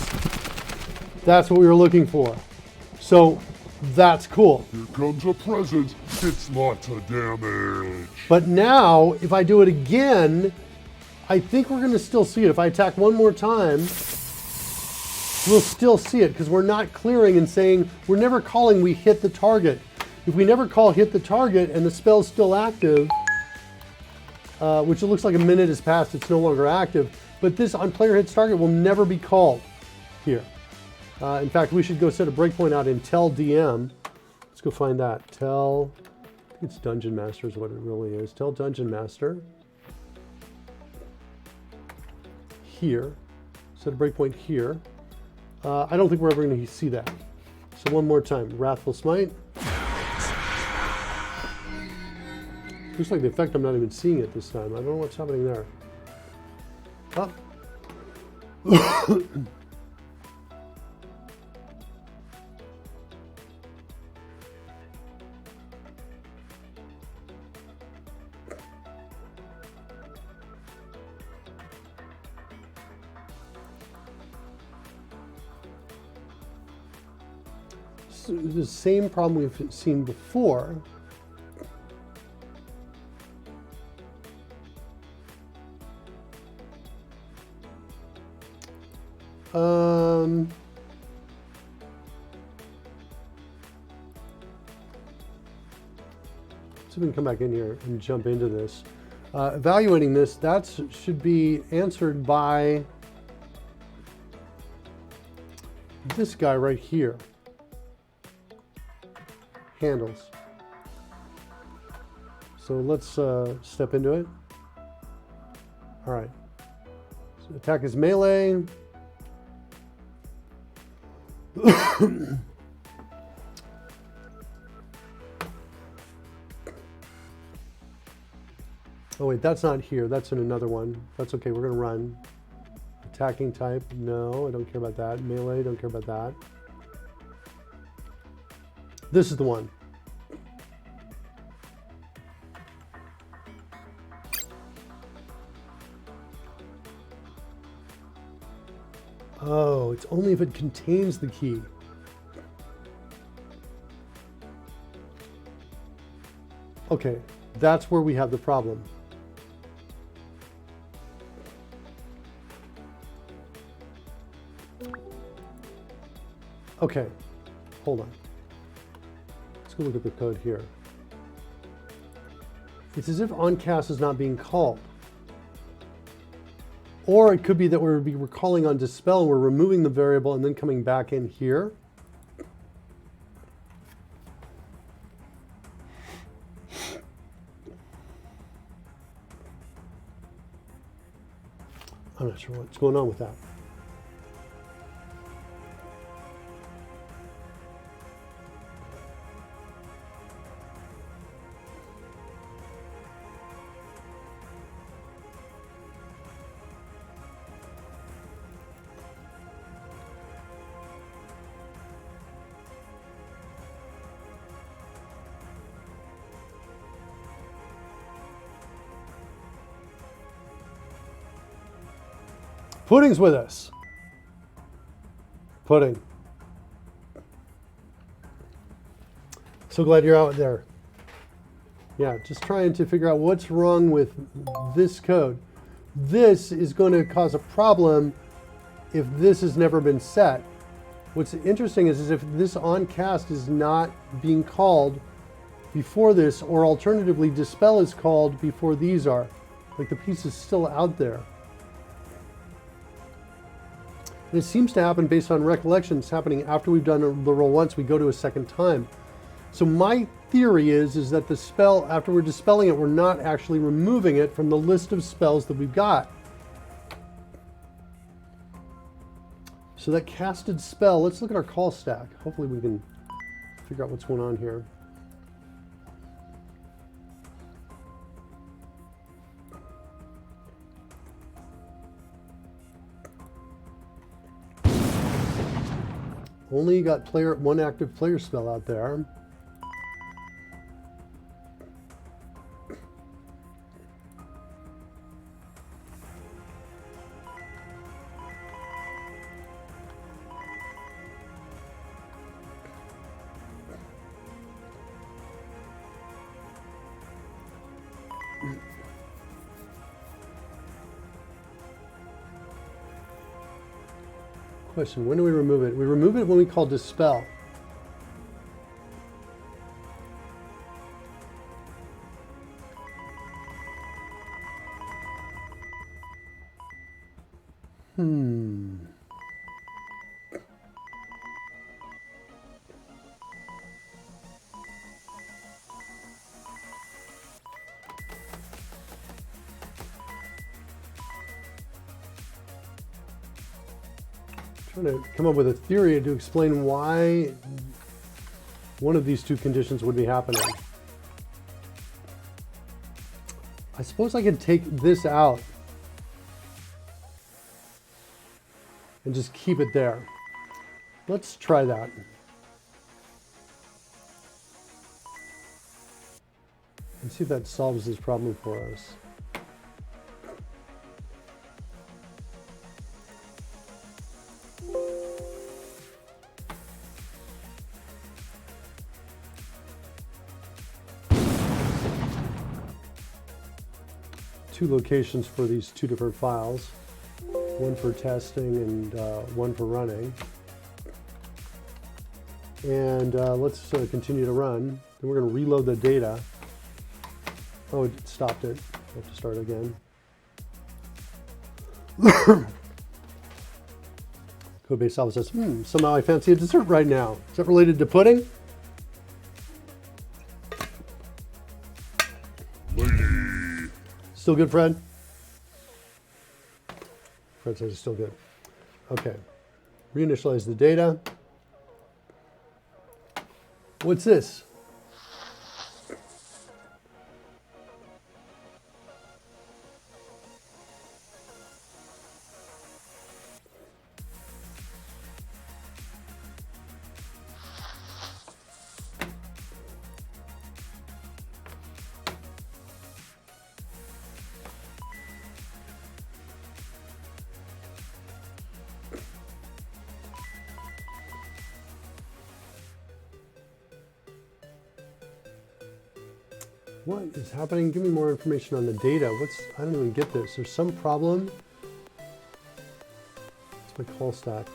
That's what we were looking for. So that's cool. Here comes a present. It's lots of damage. But now, if I do it again, I think we're going to still see it. If I attack one more time, we'll still see it because we're not clearing and saying, we're never calling we hit the target. If we never call hit the target and the spell's still active, which it looks like a minute has passed, it's no longer active, but this on player hits target will never be called here. In fact, we should go set a breakpoint out in tell DM. Let's go find that. Tell, I think it's Dungeon Master is what it really is. Tell Dungeon Master. Here. Set a breakpoint here. I don't think we're ever going to see that. So one more time. Wrathful Smite. Looks like the effect I'm not even seeing it this time. I don't know what's happening there. Oh. The same problem we've seen before. So we can come back in here and jump into this. Evaluating this, that should be answered by this guy right here. Handles. So let's step into it. All right. So attack is melee. Oh wait, that's not here. That's in another one. That's okay. We're gonna run. Attacking type, no, I don't care about that. Melee, don't care about that. This is the one. Oh, it's only if it contains the key. Okay, that's where we have the problem. Okay, hold on. Let's go look at the code here. It's as if onCast is not being called. Or it could be that we're calling on dispel and we're removing the variable and then coming back in here. I'm not sure what's going on with that. Pudding's with us. Pudding. So glad you're out there. Yeah, just trying to figure out what's wrong with this code. This is going to cause a problem if this has never been set. What's interesting is if this onCast is not being called before this, or alternatively dispel is called before these are. Like the piece is still out there. And it seems to happen based on recollections happening after we've done the roll once, we go to a second time. So my theory is that the spell, after we're dispelling it, we're not actually removing it from the list of spells that we've got. So that casted spell, let's look at our call stack. Hopefully we can figure out what's going on here. Only got one active player spell out there. Question, when do we remove it? We remove it when we call dispel. Trying to come up with a theory to explain why one of these two conditions would be happening. I suppose I could take this out and just keep it there. Let's try that. And see if that solves this problem for us. Two locations for these two different files, one for testing and one for running. And let's continue to run. Then we're going to reload the data. Oh, it stopped it. I have to start again. Codebase Alpha says, somehow I fancy a dessert right now. Is that related to pudding? Still good, Fred? Fred says it's still good. Okay. Reinitialize the data. What's this? What is happening? Give me more information on the data. I don't even get this. There's some problem. It's my call stack.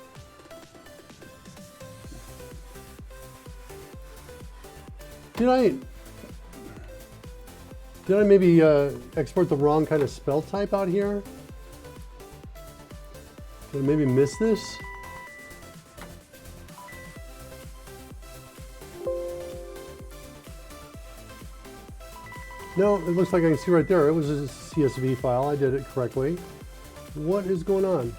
Did I maybe export the wrong kind of spell type out here? Did I maybe miss this? No, it looks like I can see right there. It was a CSV file. I did it correctly. What is going on?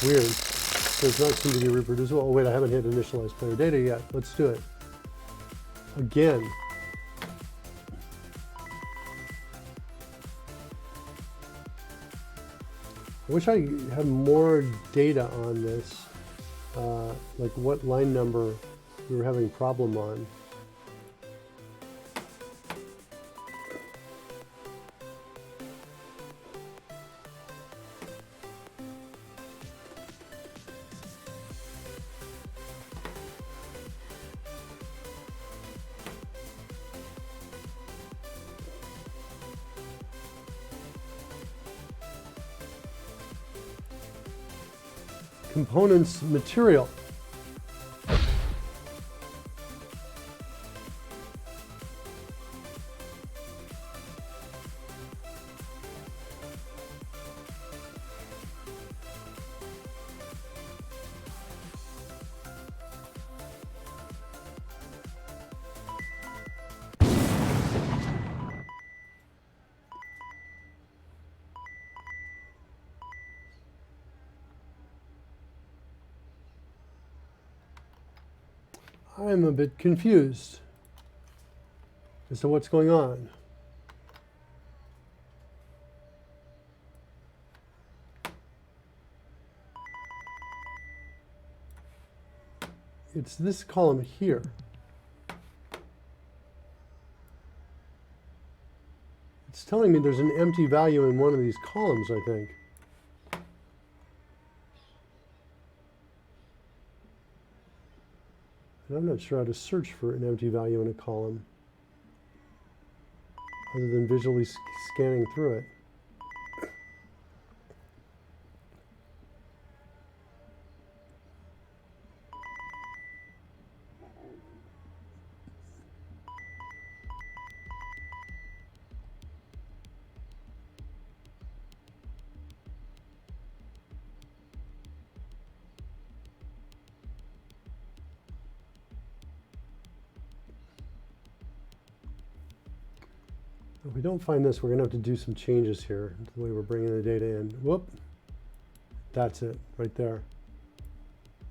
Weird. Does not seem to be reproducible. Oh wait, I haven't hit initialize player data yet. Let's do it. Again. I wish I had more data on this, like what line number we were having problem on. Components material. I'm a bit confused as to what's going on. It's this column here. It's telling me there's an empty value in one of these columns, I think. And I'm not sure how to search for an empty value in a column other than visually scanning through it. If we don't find this, we're going to have to do some changes here to the way we're bringing the data in. Whoop. That's it, right there.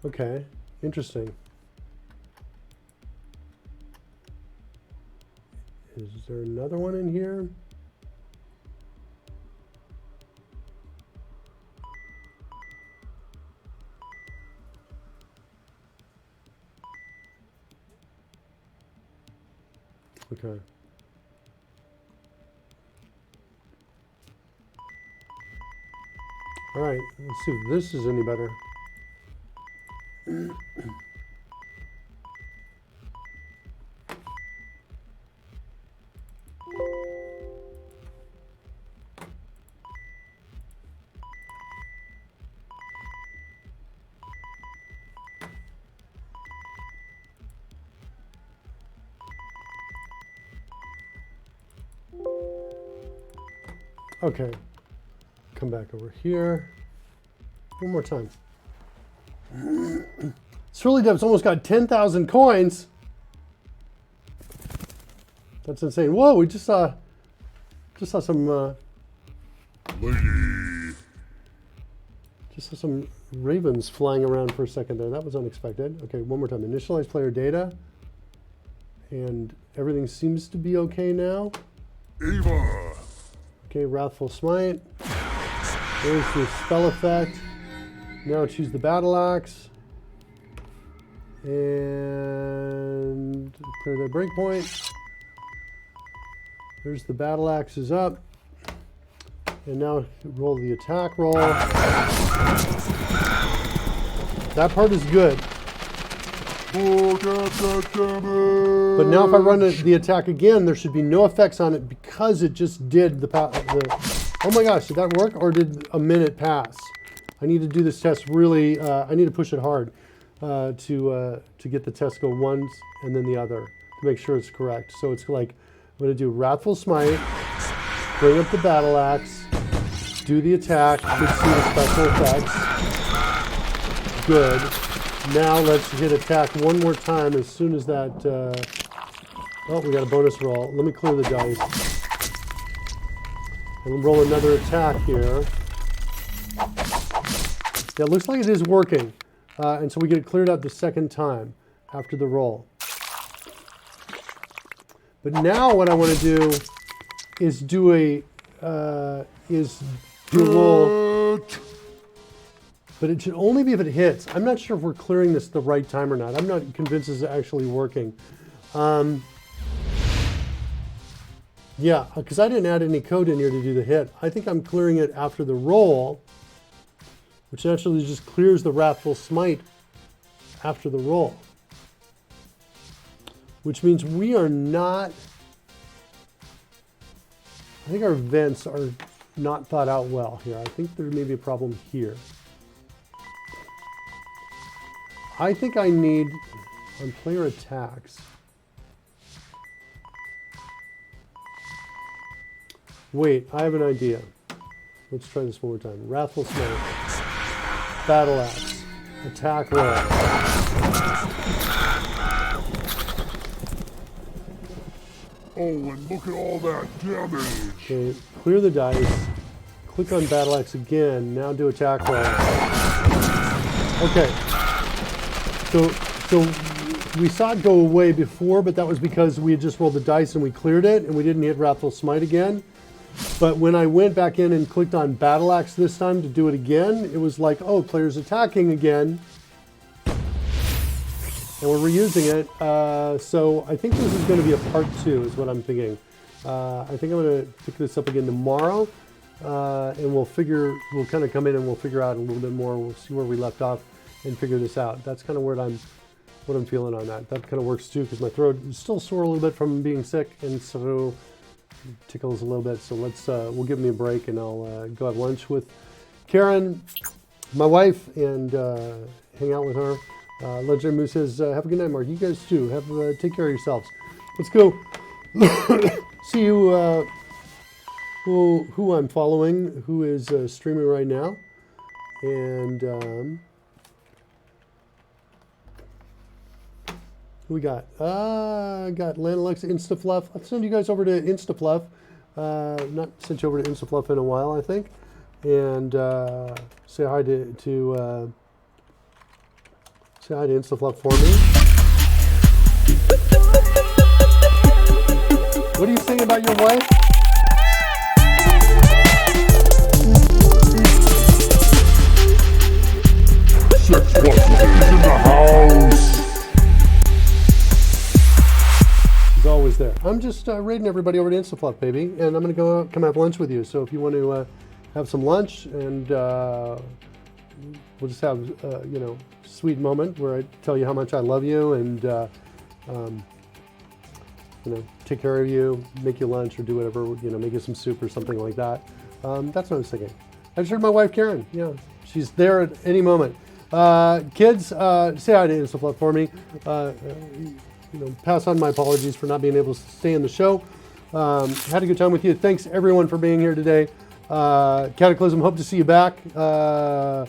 Okay, interesting. Is there another one in here? Okay. All right, let's see if this is any better. Okay, come back over here. One more time. Surly Dev's almost got 10,000 coins. That's insane. Whoa, we just saw some just saw some ravens flying around for a second there. That was unexpected. Okay, one more time. Initialize player data. And everything seems to be okay now. Eva. Okay, Wrathful Smite. There's the spell effect. Now choose the battle axe. And clear the breakpoint. There's the battle axes up. And now roll the attack roll. That part is good. But now if I run the attack again, there should be no effects on it because it just did the... Oh my gosh, did that work or did a minute pass? I need to do this test really... I need to push it hard to get the test go once and then the other to make sure it's correct. So it's like, I'm going to do Wrathful Smite, bring up the battle axe, do the attack, you can see the special effects. Good. Now let's hit attack one more time as soon as that... oh, we got a bonus roll. Let me clear the dice. And roll another attack here. Yeah, it looks like it is working. And so we get it cleared up the second time after the roll. But now what I want to do is do a roll. But it should only be if it hits. I'm not sure if we're clearing this the right time or not. I'm not convinced it's actually working. Yeah, because I didn't add any code in here to do the hit. I think I'm clearing it after the roll, which actually just clears the Wrathful Smite after the roll. Which means we are not... I think our vents are not thought out well here. I think there may be a problem here. I think I need, on player attacks, wait, I have an idea. Let's try this one more time. Wrathful Smite, battle axe, attack roll. Oh, and look at all that damage. Okay, clear the dice, click on battle axe again, now do attack roll. Okay. So we saw it go away before, but that was because we had just rolled the dice and we cleared it, and we didn't hit Wrathful Smite again. But when I went back in and clicked on Battle Axe this time to do it again, it was like, oh, player's attacking again. And we're reusing it. So I think this is going to be a part 2 is what I'm thinking. I think I'm going to pick this up again tomorrow. And we'll kind of come in and we'll figure out a little bit more. We'll see where we left off and figure this out. That's kind of what I'm feeling on that. That kind of works too because my throat is still sore a little bit from being sick, and so it tickles a little bit. So we'll give me a break, and I'll go have lunch with Karen, my wife, and hang out with her. Legendary Moose says, "Have a good night, Mark. You guys too. Take care of yourselves. Let's go see who I'm following, who is streaming right now, and." Who we got? I got Lanalex, Instafluff. I'll send you guys over to Instafluff. Not sent you over to Instafluff in a while, I think. And say hi to Instafluff for me. What are you saying about your wife? Sex Plus is in the house. She's always there. I'm just raiding everybody over to Instafluff, baby, and I'm going to come have lunch with you. So if you want to have some lunch, and we'll just have sweet moment where I tell you how much I love you, and take care of you, make you lunch, or do whatever, make you some soup or something like that. That's what I was thinking. I just heard my wife Karen. Yeah, she's there at any moment. Kids, say hi to Instafluff for me. Pass on my apologies for not being able to stay in the show. Had a good time with you. Thanks everyone for being here today. Cataclysm, hope to see you back. I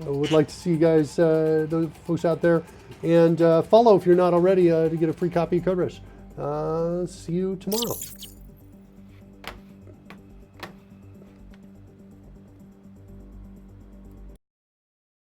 would like to see you guys, those folks out there. And follow if you're not already to get a free copy of CodeRushed. See you tomorrow.